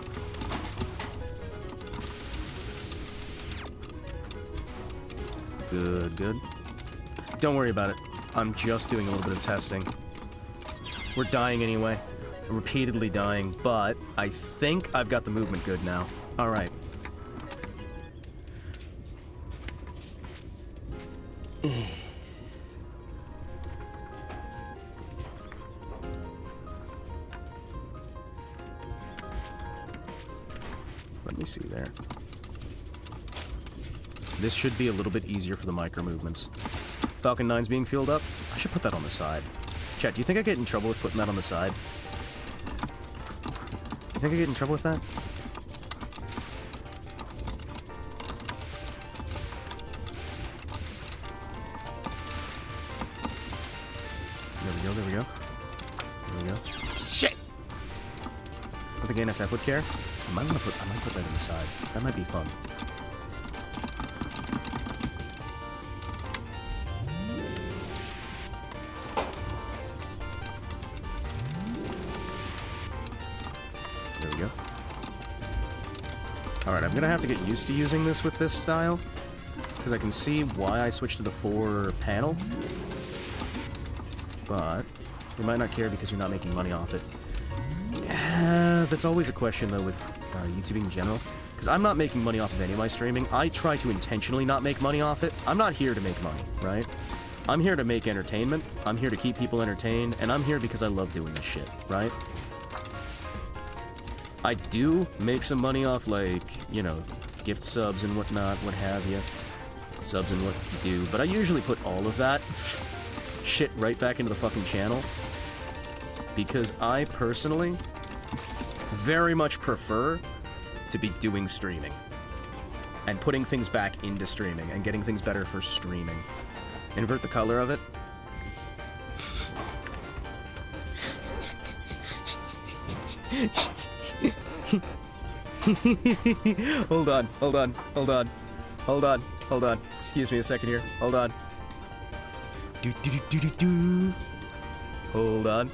Good, good. Don't worry about it. I'm just doing a little bit of testing. We're dying anyway. I'm repeatedly dying, but I think I've got the movement good now. Alright. Let me see there. This should be a little bit easier for the micro movements. Falcon 9's being fueled up. I should put that on the side. Chat, do you think I get in trouble with putting that on the side? You think I get in trouble with that? There we go, there we go. There we go. Shit! I think NSF would care. I might put that on the side. That might be fun. There we go. Alright, I'm gonna have to get used to using this with this style, because I can see why I switched to the 4 panel. But you might not care because you're not making money off it. That's always a question, though, with YouTube in general. Because I'm not making money off of any of my streaming. I try to intentionally not make money off it. I'm not here to make money, right? I'm here to make entertainment. I'm here to keep people entertained. And I'm here because I love doing this shit, right? I do make some money off, like, you know, gift subs and whatnot, what have you. Subs and what you do. But I usually put all of that shit right back into the fucking channel. Because I personally very much prefer to be doing streaming. And putting things back into streaming and getting things better for streaming. Invert the color of it. Hold on, hold on, hold on. Hold on, hold on. Excuse me a second here. Hold on. Do. Hold on.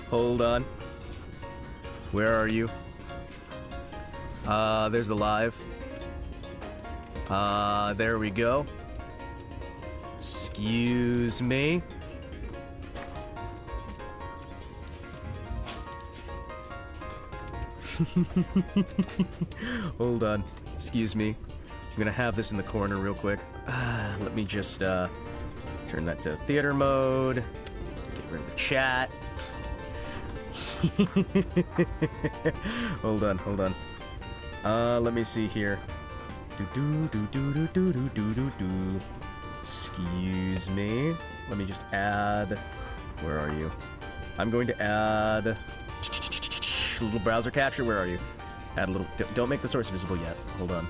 Hold on. Where are you? There's the live. There we go. Excuse me. Hold on. Excuse me. I'm gonna have this in the corner real quick. Let me just, turn that to theater mode. Get rid of the chat. Hold on, hold on. Let me see here. Excuse me. Let me just add. Where are you? I'm going to add a little browser capture. Where are you? Add a little. Don't make the source visible yet. Hold on.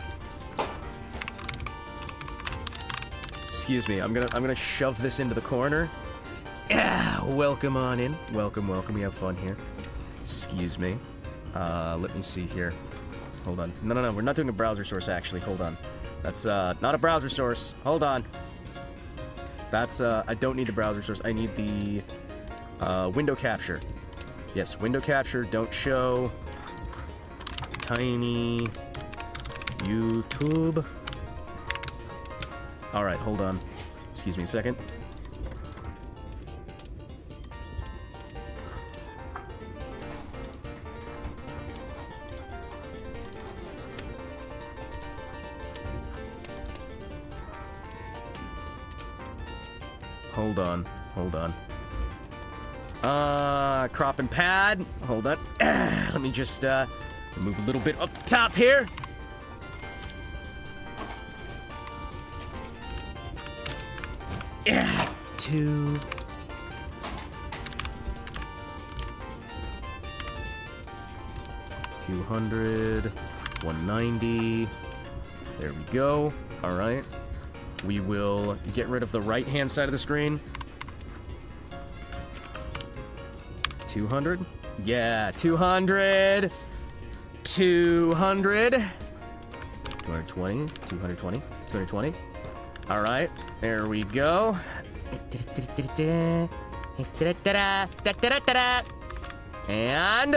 Excuse me. I'm gonna shove this into the corner. Welcome on in. Welcome, welcome. We have fun here. Excuse me. Let me see here. Hold on. No, no, no. We're not doing a browser source, actually. Hold on. That's, not a browser source. Hold on. That's, I don't need the browser source. I need the, window capture. Yes, window capture. Don't show. Tiny YouTube. Alright, hold on. Excuse me a second. Hold on, hold on. Crop and pad. Hold on. Let me just, move a little bit up top here. Yeah, 2. $200, 190. There we go. All right. We will get rid of the right-hand side of the screen. 200. Yeah, 200. 200. 220. 220. 220. All right. There we go. And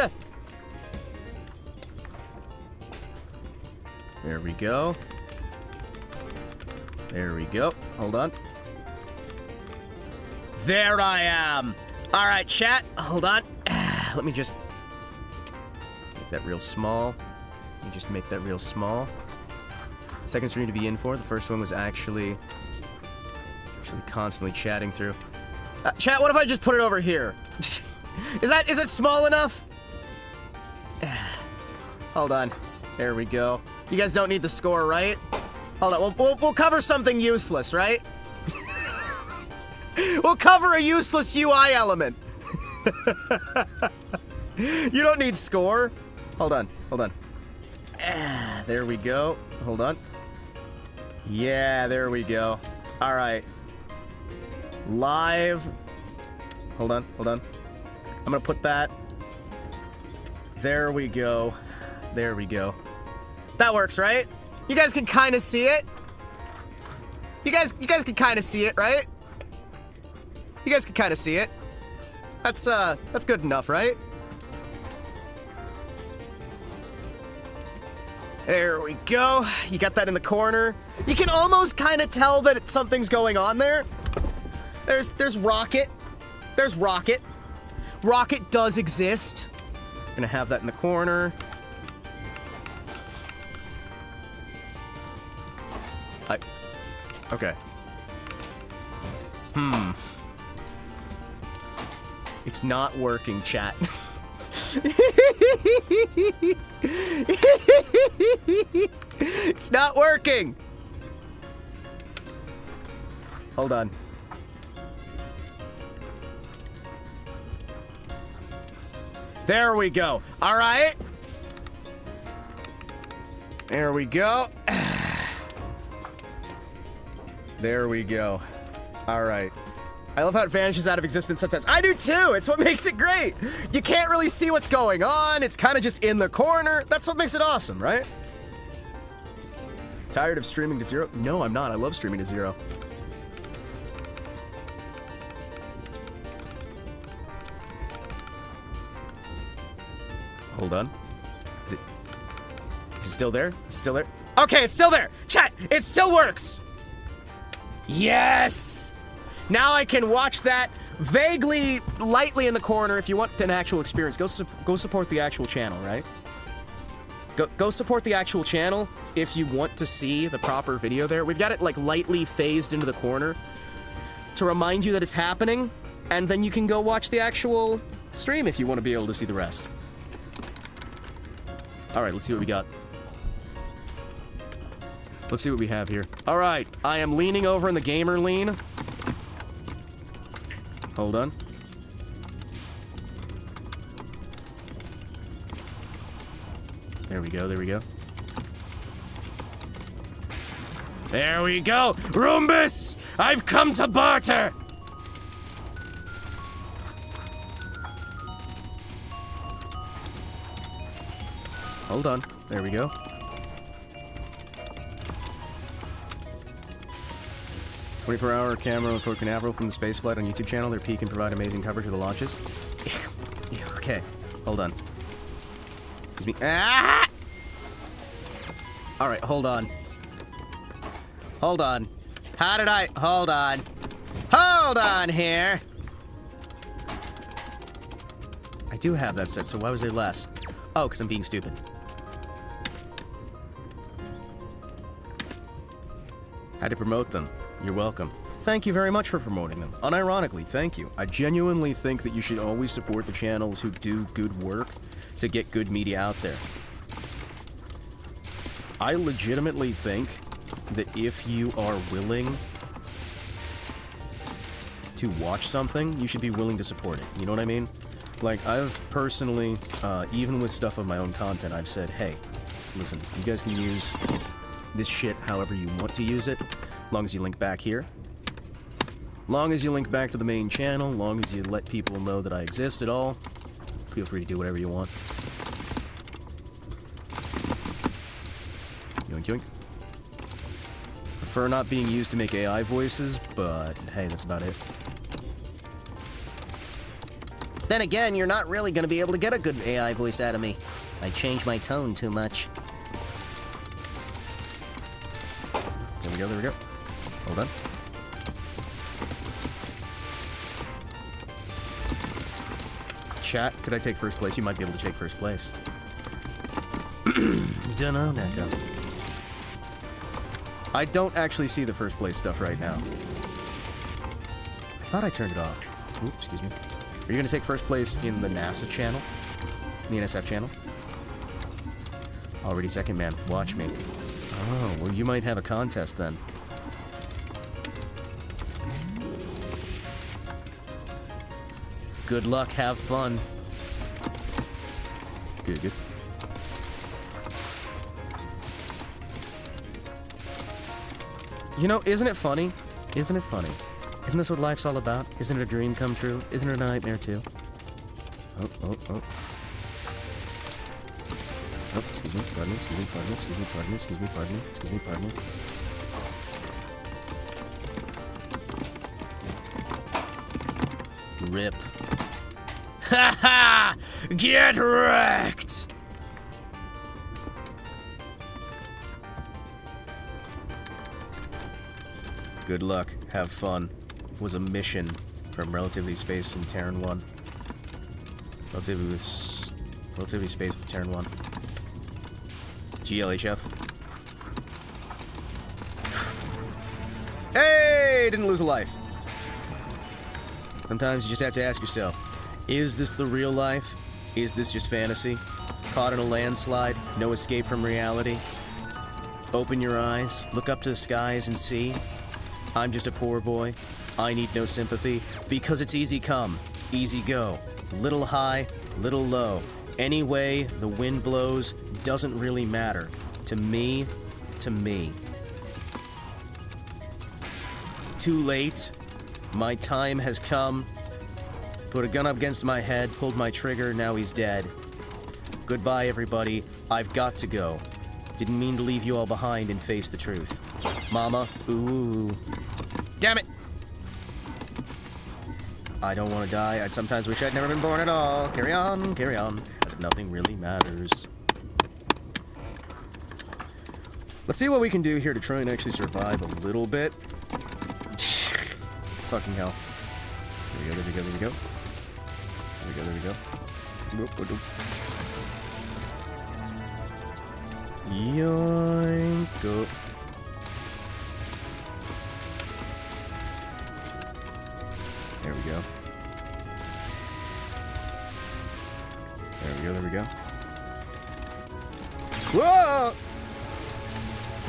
there we go. There we go. Hold on. There I am. All right, chat. Hold on. Let me just make that real small. Let me just make that real small. Second stream to be in for. The first one was actually constantly chatting through. Chat, what if I just put it over here? Is it small enough? Hold on. There we go. You guys don't need the score, right? Hold on. We'll cover something useless, right? We'll cover a useless UI element. You don't need score. Hold on. Hold on. There we go. Hold on. Yeah, there we go. All right. Live. Hold on. Hold on. I'm gonna put that. There we go. There we go. That works, right? You guys can kind of see it. You guys can kind of see it, right? You guys can kind of see it. That's good enough, right? There we go. You got that in the corner. You can almost kind of tell that something's going on there. There's Rocket. There's Rocket. Rocket does exist. Gonna have that in the corner. Okay. It's not working, chat. It's not working. Hold on. There we go. All right. There we go. There we go. All right. I love how it vanishes out of existence sometimes. I do too. It's what makes it great. You can't really see what's going on. It's kind of just in the corner. That's what makes it awesome, right? Tired of streaming to zero? No, I'm not. I love streaming to zero. Hold on. Is it still there? Is it still there? Okay, it's still there! Chat! It still works! Yes! Now I can watch that vaguely, lightly in the corner. If you want an actual experience, go support the actual channel, right? Go support the actual channel if you want to see the proper video there. We've got it like lightly phased into the corner to remind you that it's happening, and then you can go watch the actual stream if you want to be able to see the rest. Alright, let's see what we got. Let's see what we have here. Alright, I am leaning over in the gamer lean. Hold on. There we go, there we go. There we go! Rhombus! I've come to barter! Hold on. There we go. "24-hour camera record Canaveral from the spaceflight on YouTube channel. Their peak and provide amazing coverage of the launches." Okay, hold on. Excuse me. Ah! Alright, hold on. Hold on. How did I... Hold on. Hold on here! I do have that set, so why was there less? Oh, because I'm being stupid. Had to promote them. You're welcome. Thank you very much for promoting them. Unironically, thank you. I genuinely think that you should always support the channels who do good work to get good media out there. I legitimately think that if you are willing to watch something, you should be willing to support it. You know what I mean? Like, I've personally, even with stuff of my own content, I've said, hey, listen, you guys can use this shit however you want to use it, long as you link back here. Long as you link back to the main channel, long as you let people know that I exist at all, feel free to do whatever you want. Yoink yoink. Prefer not being used to make AI voices, but hey, that's about it. Then again, you're not really going to be able to get a good AI voice out of me. I changed my tone too much. There we go, there we go. Hold on. Chat, could I take first place? You might be able to take first place. Dunno, Neko. I don't actually see the first place stuff right now. I thought I turned it off. Oops, excuse me. Are you gonna take first place in the NASA channel? The NSF channel? Already second, man. Watch me. Oh, well, you might have a contest then. Good luck, have fun. Good, good. You know, isn't it funny? Isn't it funny? Isn't this what life's all about? Isn't it a dream come true? Isn't it a nightmare too? Oh, oh, oh. Oh, excuse me, pardon me, excuse me, pardon me, excuse me, pardon me, excuse me, pardon me, excuse me, pardon me. Rip. Ha ha! Get wrecked! Good luck, have fun. Was a mission from Relativity Space and Terran 1. Relativity Space with Terran 1. GLHF. Hey! Didn't lose a life. Sometimes you just have to ask yourself, is this the real life? Is this just fantasy? Caught in a landslide, no escape from reality? Open your eyes, look up to the skies and see. I'm just a poor boy. I need no sympathy, because it's easy come, easy go. Little high, little low. Any way the wind blows doesn't really matter. To me, to me. Too late. My time has come. Put a gun up against my head, pulled my trigger, now he's dead. Goodbye, everybody. I've got to go. Didn't mean to leave you all behind and face the truth. Mama, ooh. Damn it! I don't want to die. I'd sometimes wish I'd never been born at all. Carry on, as if nothing really matters. Let's see what we can do here to try and actually survive a little bit. Fucking hell. There we go. Yoink. Go. There we go. Whoa!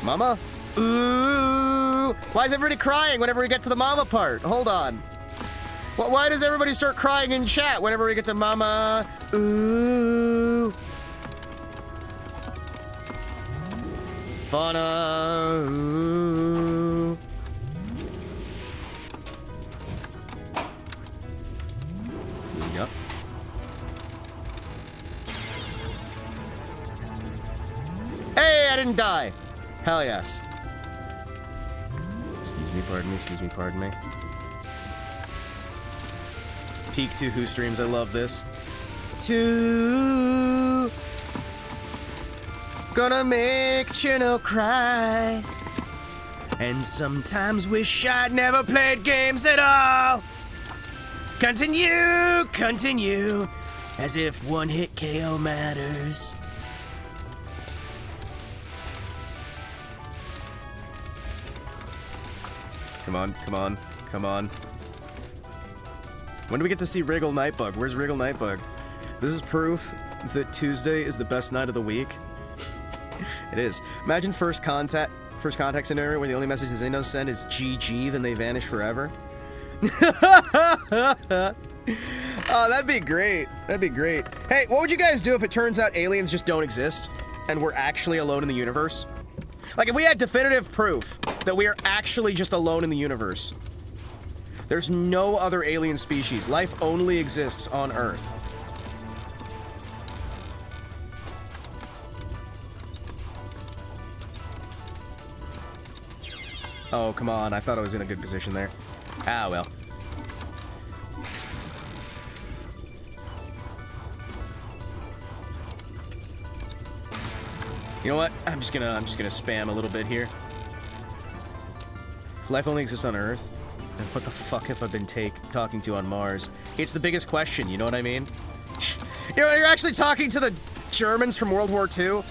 Mama? Ooh! Why is everybody crying whenever we get to the mama part? Hold on. Why does everybody start crying in chat whenever we get to mama? Ooh! Fauna! Ooh! See what we got? Hey, I didn't die! Hell yes. Excuse me, pardon me. Peak TouHou streams, I love this. Gonna make Chino cry. And sometimes wish I'd never played games at all. Continue, as if one hit KO matters. Come on. When do we get to see Wriggle Nightbug? Where's Wriggle Nightbug? This is proof that Tuesday is the best night of the week. It is. Imagine first contact scenario where the only message they know send is GG, then they vanish forever. Oh, that'd be great. Hey, what would you guys do if it turns out aliens just don't exist and we're actually alone in the universe? Like, if we had definitive proof that we are actually just alone in the universe. There's no other alien species. Life only exists on Earth. Oh, come on. I thought I was in a good position there. Ah, well. You know what? I'm just gonna spam a little bit here. If life only exists on Earth, then what the fuck have I been talking to on Mars? It's the biggest question, you know what I mean? You know, you're actually talking to the Germans from World War II.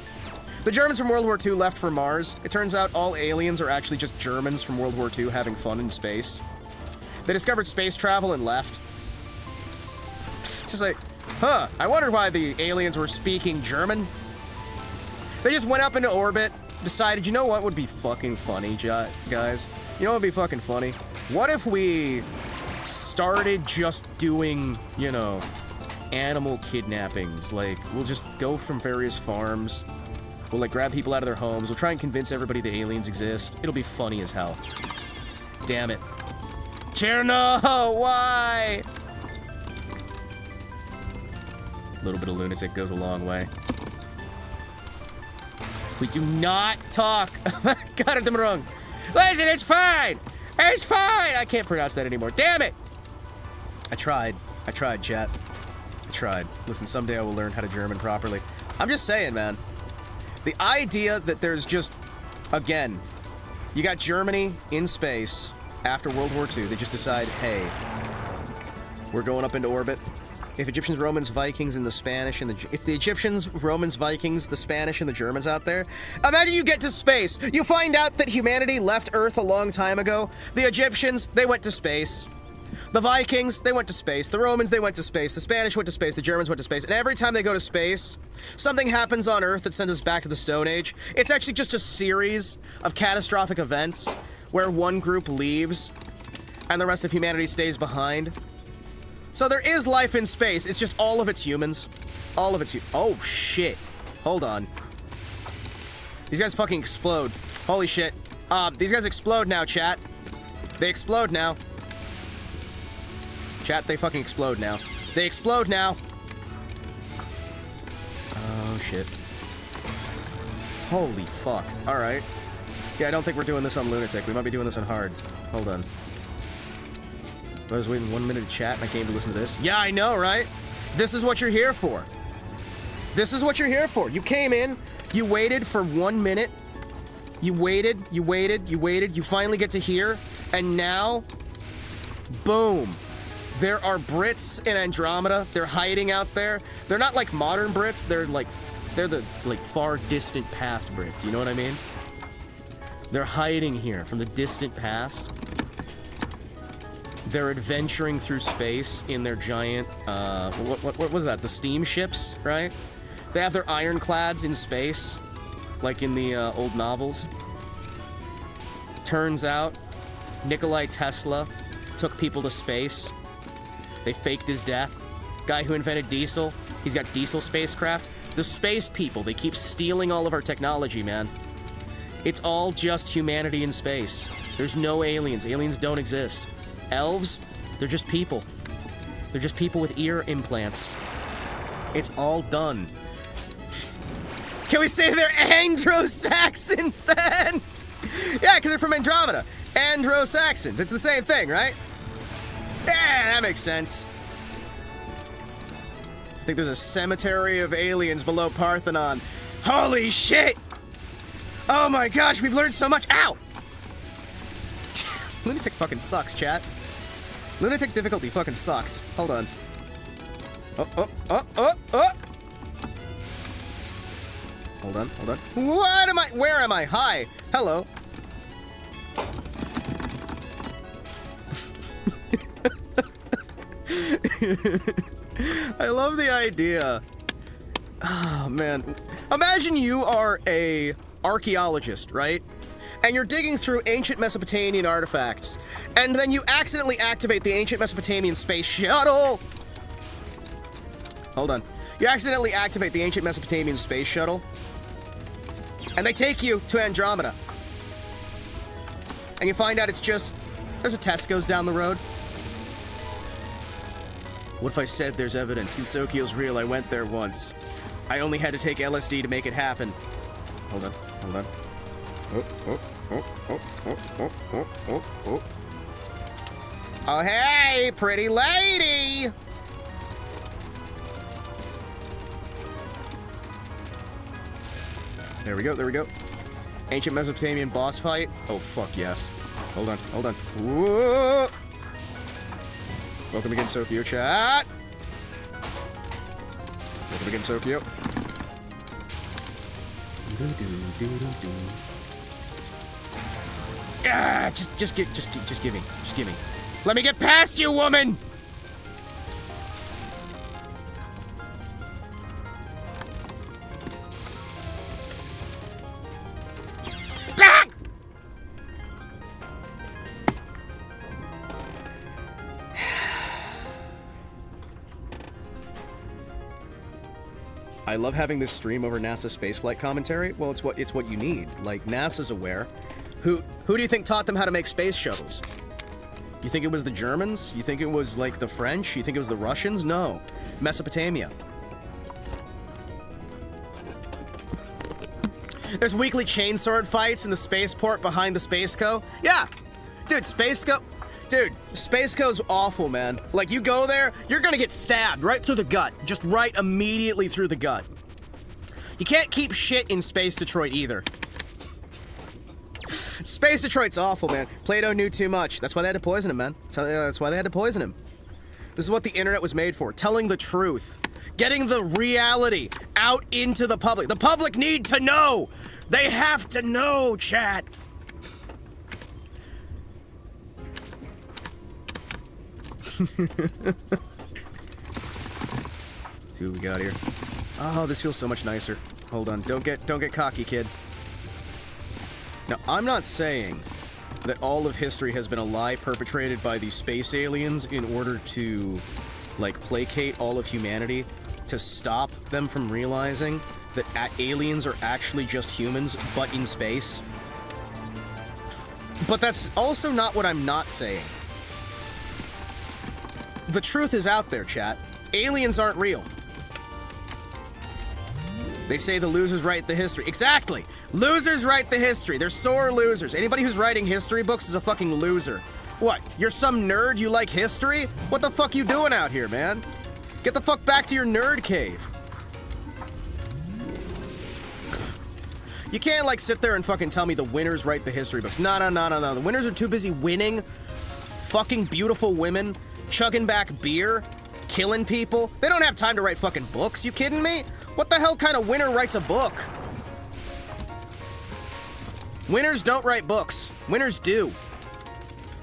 The Germans from World War II left for Mars. It turns out all aliens are actually just Germans from World War II having fun in space. They discovered space travel and left. Just like, huh, I wondered why the aliens were speaking German. They just went up into orbit, decided, you know what would be fucking funny, guys? You know what would be fucking funny? What if we started just doing, you know, animal kidnappings? Like, we'll just go from various farms. We'll, like, grab people out of their homes. We'll try and convince everybody the aliens exist. It'll be funny as hell. Damn it. Cherno, why? A little bit of lunatic goes a long way. We do not talk. Got it wrong. Listen, it's fine. It's fine. I can't pronounce that anymore. Damn it. I tried, chat. I tried. Listen, someday I will learn how to German properly. I'm just saying, man. The idea that there's just, again, you got Germany in space after World War II. They just decide, hey, we're going up into orbit. If Egyptians, Romans, Vikings, and the Spanish, and it's the Egyptians, Romans, Vikings, the Spanish, and the Germans out there. Imagine you get to space. You find out that humanity left Earth a long time ago. The Egyptians, they went to space. The Vikings, they went to space. The Romans, they went to space. The Spanish went to space. The Germans went to space. And every time they go to space, something happens on Earth that sends us back to the Stone Age. It's actually just a series of catastrophic events where one group leaves and the rest of humanity stays behind. So there is life in space, it's just all of it's humans. All of it's oh shit. Hold on. These guys fucking explode. Holy shit. These guys explode now, chat. They explode now. Chat, they fucking explode now. They explode now. Oh shit. Holy fuck. Alright. Yeah, I don't think we're doing this on Lunatic. We might be doing this on Hard. Hold on. I was waiting 1 minute to chat and I came to listen to this. Yeah, I know, right? This is what you're here for. This is what you're here for. You came in, you waited for 1 minute, you waited, you finally get to hear, and now, boom. There are Brits in Andromeda. They're hiding out there. They're not like modern Brits, they're the far distant past Brits, you know what I mean? They're hiding here from the distant past. They're adventuring through space in their giant, what was that? The steamships, right? They have their ironclads in space, like in the old novels. Turns out, Nikolai Tesla took people to space. They faked his death. Guy who invented diesel, he's got diesel spacecraft. The space people, they keep stealing all of our technology, man. It's all just humanity in space. There's no aliens. Aliens don't exist. Elves, they're just people. They're just people with ear implants. It's all done. Can we say they're Andro-Saxons then? Yeah, because they're from Andromeda. Andro-Saxons. It's the same thing, right? Yeah, that makes sense. I think there's a cemetery of aliens below Parthenon. Holy shit! Oh my gosh, we've learned so much. Ow! Lunatic fucking sucks, chat. Lunatic difficulty fucking sucks. Hold on. Oh. Hold on. What am I? Where am I? Hi. Hello. I love the idea. Oh, man. Imagine you are a archaeologist, right? And you're digging through ancient Mesopotamian artifacts, and then you accidentally activate the ancient Mesopotamian space shuttle. Hold on. You accidentally activate the ancient Mesopotamian space shuttle, and they take you to Andromeda. And you find out it's just, there's a Tesco's down the road. What if I said there's evidence? Hinsokyo's real, I went there once. I only had to take LSD to make it happen. Hold on. Oh, hey, pretty lady! There we go. Ancient Mesopotamian boss fight? Oh, fuck yes. Hold on. Whoa! Welcome again, Sokyo chat! Welcome again, Sokyo. Ah, just give me. Let me get past you, woman! Ah! I love having this stream over NASA spaceflight commentary. Well, it's what you need. Like, NASA's aware. Who do you think taught them how to make space shuttles? You think it was the Germans? You think it was, like, the French? You think it was the Russians? No. Mesopotamia. There's weekly chainsword fights in the spaceport behind the Space Co. Yeah. Dude, Space Co's awful, man. Like, you go there, you're gonna get stabbed right through the gut. Just right immediately through the gut. You can't keep shit in Space Detroit either. Space Detroit's awful, man. Plato knew too much. That's why they had to poison him, man. That's why they had to poison him. This is what the internet was made for. Telling the truth. Getting the reality out into the public. The public need to know. They have to know, chat. See what we got here. Oh, this feels so much nicer. Hold on. Don't get cocky, kid. Now, I'm not saying that all of history has been a lie perpetrated by these space aliens in order to, like, placate all of humanity, to stop them from realizing that aliens are actually just humans, but in space. But that's also not what I'm not saying. The truth is out there, chat. Aliens aren't real. They say the losers write the history. Exactly! Losers write the history. They're sore losers. Anybody who's writing history books is a fucking loser. What? You're some nerd? You like history? What the fuck you doing out here, man? Get the fuck back to your nerd cave. You can't, like, sit there and fucking tell me the winners write the history books. No. The winners are too busy winning, fucking beautiful women, chugging back beer, killing people. They don't have time to write fucking books. You kidding me? What the hell kind of winner writes a book? Winners don't write books. Winners do.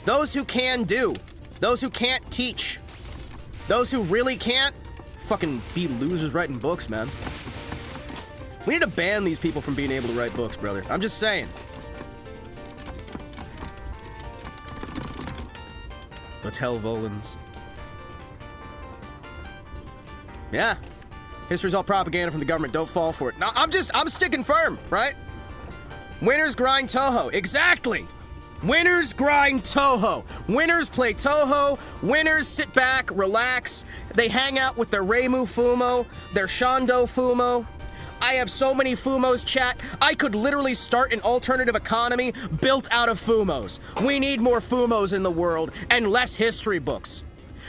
Those who can do. Those who can't teach. Those who really can't fucking be losers writing books, man. We need to ban these people from being able to write books, brother. I'm just saying. Let's hell Volans. Yeah. History's all propaganda from the government. Don't fall for it. No, I'm sticking firm, right? Winners grind TOHO. Exactly. Winners grind TOHO. Winners play TOHO. Winners sit back, relax. They hang out with their Reimu Fumo, their Shondo Fumo. I have so many Fumos, chat. I could literally start an alternative economy built out of Fumos. We need more Fumos in the world and less history books.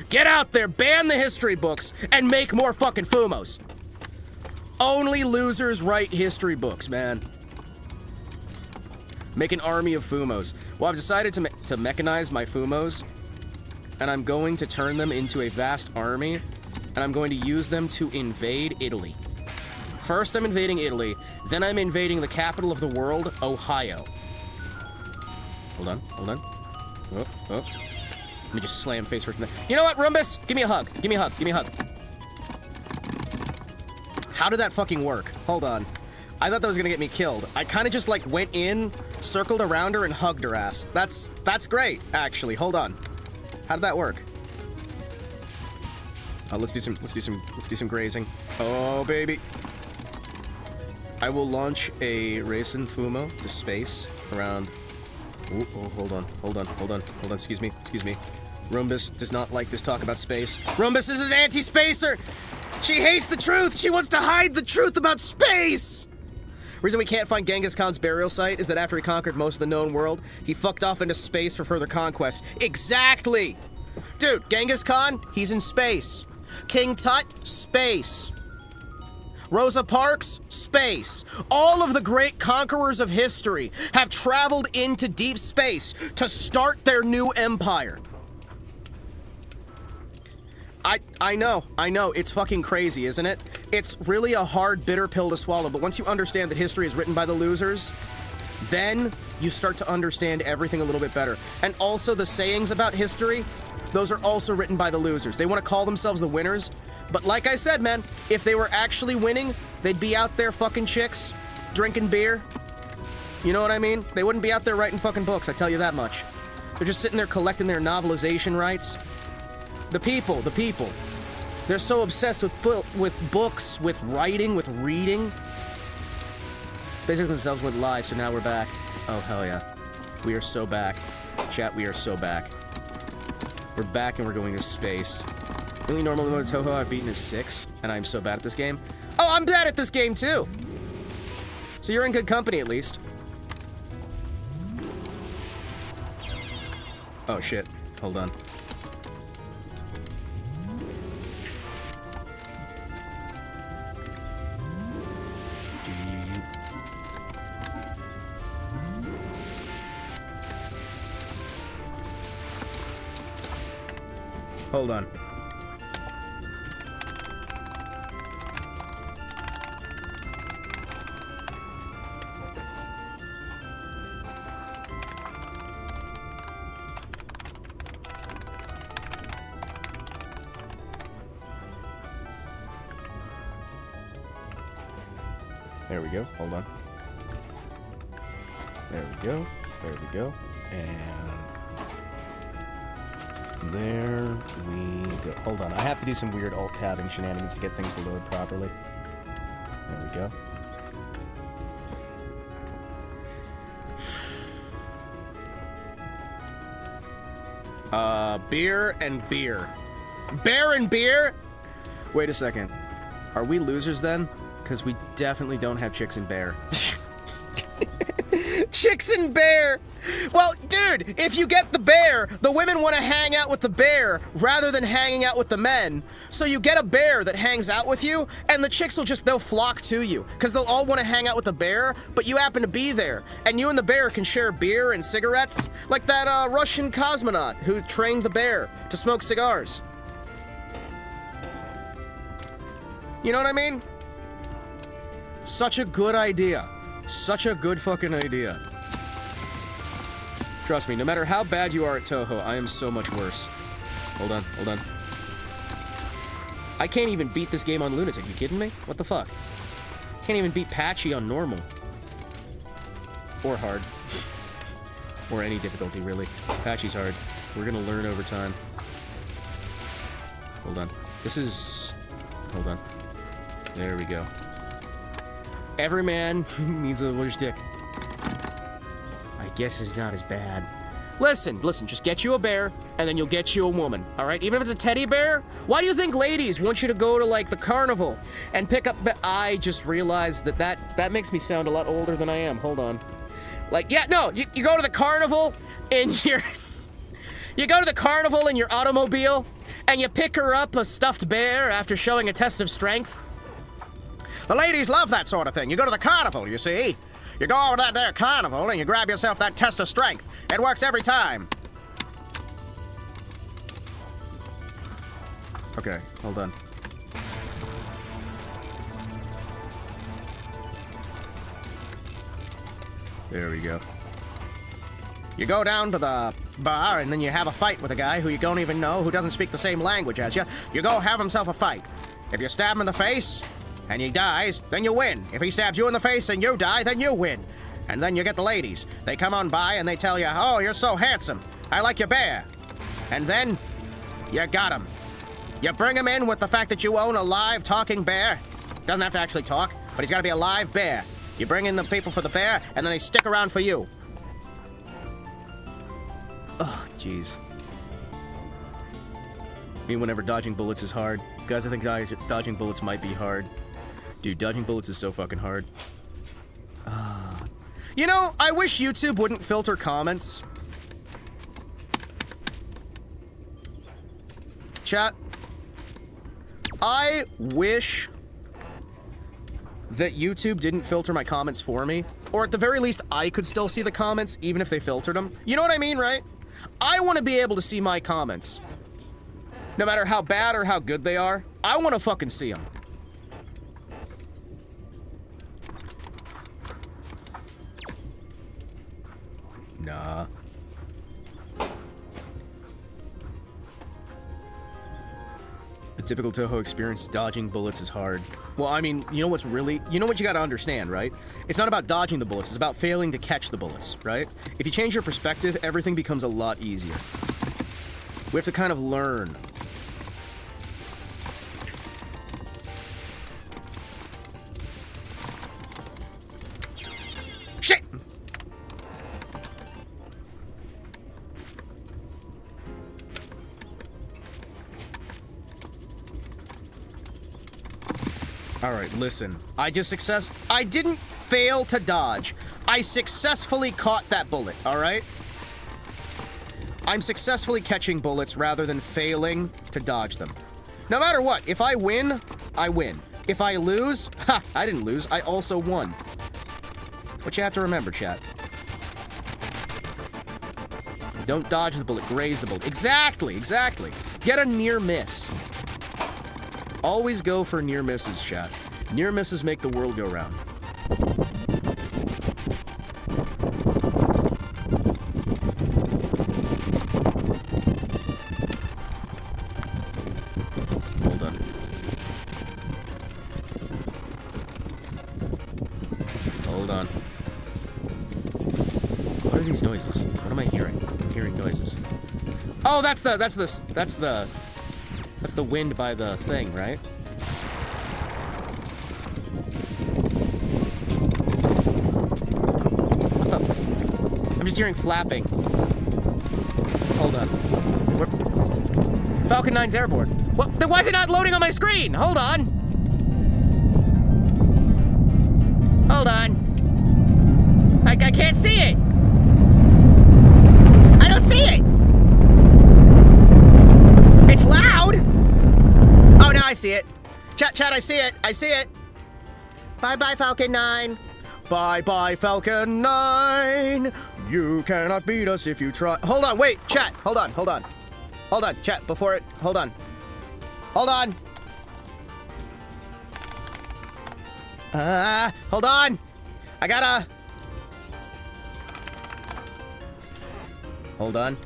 Get out there, ban the history books, and make more fucking Fumos. Only losers write history books, man. Make an army of Fumos. Well, I've decided to mechanize my Fumos, and I'm going to turn them into a vast army, and I'm going to use them to invade Italy. First, I'm invading Italy, then I'm invading the capital of the world, Ohio. Hold on. Oh. Let me just slam face first. You know what, Rumbus? Give me a hug. Give me a hug. How did that fucking work? Hold on. I thought that was gonna get me killed. I kind of just like went in, circled around her, and hugged her ass. That's great, actually. Hold on. How did that work? Let's do some grazing. Oh, baby. I will launch a Raisin Fumo to space around. Ooh, oh, hold on. Excuse me. Rumbus does not like this talk about space. Rumbus is an anti-spacer! She hates the truth! She wants to hide the truth about space! Reason we can't find Genghis Khan's burial site is that after he conquered most of the known world, he fucked off into space for further conquest. Exactly! Dude, Genghis Khan, he's in space. King Tut, space. Rosa Parks, space. All of the great conquerors of history have traveled into deep space to start their new empire. I know, it's fucking crazy, isn't it? It's really a hard, bitter pill to swallow, but once you understand that history is written by the losers, then you start to understand everything a little bit better. And also the sayings about history, those are also written by the losers. They want to call themselves the winners, but like I said, man, if they were actually winning, they'd be out there fucking chicks, drinking beer. You know what I mean? They wouldn't be out there writing fucking books, I tell you that much. They're just sitting there collecting their novelization rights. The people. They're so obsessed with books, with writing, with reading. Basically themselves went live, so now we're back. Oh, hell yeah. We are so back. Chat, we are so back. We're back and we're going to space. The only normal mode of TOHO I've beaten is 6, and I'm so bad at this game. Oh, I'm bad at this game too! So you're in good company, at least. Oh, shit. Hold on. Hold on. There we go. Hold on. There we go. There we go. And there we go. Hold on. I have to do some weird alt-tabbing shenanigans to get things to load properly. There we go. Beer and beer. Bear and beer? Wait a second. Are we losers then? Because we definitely don't have chicks in bear. Chicks and bear. Well, dude, if you get the bear, the women want to hang out with the bear rather than hanging out with the men. So you get a bear that hangs out with you, and the chicks they'll flock to you, because they'll all want to hang out with the bear, but you happen to be there, and you and the bear can share beer and cigarettes, like that Russian cosmonaut who trained the bear to smoke cigars. You know what I mean? Such a good idea. Such a good fucking idea. Trust me, no matter how bad you are at Touhou, I am so much worse. Hold on, hold on. I can't even beat this game on Lunatic, you kidding me? What the fuck? Can't even beat Patchy on normal. Or hard. Or any difficulty, really. Patchy's hard. We're gonna learn over time. Hold on. This is... Hold on. There we go. Every man needs a wish dick. I guess it's not as bad. Listen, just get you a bear, and then you'll get you a woman, alright? Even if it's a teddy bear? Why do you think ladies want you to go to, like, the carnival and pick up... I just realized that makes me sound a lot older than I am. Hold on. Like, yeah, no, you go to the carnival in your... You go to the carnival in your automobile, and you pick her up a stuffed bear after showing a test of strength. The ladies love that sort of thing. You go to the carnival, you see. You go over to that there carnival and you grab yourself that test of strength. It works every time. Okay, hold on. There we go. You go down to the bar and then you have a fight with a guy who you don't even know, who doesn't speak the same language as you. You go have himself a fight. If you stab him in the face and he dies, then you win. If he stabs you in the face and you die, then you win. And then you get the ladies. They come on by and they tell you, oh, you're so handsome. I like your bear. And then you got him. You bring him in with the fact that you own a live talking bear. Doesn't have to actually talk, but he's got to be a live bear. You bring in the people for the bear, and then they stick around for you. Oh, jeez. I mean, whenever dodging bullets is hard. Guys, I think dodging bullets might be hard. Dude, dodging bullets is so fucking hard. You know, I wish YouTube wouldn't filter comments. Chat. I wish that YouTube didn't filter my comments for me. Or at the very least, I could still see the comments, even if they filtered them. You know what I mean, right? I want to be able to see my comments. No matter how bad or how good they are, I want to fucking see them. Nah. The typical Touhou experience, dodging bullets is hard. Well, I mean, you know what you gotta understand, right? It's not about dodging the bullets, it's about failing to catch the bullets, right? If you change your perspective, everything becomes a lot easier. We have to kind of learn. Shit! Alright, listen. I didn't fail to dodge. I successfully caught that bullet, alright? I'm successfully catching bullets rather than failing to dodge them. No matter what, if I win, I win. If I lose, ha, I didn't lose, I also won. What you have to remember, chat. Don't dodge the bullet, graze the bullet. Exactly, exactly. Get a near miss. Always go for near misses, chat. Near misses make the world go round. Hold on. Hold on. What are these noises? What am I hearing? I'm hearing noises. Oh, that's the wind by the thing, right? What the? I'm just hearing flapping. Hold on. Falcon 9's airborne. What? Then why is it not loading on my screen? Hold on. Hold on. I can't see it. I don't see it. It's loud. Oh, now I see it. Chat, I see it. I see it. Bye-bye, Falcon 9. Bye-bye, Falcon 9. You cannot beat us if you try. Hold on, wait, chat. Hold on. Hold on, chat, before it. Hold on. Hold on. Hold on. I gotta. Hold on.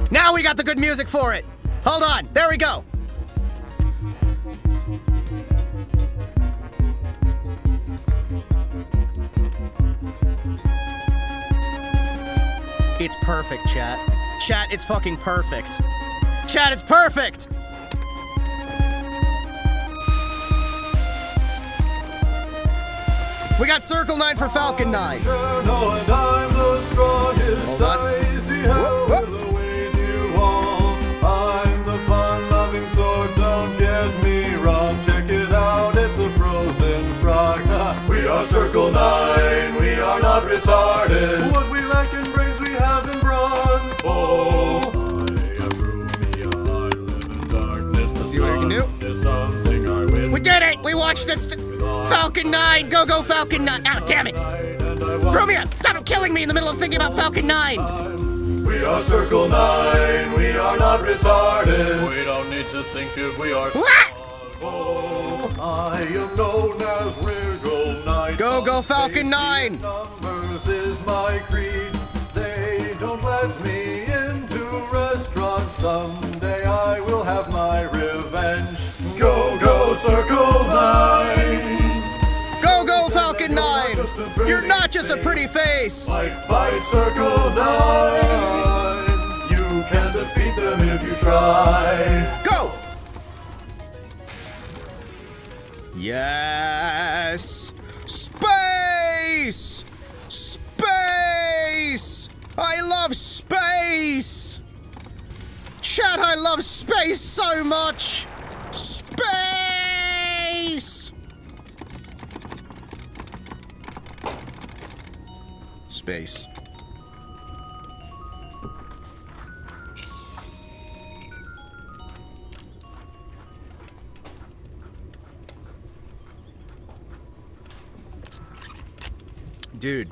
Now we got the good music for it. Hold on. There we go. It's perfect, chat. Chat, it's fucking perfect. Chat, it's perfect! We got Circle 9 for Falcon 9. Hold on. Whoop. I'm the fun-loving sword, don't get me wrong. Check it out, it's a frozen frog. We are Circle 9, we are not retarded. What we lack in brains, we have in brawn. Oh, I am roomy, I live in darkness. Let's see what I can do. We did it! We watched this Falcon 9! Go Falcon 9! Ow, damn it! Romeo, stop killing me in the middle of thinking about Falcon 9! We are Circle 9, we are not retarded. We don't need to think if we are What? Oh, I am known as Wiggle Knight. Go Falcon 9! Numbers is my creed. They don't let me into restaurants. Someday I will have my revenge. Go Circle 9. Go Falcon 9! You're not just a pretty face! Fight Circle 9. You can defeat them if you try. Go! Yes! Space! Space! I love space! Chat, I love space so much! Space! Space. Dude,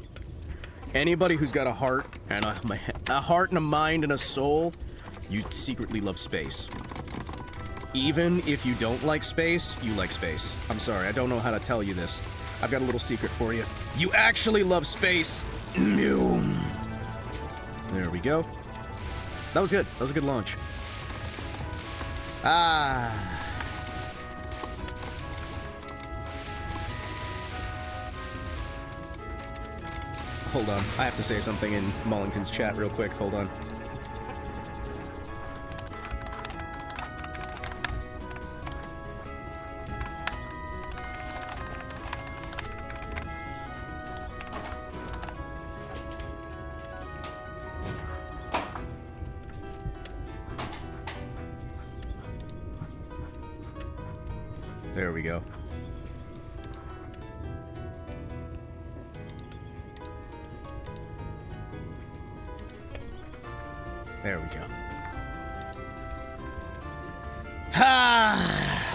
anybody who's got a heart and a heart and a mind and a soul, you secretly love space. Even if you don't like space, you like space. I'm sorry, I don't know how to tell you this. I've got a little secret for you. You actually love space. There we go. That was good. That was a good launch. Hold on. I have to say something in Mullington's chat real quick. Hold on. There we go. There we go.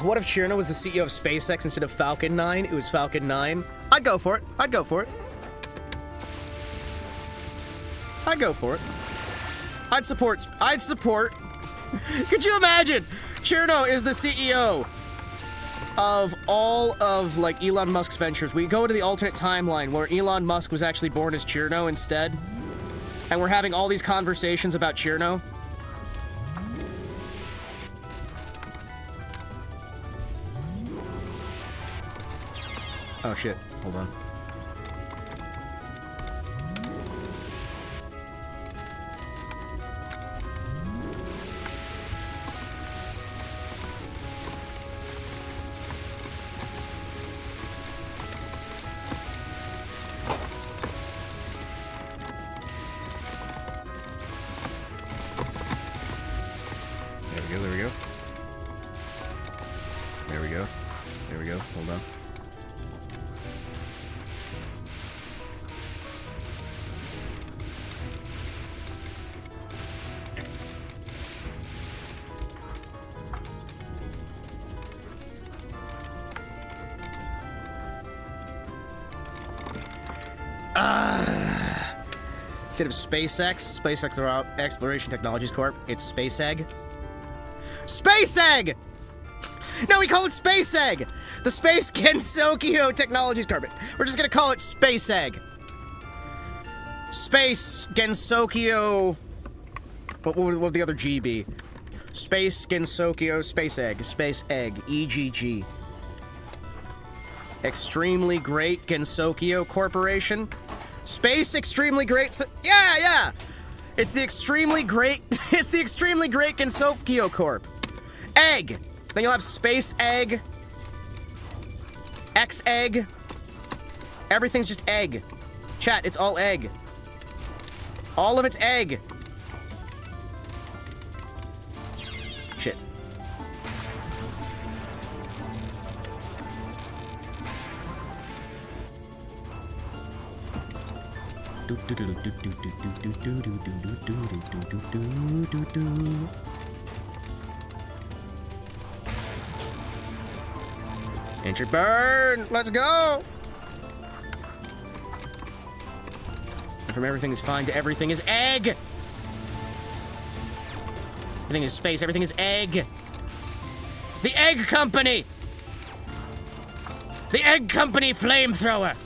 What if Chirno was the CEO of SpaceX instead of Falcon 9? It was Falcon 9. I'd go for it. I'd go for it. I'd go for it. I'd support. Could you imagine? Chirno is the CEO of all of, like, Elon Musk's ventures. We go to the alternate timeline where Elon Musk was actually born as Chirno instead. And we're having all these conversations about Chirno. Oh shit, hold on. There we go. hold on. Instead of SpaceX, Space Exploration Technologies Corp, it's Space Egg. Space Egg! No, we call it Space Egg! The Space Gensokyo Technologies Corp. We're just gonna call it Space Egg. Space Gensokyo... What would the other G be? Space Gensokyo Space Egg. Space Egg. EGG. Extremely Great Gensokyo Corporation. Space Extremely Great... Yeah! It's the Extremely Great... It's the Extremely Great Gensokyo Corp. Egg. Then you'll have Space Egg. X Egg. Everything's just egg. Chat, it's all egg. All of it's egg. Shit. Enter burn! Let's go! From everything is fine to everything is egg! Everything is space, everything is egg! The Egg Company! The Egg Company flamethrower!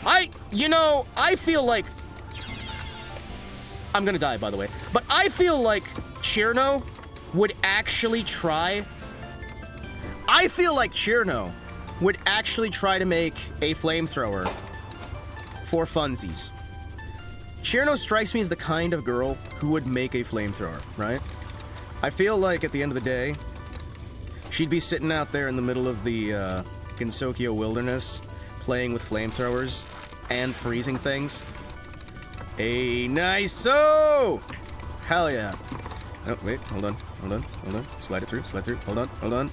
I feel like... I'm gonna die, by the way. But I feel like Chirno would actually try... I feel like Chirno would actually try to make a flamethrower for funsies. Chirno strikes me as the kind of girl who would make a flamethrower, right? I feel like at the end of the day, she'd be sitting out there in the middle of the Gensokyo wilderness, playing with flamethrowers and freezing things. Hey, nice-o! Hell yeah. Oh, wait, hold on. Slide it through, hold on.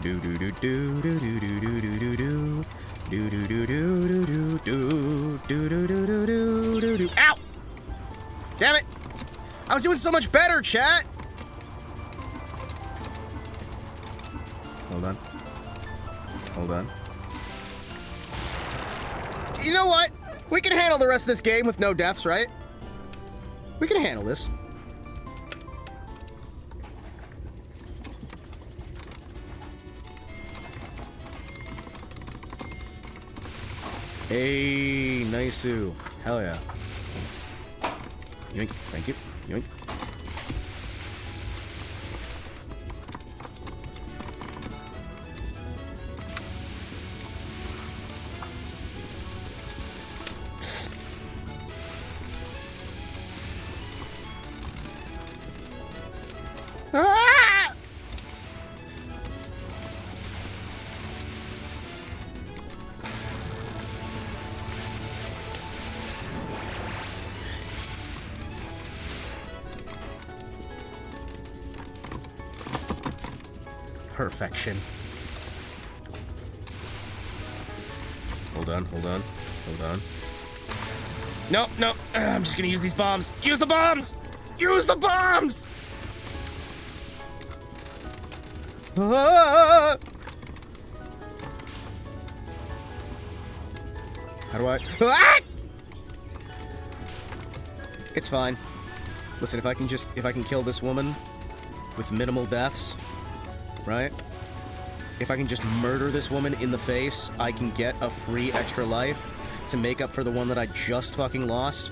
Do do do do do do do do do do. Do do do do do do do do do do do do do. Ow! Damn it! I was doing so much better, chat. Hold on. You know what? We can handle the rest of this game with no deaths, right? We can handle this. Hey, nice-oo. Hell yeah. Yoink, thank you. Yoink. Ah! Perfection. Hold on. No. I'm just gonna use these bombs. Use the bombs! Ah! How do I... Ah! It's fine. Listen, if I can kill this woman with minimal deaths, right? If I can just murder this woman in the face, I can get a free extra life to make up for the one that I just fucking lost.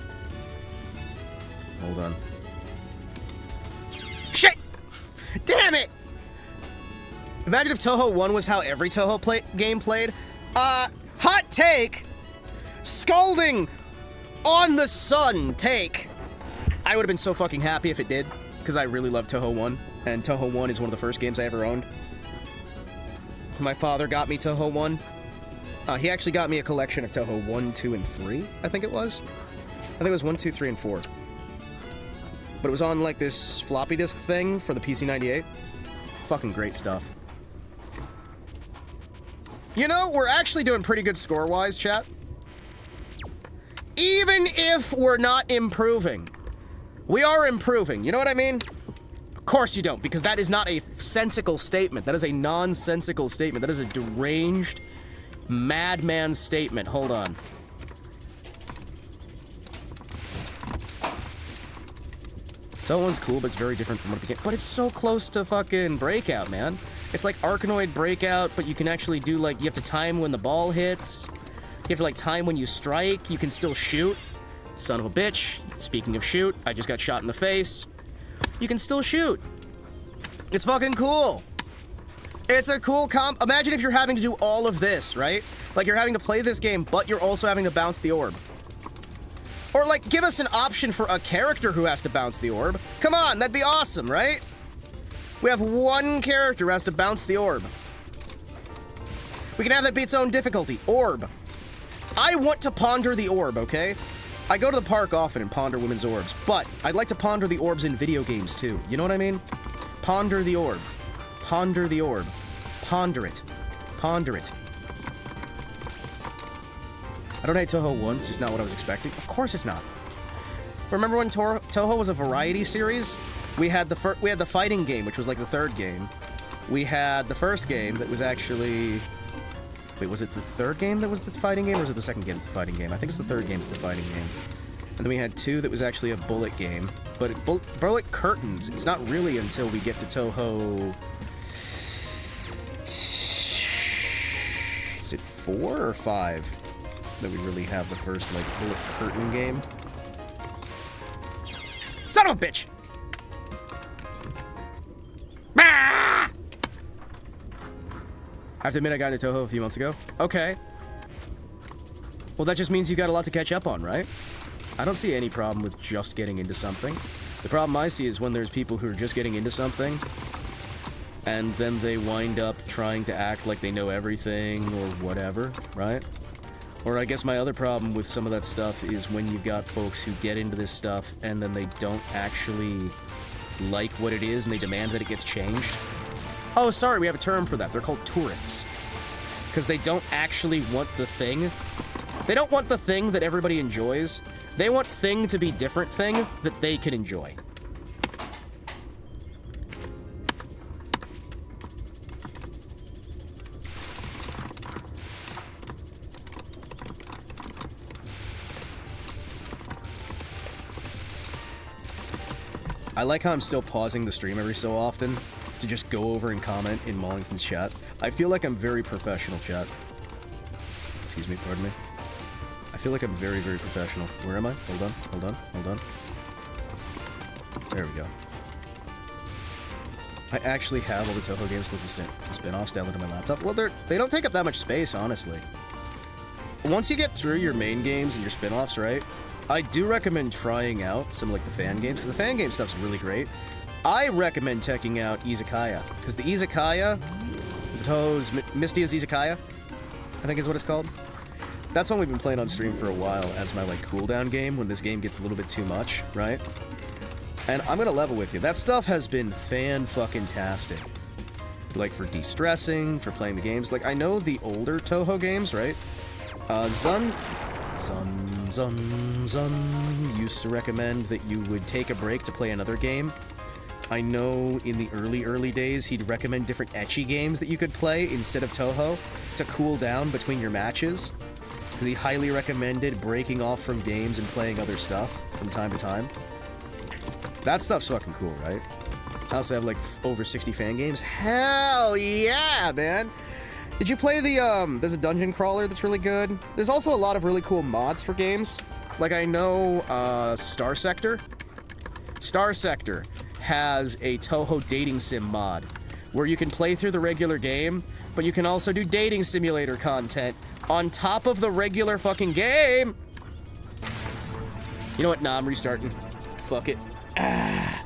Hold on. Shit! Damn it! Imagine if Touhou 1 was how every Touhou game played. Hot take! Scalding on the sun take. I would have been so fucking happy if it did, because I really love Touhou 1, and Touhou 1 is one of the first games I ever owned. My father got me Touhou 1. He actually got me a collection of Touhou 1, 2, and 3, I think it was. I think it was 1, 2, 3, and 4. But it was on, like, this floppy disk thing for the PC-98. Fucking great stuff. You know, we're actually doing pretty good score-wise, chat. Even if we're not improving, we are improving. You know what I mean? Of course you don't, because that is not a sensical statement. That is a nonsensical statement. That is a deranged, madman statement. Hold on. Someone's cool, but it's very different from what it became. But it's so close to fucking Breakout, man. It's like Arkanoid Breakout, but you can actually do, like, you have to time when the ball hits. You have to, like, time when you strike. You can still shoot. Son of a bitch. Speaking of shoot, I just got shot in the face. You can still shoot. It's fucking cool. It's a cool comp. Imagine if you're having to do all of this, right? Like, you're having to play this game, but you're also having to bounce the orb. Or, like, give us an option for a character who has to bounce the orb. Come on, that'd be awesome, right? We have one character who has to bounce the orb. We can have that be its own difficulty. Orb. I want to ponder the orb, okay? I go to the park often and ponder women's orbs, but I'd like to ponder the orbs in video games too. You know what I mean? Ponder the orb. Ponder the orb. Ponder it. Ponder it. I don't hate Touhou 1, it's just not what I was expecting. Of course it's not. Remember when Touhou was a variety series? We had the fighting game, which was like the third game. We had the first game that was actually... Wait, was it the third game that was the fighting game, or was it the second game that's the fighting game? I think it's the third game's the fighting game. And then we had 2 that was actually a bullet game. But bullet curtains, it's not really until we get to Touhou... Is it 4 or 5 that we really have the first, like, bullet curtain game? Son of a bitch! Ah! I have to admit I got into Touhou a few months ago. Okay. Well, that just means you got a lot to catch up on, right? I don't see any problem with just getting into something. The problem I see is when there's people who are just getting into something, and then they wind up trying to act like they know everything or whatever, right? Or I guess my other problem with some of that stuff is when you've got folks who get into this stuff and then they don't actually like what it is and they demand that it gets changed. Oh, sorry, we have a term for that. They're called tourists. Because they don't actually want the thing. They don't want the thing that everybody enjoys. They want thing to be different thing that they can enjoy. I like how I'm still pausing the stream every so often to just go over and comment in Mollington's chat. I feel like I'm very professional, chat. Excuse me, pardon me. I feel like I'm very, very professional. Where am I? Hold on, hold on, hold on. There we go. I actually have all the Touhou games because the spin-offs downloaded on my laptop. Well, they don't take up that much space, honestly. Once you get through your main games and your spin-offs, right? I do recommend trying out some, like, the fan games, because the fan game stuff's really great. I recommend checking out Izakaya, because the Izakaya, the Touhou's Mistia's Izakaya, I think is what it's called. That's one we've been playing on stream for a while as my, like, cooldown game when this game gets a little bit too much, right? And I'm gonna level with you. That stuff has been fan-fucking-tastic. Like, for de-stressing, for playing the games. Like, I know the older Touhou games, right? Zun used to recommend that you would take a break to play another game. I know in the early days he'd recommend different ecchi games that you could play instead of Touhou to cool down between your matches. Because he highly recommended breaking off from games and playing other stuff from time to time. That stuff's fucking cool, right? I also have like over 60 fan games. Hell yeah, man! Did you play the, there's a dungeon crawler that's really good. There's also a lot of really cool mods for games. Like, I know, Star Sector. Star Sector has a Touhou dating sim mod, where you can play through the regular game, but you can also do dating simulator content on top of the regular fucking game. You know what? Nah, I'm restarting. Fuck it. Ah.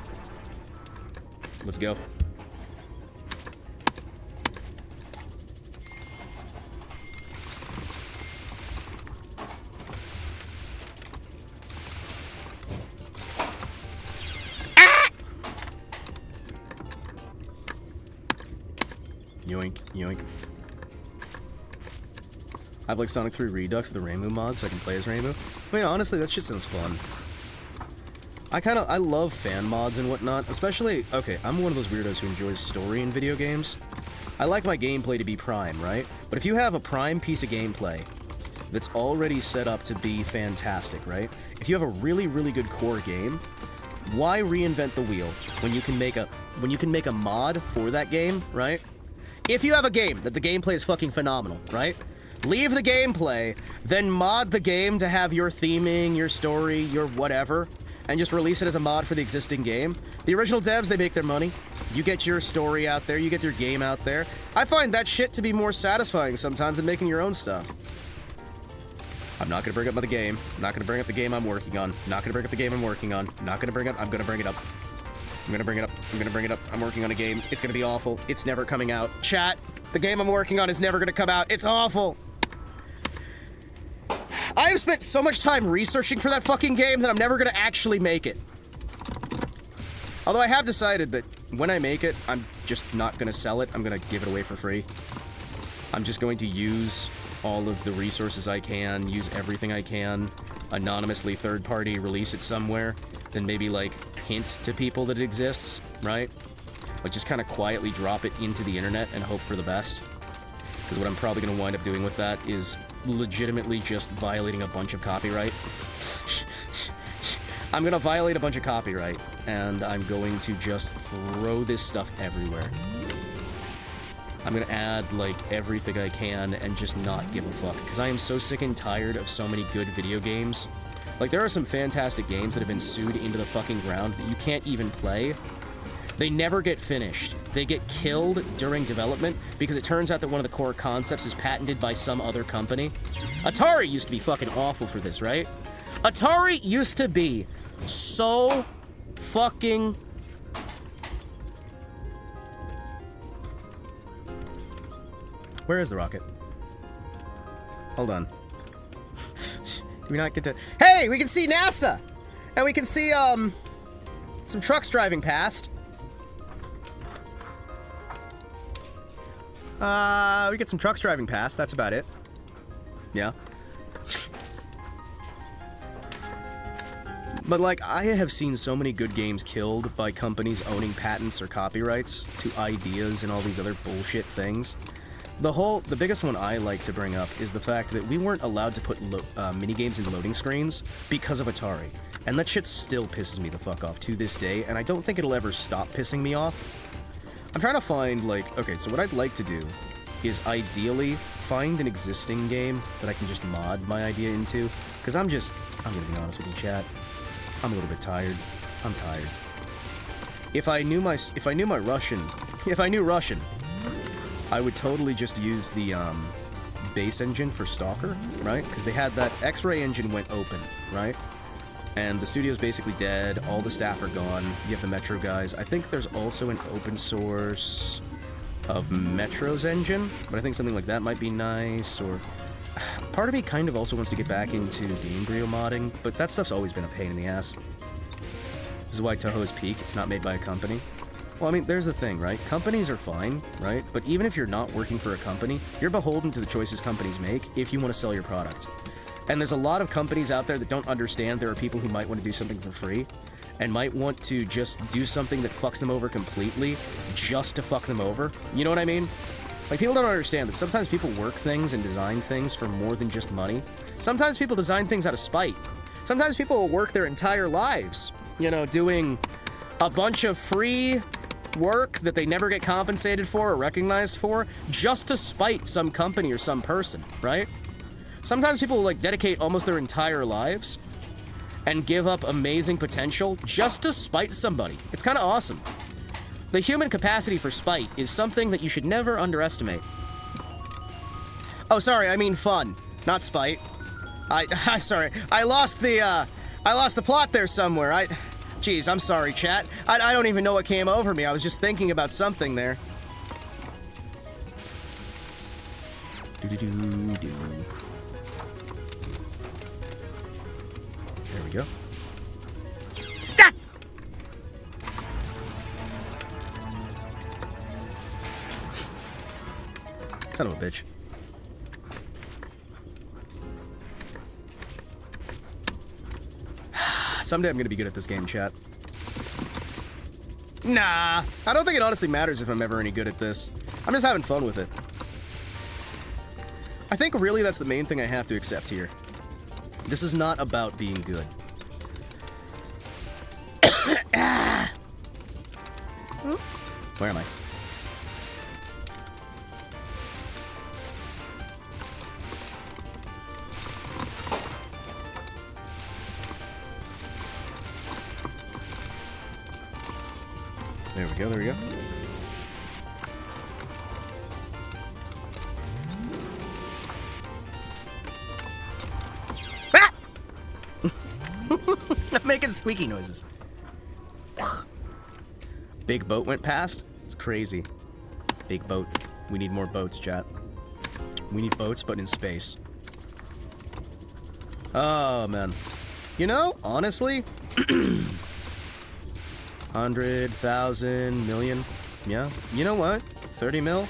Let's go. Yoink, yoink. I have like Sonic 3 Redux, the Reimu mod, so I can play as Reimu. I mean, honestly, that shit sounds fun. I love fan mods and whatnot, especially, okay, I'm one of those weirdos who enjoys story in video games. I like my gameplay to be prime, right? But if you have a prime piece of gameplay that's already set up to be fantastic, right? If you have a really, really good core game, why reinvent the wheel when you can make a mod for that game, right? If you have a game that the gameplay is fucking phenomenal, right? Leave the gameplay, then mod the game to have your theming, your story, your whatever, and just release it as a mod for the existing game. The original devs, they make their money. You get your story out there, you get your game out there. I find that shit to be more satisfying sometimes than making your own stuff. I'm not gonna bring up the game. I'm not gonna bring up the game I'm working on. I'm not gonna bring up the game I'm working on. I'm not gonna bring up, I'm gonna bring it up. I'm gonna bring it up. I'm gonna bring it up. I'm working on a game. It's gonna be awful. It's never coming out. Chat, the game I'm working on is never gonna come out. It's awful. I have spent so much time researching for that fucking game that I'm never gonna actually make it. Although I have decided that when I make it, I'm just not gonna sell it. I'm gonna give it away for free. I'm just going to use all of the resources I can, use everything I can, anonymously third-party release it somewhere, then maybe, like, hint to people that it exists, right? Like, just kind of quietly drop it into the internet and hope for the best. Because what I'm probably going to wind up doing with that is legitimately just violating a bunch of copyright. I'm going to violate a bunch of copyright, and I'm going to just throw this stuff everywhere. I'm gonna add, like, everything I can and just not give a fuck. Because I am so sick and tired of so many good video games. Like, there are some fantastic games that have been sued into the fucking ground that you can't even play. They never get finished. They get killed during development because it turns out that one of the core concepts is patented by some other company. Atari used to be fucking awful for this, right? Atari used to be so fucking... Where is the rocket? Hold on. Do we not get to... Hey, we can see NASA! And we can see, some trucks driving past. We get some trucks driving past, that's about it. Yeah. But, like, I have seen so many good games killed by companies owning patents or copyrights to ideas and all these other bullshit things. The biggest one I like to bring up is the fact that we weren't allowed to put minigames in loading screens because of Atari. And that shit still pisses me the fuck off to this day, and I don't think it'll ever stop pissing me off. I'm trying to find, like, okay, so what I'd like to do is ideally find an existing game that I can just mod my idea into, because I'm gonna be honest with you, chat, I'm a little bit tired. I'm tired. If I knew Russian, I would totally just use the base engine for Stalker, right? Because they had that X-ray engine went open, right? And the studio's basically dead, all the staff are gone, you have the Metro guys. I think there's also an open source of Metro's engine, but I think something like that might be nice, or... Part of me kind of also wants to get back into Gamebryo modding, but that stuff's always been a pain in the ass. This is why Touhou is peak, it's not made by a company. Well, I mean, there's the thing, right? Companies are fine, right? But even if you're not working for a company, you're beholden to the choices companies make if you want to sell your product. And there's a lot of companies out there that don't understand there are people who might want to do something for free and might want to just do something that fucks them over completely just to fuck them over. You know what I mean? Like, people don't understand that sometimes people work things and design things for more than just money. Sometimes people design things out of spite. Sometimes people will work their entire lives, you know, doing a bunch of free work that they never get compensated for or recognized for just to spite some company or some person, right? Sometimes people will, like, dedicate almost their entire lives and give up amazing potential just to spite somebody. It's kind of awesome. The human capacity for spite is something that you should never underestimate. Oh, sorry, I mean fun, not spite. I'm sorry, I lost the plot there somewhere. Jeez, I'm sorry, chat. I don't even know what came over me. I was just thinking about something there. Do-do-do-do. There we go. Ah! Son of a bitch. Someday I'm gonna be good at this game, chat. Nah, I don't think it honestly matters if I'm ever any good at this. I'm just having fun with it. I think really that's the main thing I have to accept here. This is not about being good. Where am I? There we go, there we go. Ah! I'm making squeaky noises. Big boat went past? It's crazy. Big boat. We need more boats, chat. We need boats, but in space. Oh, man. You know, honestly... 100,000 million. Yeah. You know what? 30 mil?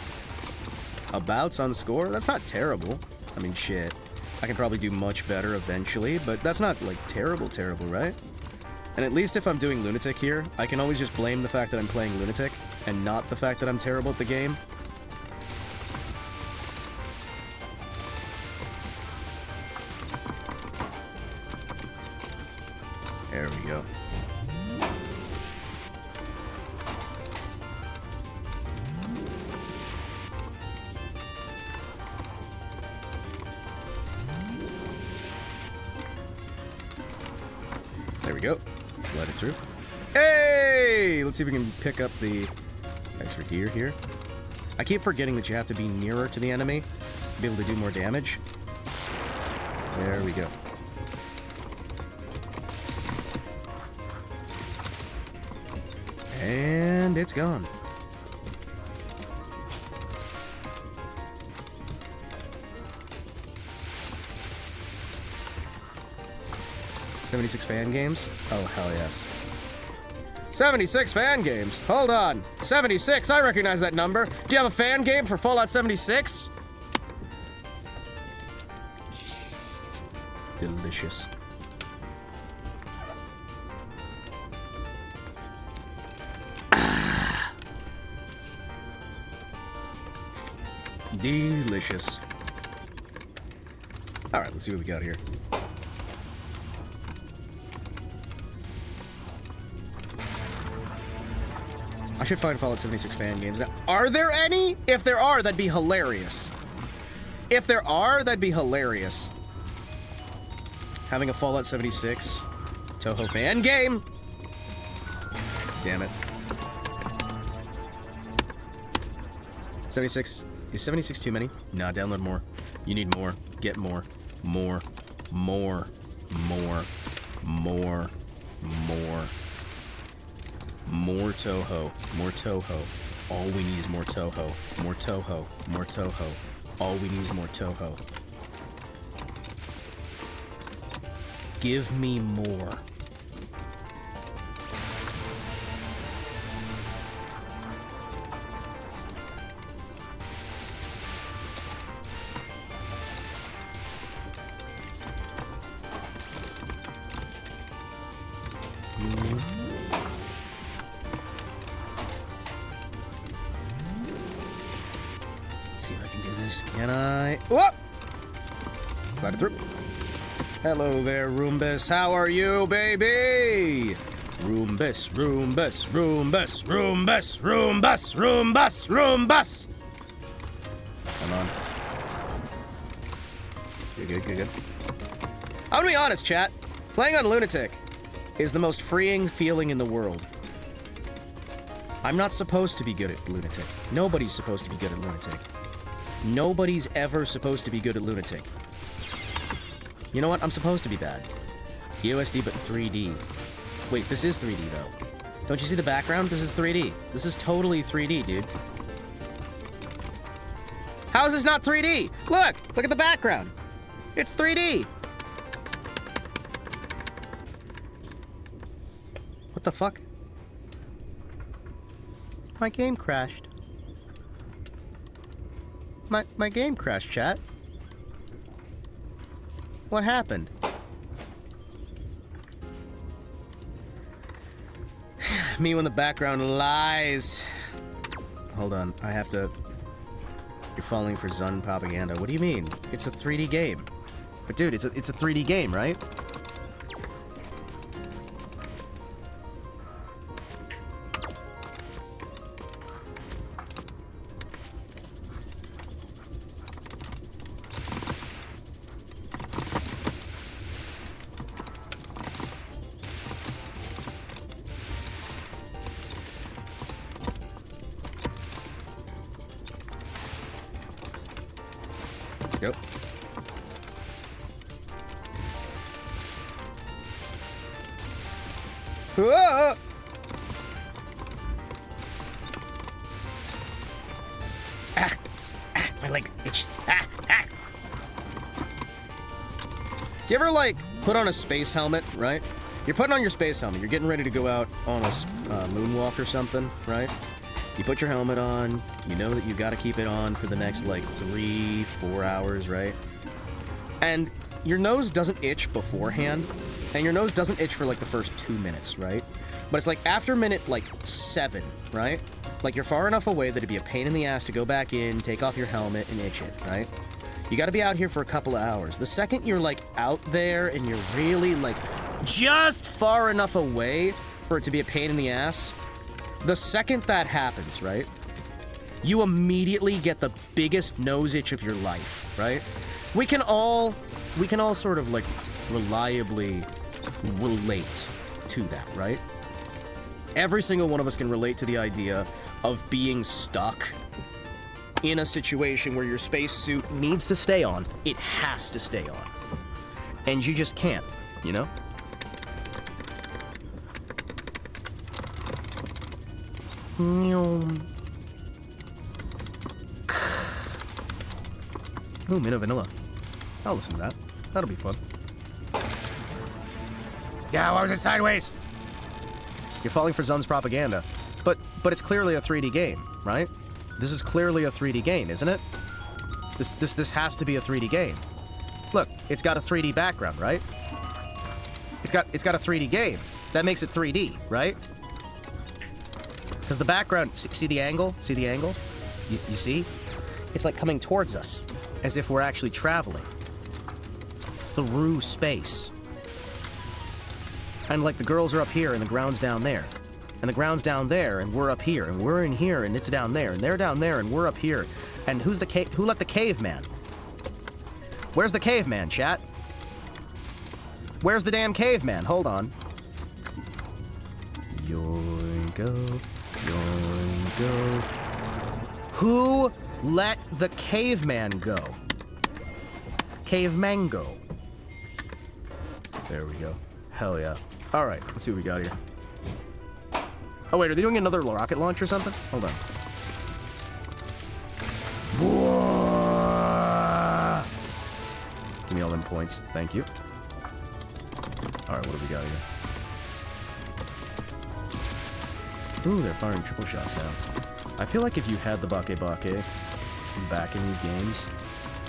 Abouts on score? That's not terrible. I mean, shit. I can probably do much better eventually, but that's not, like, terrible, right? And at least if I'm doing Lunatic here, I can always just blame the fact that I'm playing Lunatic, and not the fact that I'm terrible at the game. There we go. There we go. Let's let it through. Hey! Let's see if we can pick up the extra gear here. I keep forgetting that you have to be nearer to the enemy to be able to do more damage. There we go. And it's gone. $76 fan games? Oh, hell yes. 76 fan games? Hold on. 76, I recognize that number. Do you have a fan game for Fallout 76? Delicious. Delicious. Alright, let's see what we got here. I should find Fallout 76 fan games. Now, are there any? If there are, that'd be hilarious. If there are, that'd be hilarious. Having a Fallout 76 TOHO fan game. Damn it. 76. Is 76 too many? Nah, download more. You need more. Get more. More. More. More. More. More. More TOHO. More TOHO. All we need is more TOHO. More TOHO. More TOHO. All we need is more TOHO. Give me more. Let's see if I can do this. Can I? Whoop! Slide it through. Hello there, Roombus. How are you, baby? Roombus, Roombus, Roombus, Roombus, Roombus, Roombus, Roombus. Come on. Good. I'm gonna be honest, chat. Playing on Lunatic is the most freeing feeling in the world. I'm not supposed to be good at Lunatic. Nobody's supposed to be good at Lunatic. Nobody's ever supposed to be good at Lunatic. You know what? I'm supposed to be bad. USD, but 3D. Wait, this is 3D, though. Don't you see the background? This is 3D. This is totally 3D, dude. How is this not 3D? Look! Look at the background. It's 3D. What the fuck? My game crashed. My game crashed, chat. What happened? Me when the background lies. Hold on, I have to... You're falling for Zun propaganda. What do you mean? It's a 3D game. But dude, it's a 3D game, right? Let's go. Ah! My leg itch. Do you ever, like, Put on a space helmet, right? You're putting on your space helmet. You're getting ready to go out on a moonwalk or something, right? You put your helmet on. You know that you got to keep it on for the next, like, 3-4 hours, right? And your nose doesn't itch beforehand, and your nose doesn't itch for, like, the first 2 minutes, right? But it's like after minute, like, 7, right? Like, you're far enough away that it'd be a pain in the ass to go back in, take off your helmet, and itch it, right? You gotta be out here for a couple of hours. The second you're, like, out there and you're really, like, just far enough away for it to be a pain in the ass, the second that happens, right? You immediately get the biggest nose itch of your life, right? We can all sort of, like, reliably relate to that, right? Every single one of us can relate to the idea of being stuck in a situation where your spacesuit needs to stay on. It has to stay on. And you just can't, you know? Ooh, Minna Vanilla. I'll listen to that. That'll be fun. Yeah, why was it sideways? You're falling for Zun's propaganda. But it's clearly a 3D game, right? This is clearly a 3D game, isn't it? This has to be a 3D game. Look, it's got a 3D background, right? It's got a 3D game. That makes it 3D, right? Because the background, see the angle? See the angle? You see? It's like coming towards us, as if we're actually traveling through space. And like the girls are up here and the ground's down there. And the ground's down there and we're up here. And we're in here and it's down there. And they're down there and we're up here. And who let the caveman? Where's the caveman, chat? Where's the damn caveman? Hold on. Yoingo. Yoingo. Who let the caveman go? Caveman go. There we go. Hell yeah. All right, let's see what we got here. Oh wait, are they doing another rocket launch or something? Hold on. Whoa! Give me all them points. Thank you. All right, what do we got here? Ooh, they're firing triple shots now. I feel like if you had the Bake back in these games,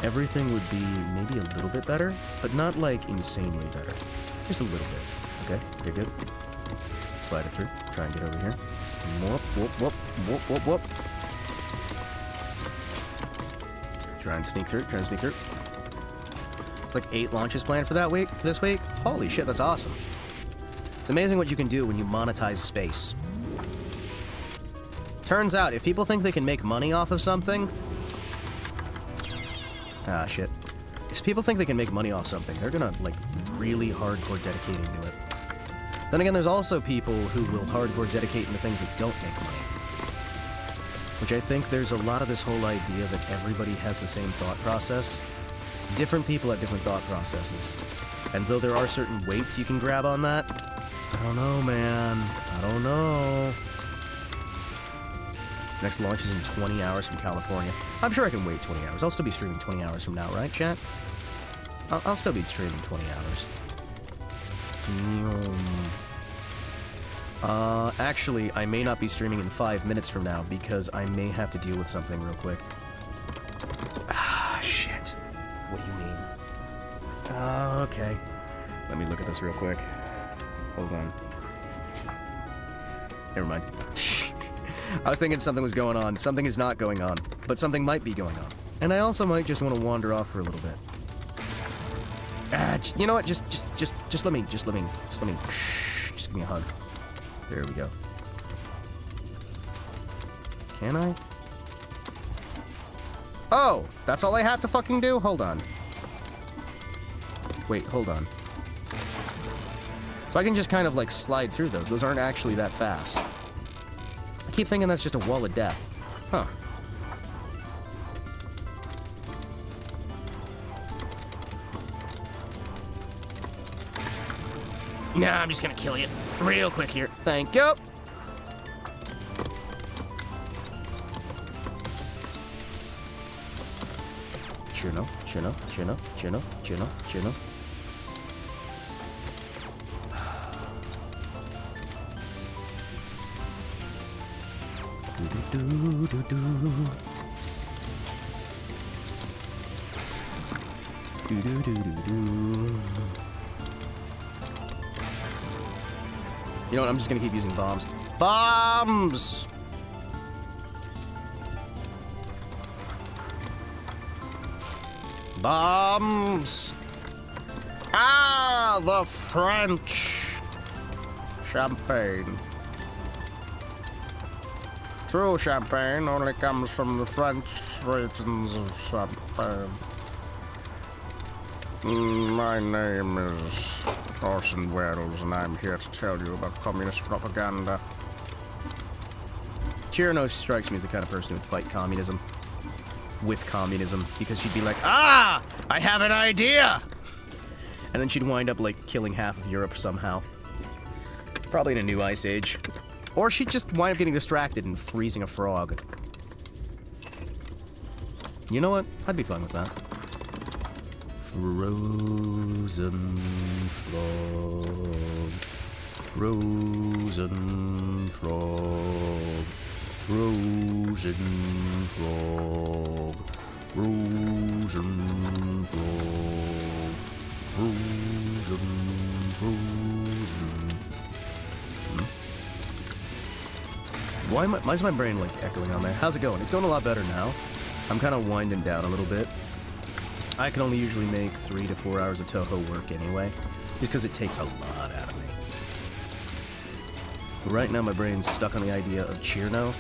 everything would be maybe a little bit better, but not like insanely better. Just a little bit. Okay, good. Slide it through. Try and get over here. Whoop, whoop, whoop, whoop, whoop, whoop. Try and sneak through. It's like 8 launches planned for this week. Holy shit, that's awesome. It's amazing what you can do when you monetize space. Turns out, if people think they can make money off of something... Ah, shit. If people think they can make money off something, they're gonna, like, really hardcore dedicating to it. Then again, there's also people who will hardcore dedicate into things that don't make money. Which I think there's a lot of this whole idea that everybody has the same thought process. Different people have different thought processes. And though there are certain weights you can grab on that, I don't know, man. I don't know. Next launch is in 20 hours from California. I'm sure I can wait 20 hours. I'll still be streaming 20 hours from now, right, chat? I'll still be streaming 20 hours. Actually, I may not be streaming in 5 minutes from now because I may have to deal with something real quick. Ah, shit. What do you mean? Okay. Let me look at this real quick. Hold on. Never mind. I was thinking something was going on. Something is not going on, but something might be going on. And I also might just want to wander off for a little bit. You know what? Just let me, shh, just give me a hug. There we go. Can I? Oh, that's all I have to fucking do? Hold on. Wait, hold on. So I can just kind of like slide through those. Those aren't actually that fast. I keep thinking that's just a wall of death. Huh. Nah, I'm just gonna kill you real quick here. Thank you. Sure no. You know what? I'm just gonna keep using bombs. Bombs! Bombs! Ah, the French! Champagne. True champagne only comes from the French regions of Champagne. My name is Orson Welles, and I'm here to tell you about communist propaganda. Chirino strikes me as the kind of person who would fight communism. With communism, because she'd be like, ah, I have an idea! And then she'd wind up, like, killing half of Europe somehow. Probably in a new ice age. Or she'd just wind up getting distracted and freezing a frog. You know what? I'd be fine with that. Frozen frog. Frozen frog. Frozen frog. Frozen frog. Frozen. Why is my brain, like, echoing on there? How's it going? It's going a lot better now. I'm kind of winding down a little bit. I can only usually make 3 to 4 hours of Touhou work anyway, just because it takes a lot out of me. But right now, my brain's stuck on the idea of Chirino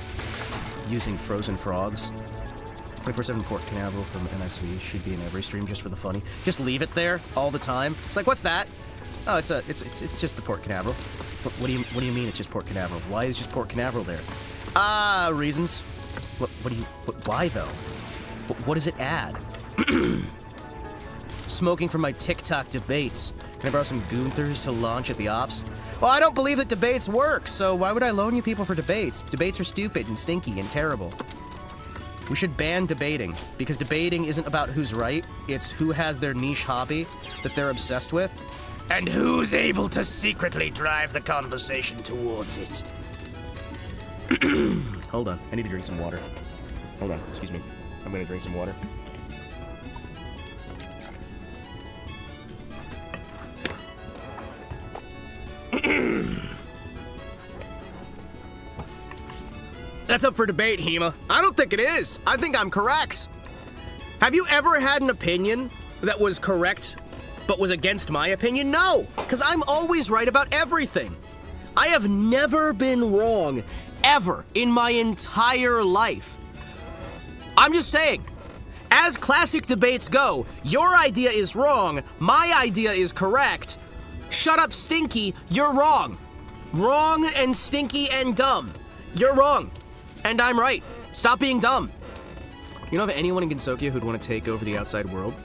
using frozen frogs. 24/7 Port Canaveral from NSV should be in every stream just for the funny. Just leave it there all the time. It's like, what's that? Oh, it's just the Port Canaveral. What do you mean it's just Port Canaveral? Why is just Port Canaveral there? Reasons. Why though? What does it add? Smoking from my TikTok debates. Can I borrow some Gunthers to launch at the ops? Well, I don't believe that debates work, so why would I loan you people for debates? Debates are stupid and stinky and terrible. We should ban debating, because debating isn't about who's right, it's who has their niche hobby that they're obsessed with, and who's able to secretly drive the conversation towards it. Hold on, I need to drink some water. Hold on, excuse me. I'm gonna drink some water. That's up for debate, Hima. I don't think it is. I think I'm correct. Have you ever had an opinion that was correct, but was against my opinion? No, because I'm always right about everything. I have never been wrong, ever, in my entire life. I'm just saying, as classic debates go, your idea is wrong, my idea is correct. Shut up, Stinky, you're wrong. Wrong and stinky and dumb. You're wrong. And I'm right. Stop being dumb. You know of anyone in Gensokyo who'd want to take over the outside world?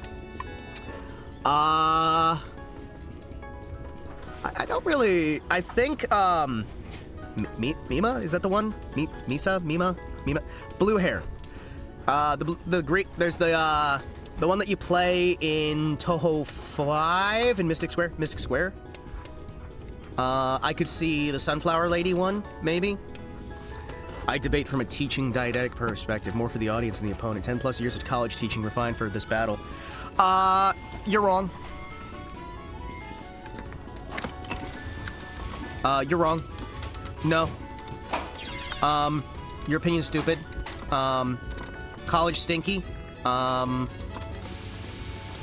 I don't really... I think, Mima? Is that the one? Misa? Mima? Blue hair. There's the one that you play in Touhou 5 in Mystic Square. I could see the Sunflower Lady one, maybe. I debate from a teaching didactic perspective, more for the audience than the opponent. 10 plus years of college teaching refined for this battle. You're wrong. You're wrong. No. Your opinion's stupid. College stinky.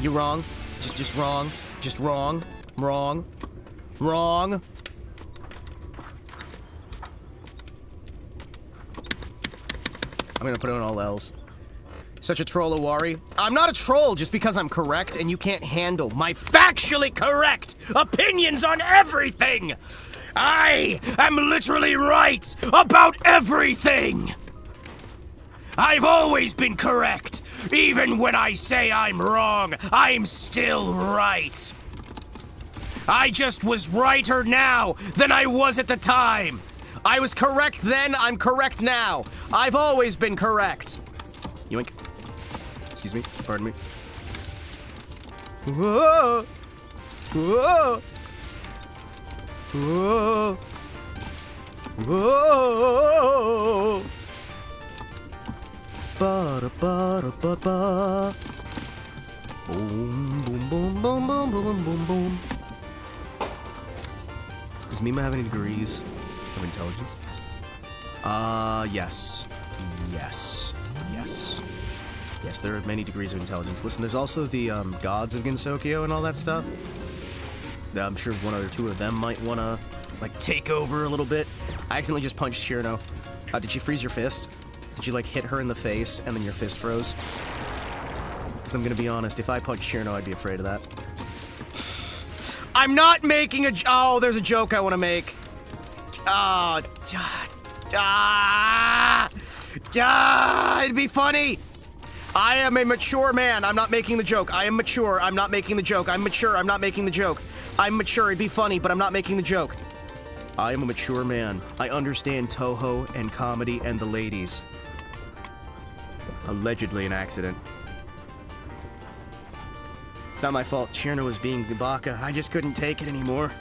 You're wrong. Just wrong. Just wrong. Wrong. Wrong. I'm gonna put it on all L's. Such a troll, Iwari. I'm not a troll just because I'm correct and you can't handle my factually correct opinions on everything! I am literally right about everything! I've always been correct. Even when I say I'm wrong, I'm still right. I just was righter now than I was at the time. I was correct then, I'm correct now. I've always been correct. Yoink. Excuse me, pardon me. Whoa! Whoa! Whoa! Whoa! Ba-da-ba-da-ba-ba. Boom, boom, boom, boom, boom, boom, boom, boom. Does Mima have any degrees of intelligence? Yes. Yes. Yes. Yes, there are many degrees of intelligence. Listen, there's also the, gods of Gensokyo and all that stuff. I'm sure one or two of them might wanna, like, take over a little bit. I accidentally just punched Shirno. Did she freeze your fist? Did you, like, hit her in the face and then your fist froze? Because I'm gonna be honest, if I punched Shirno, I'd be afraid of that. I'm not making a oh, there's a joke I want to make. It'd be funny. I am a mature man. I'm not making the joke. I am mature. I'm not making the joke. I'm mature. I'm not making the joke. I'm mature. It'd be funny, but I'm not making the joke. I am a mature man. I understand Toho and comedy and the ladies. Allegedly an accident. It's not my fault. Shirno was being Ibaka. I just couldn't take it anymore.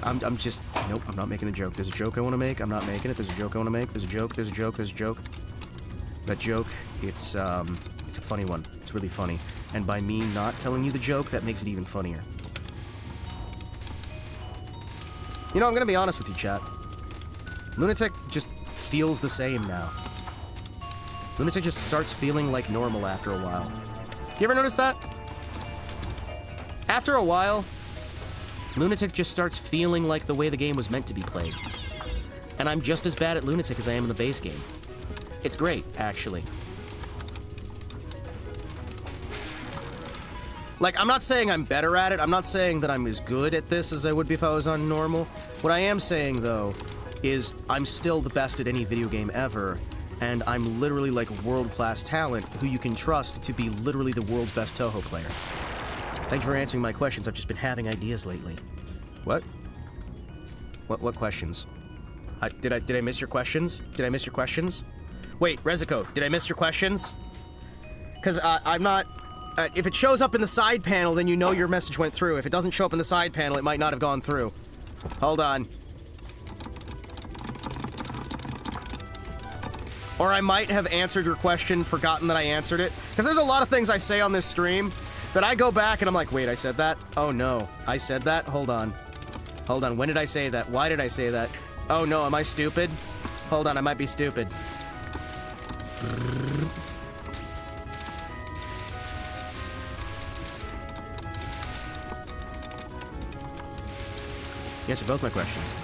I'm just... Nope, I'm not making the joke. There's a joke I want to make. I'm not making it. There's a joke I want to make. There's a joke. There's a joke. There's a joke. That joke, it's a funny one. It's really funny. And by me not telling you the joke, that makes it even funnier. You know, I'm gonna be honest with you, chat. Lunatic just feels the same now. Lunatic just starts feeling like normal after a while. You ever notice that? After a while, Lunatic just starts feeling like the way the game was meant to be played. And I'm just as bad at Lunatic as I am in the base game. It's great, actually. Like, I'm not saying I'm better at it. I'm not saying that I'm as good at this as I would be if I was on normal. What I am saying, though, is I'm still the best at any video game ever, and I'm literally like a world-class talent who you can trust to be literally the world's best Touhou player. Thank you for answering my questions. I've just been having ideas lately. What? What questions? Did I miss your questions? Did I miss your questions? Wait, Rezuko, did I miss your questions? Because I'm not... if it shows up in the side panel, then you know your message went through. If it doesn't show up in the side panel, it might not have gone through. Hold on. Or I might have answered your question, forgotten that I answered it. Because there's a lot of things I say on this stream that I go back and I'm like, wait, I said that? Oh no, I said that? Hold on. Hold on, when did I say that? Why did I say that? Oh no, am I stupid? Hold on, I might be stupid. Answer both my questions.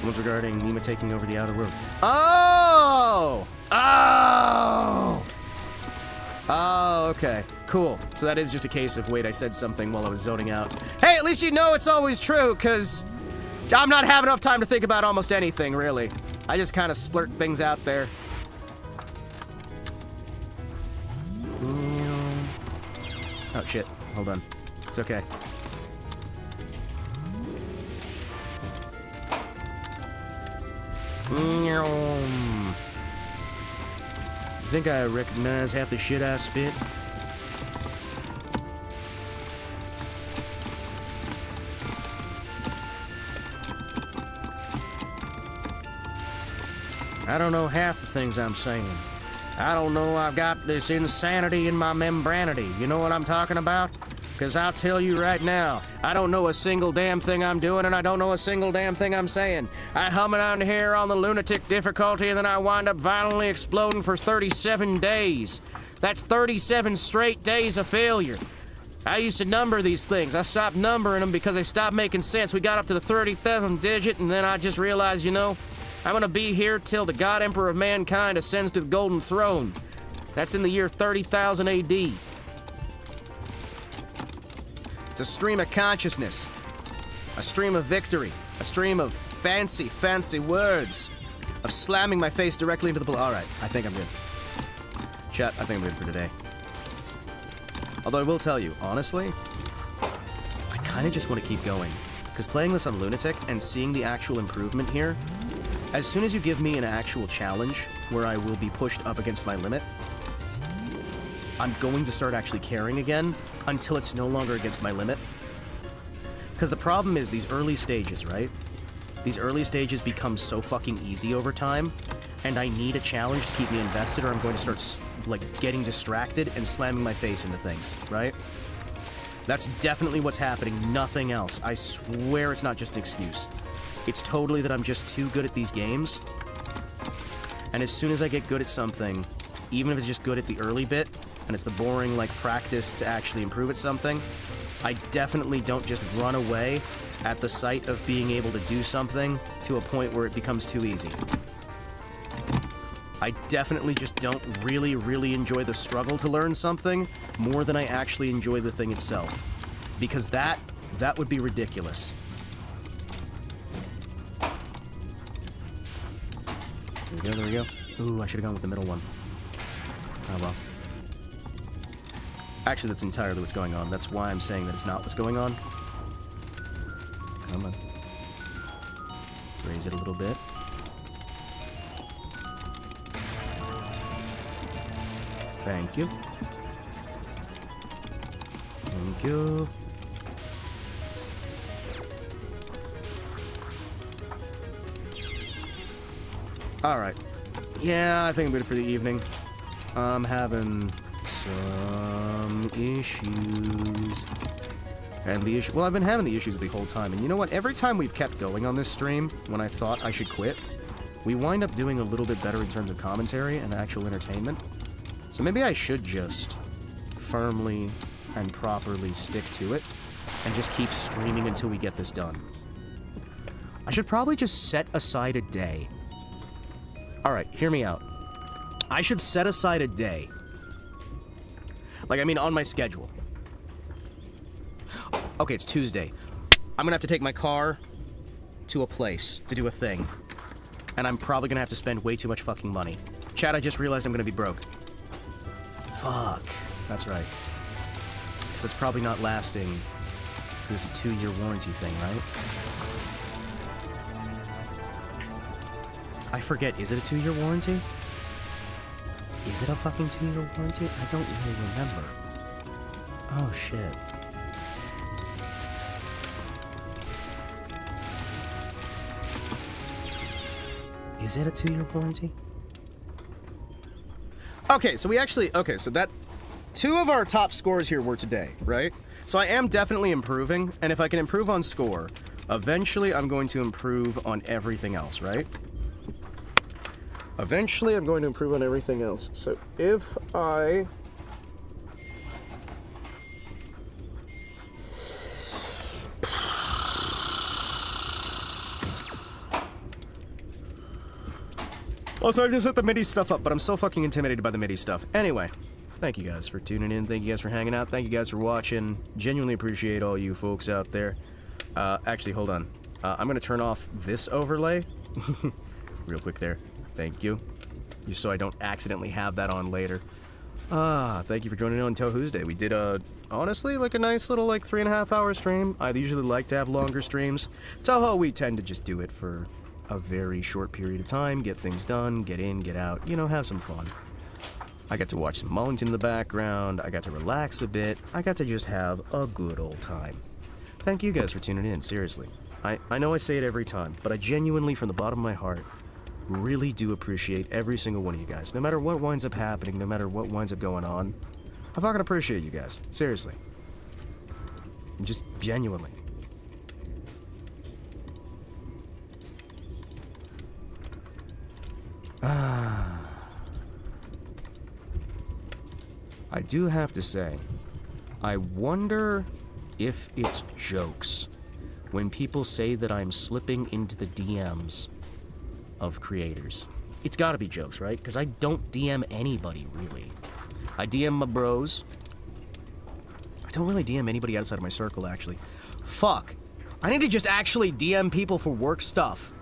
One's regarding Mima taking over the outer world. Oh! Oh! Oh, okay. Cool. So that is just a case of, wait, I said something while I was zoning out. Hey, at least you know it's always true, because I'm not having enough time to think about almost anything, really. I just kind of splurt things out there. Oh, shit. Hold on. It's okay. You think I recognize half the shit I spit? I don't know half the things I'm saying. I don't know I've got this insanity in my membranity. You know what I'm talking about? Because I'll tell you right now, I don't know a single damn thing I'm doing, and I don't know a single damn thing I'm saying. I hum it on here on the lunatic difficulty, and then I wind up violently exploding for 37 days. That's 37 straight days of failure. I used to number these things. I stopped numbering them because they stopped making sense. We got up to the 37th digit, and then I just realized, you know, I'm gonna be here till the God Emperor of Mankind ascends to the Golden Throne. That's in the year 30,000 AD. It's a stream of consciousness, a stream of victory, a stream of fancy, fancy words, of slamming my face directly into the All right, I think I'm good. Chat, I think I'm good for today. Although I will tell you, honestly, I kind of just want to keep going. Because playing this on Lunatic and seeing the actual improvement here, as soon as you give me an actual challenge where I will be pushed up against my limit, I'm going to start actually caring again until it's no longer against my limit. Because the problem is these early stages, right? These early stages become so fucking easy over time, and I need a challenge to keep me invested or I'm going to start, like, getting distracted and slamming my face into things, right? That's definitely what's happening, nothing else. I swear it's not just an excuse. It's totally that I'm just too good at these games, and as soon as I get good at something, even if it's just good at the early bit, and it's the boring, like, practice to actually improve at something, I definitely don't just run away at the sight of being able to do something to a point where it becomes too easy. I definitely just don't really enjoy the struggle to learn something more than I actually enjoy the thing itself. Because that would be ridiculous. There we go. Ooh, I should have gone with the middle one. Oh well. Actually, that's entirely what's going on. That's why I'm saying that it's not what's going on. Come on. Raise it a little bit. Thank you. Thank you. Alright. Yeah, I think I'm good for the evening. I'm having some issues. And the issue, well, I've been having the issues the whole time. And you know what? Every time we've kept going on this stream, when I thought I should quit, we wind up doing a little bit better in terms of commentary and actual entertainment. So maybe I should just firmly and properly stick to it and just keep streaming until we get this done. I should probably just set aside a day. Alright, hear me out. I should set aside a day. Like, I mean, on my schedule. Okay, it's Tuesday. I'm gonna have to take my car to a place to do a thing. And I'm probably gonna have to spend way too much fucking money. Chat, I just realized I'm gonna be broke. Fuck. That's right. Because it's probably not lasting. Because it's a 2-year warranty thing, right? I forget, is it a 2-year warranty? Is it a fucking 2-year warranty? I don't really remember. Oh, shit. Is it a 2-year warranty? Okay, so we actually... Okay, so that... 2 of our top scores here were today, right? So I am definitely improving, and if I can improve on score, eventually I'm going to improve on everything else, right? Eventually I'm going to improve on everything else. So if I... Also, I just set the MIDI stuff up, but I'm so fucking intimidated by the MIDI stuff. Anyway, thank you guys for tuning in. Thank you guys for hanging out. Thank you guys for watching. Genuinely appreciate all you folks out there. Actually, hold on. I'm gonna turn off this overlay. Real quick there. Thank you. Just so I don't accidentally have that on later. Thank you for joining in on TouHousday. We did honestly, like a nice little, like, 3.5 hour stream. I usually like to have longer streams. Touhou, we tend to just do it for a very short period of time, get things done, get in, get out, you know, have some fun. I got to watch some Mullington in the background, I got to relax a bit, I got to just have a good old time. Thank you guys for tuning in, seriously. I know I say it every time, but I genuinely, from the bottom of my heart, really do appreciate every single one of you guys. No matter what winds up happening, no matter what winds up going on, I fucking appreciate you guys, seriously. Just genuinely. I do have to say, I wonder if it's jokes when people say that I'm slipping into the DMs of creators. It's gotta be jokes, right? Because I don't DM anybody, really. I DM my bros. I don't really DM anybody outside of my circle, actually. Fuck. I need to just actually DM people for work stuff.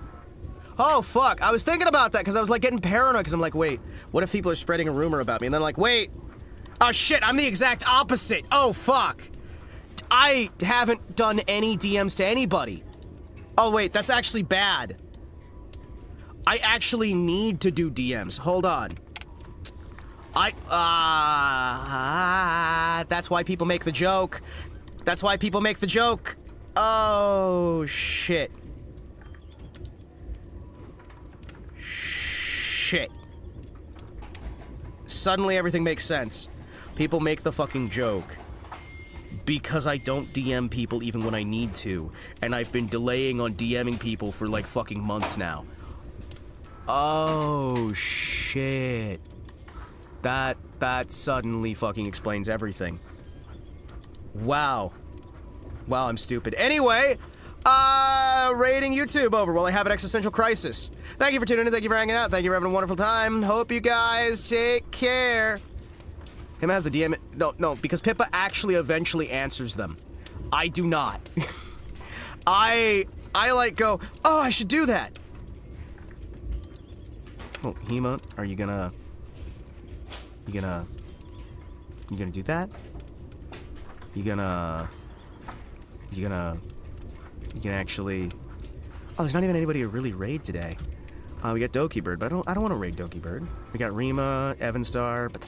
Oh, fuck. I was thinking about that because I was, like, getting paranoid because I'm like, wait, what if people are spreading a rumor about me? And then I'm like, wait. Oh, shit, I'm the exact opposite. Oh, fuck. I haven't done any DMs to anybody. Oh, wait, that's actually bad. I actually need to do DMs. Hold on. That's why people make the joke. That's why people make the joke. Oh, shit. Shit. Suddenly everything makes sense. People make the fucking joke because I don't DM people even when I need to, and I've been delaying on DMing people for like fucking months now. Oh, shit. That suddenly fucking explains everything. Wow. Wow, I'm stupid. Anyway, rating YouTube over while I have an existential crisis. Thank you for tuning in, thank you for hanging out, thank you for having a wonderful time. Hope you guys take care. Him has the DM. No, because Pippa actually eventually answers them. I do not. I like go, oh, I should do that. Oh, Hima, are you gonna do that? You gonna actually... Oh, there's not even anybody to really raid today. We got Doki Bird, but I don't want to raid Doki Bird. We got Rima, Evanstar, but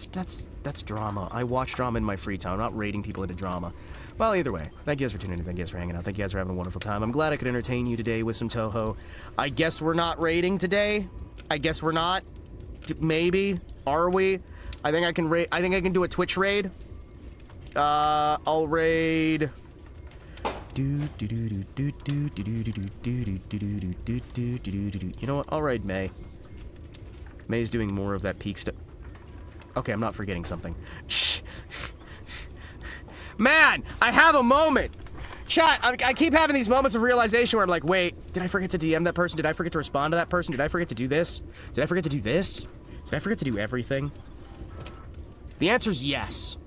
that's drama. I watch drama in my free time. I'm not raiding people into drama. Well, either way, thank you guys for tuning in. Thank you guys for hanging out. Thank you guys for having a wonderful time. I'm glad I could entertain you today with some Touhou. I guess we're not raiding today. I guess we're not. Maybe. Are we? I think I can raid. I think I can do a Twitch raid. I'll raid. You know what? I'll raid May. May's doing more of that peak stuff. Okay, I'm not forgetting something. Man, I have a moment. Chat, I keep having these moments of realization where I'm like, wait, did I forget to DM that person? Did I forget to respond to that person? Did I forget to do this? Did I forget to do this? Did I forget to do everything? The answer's yes.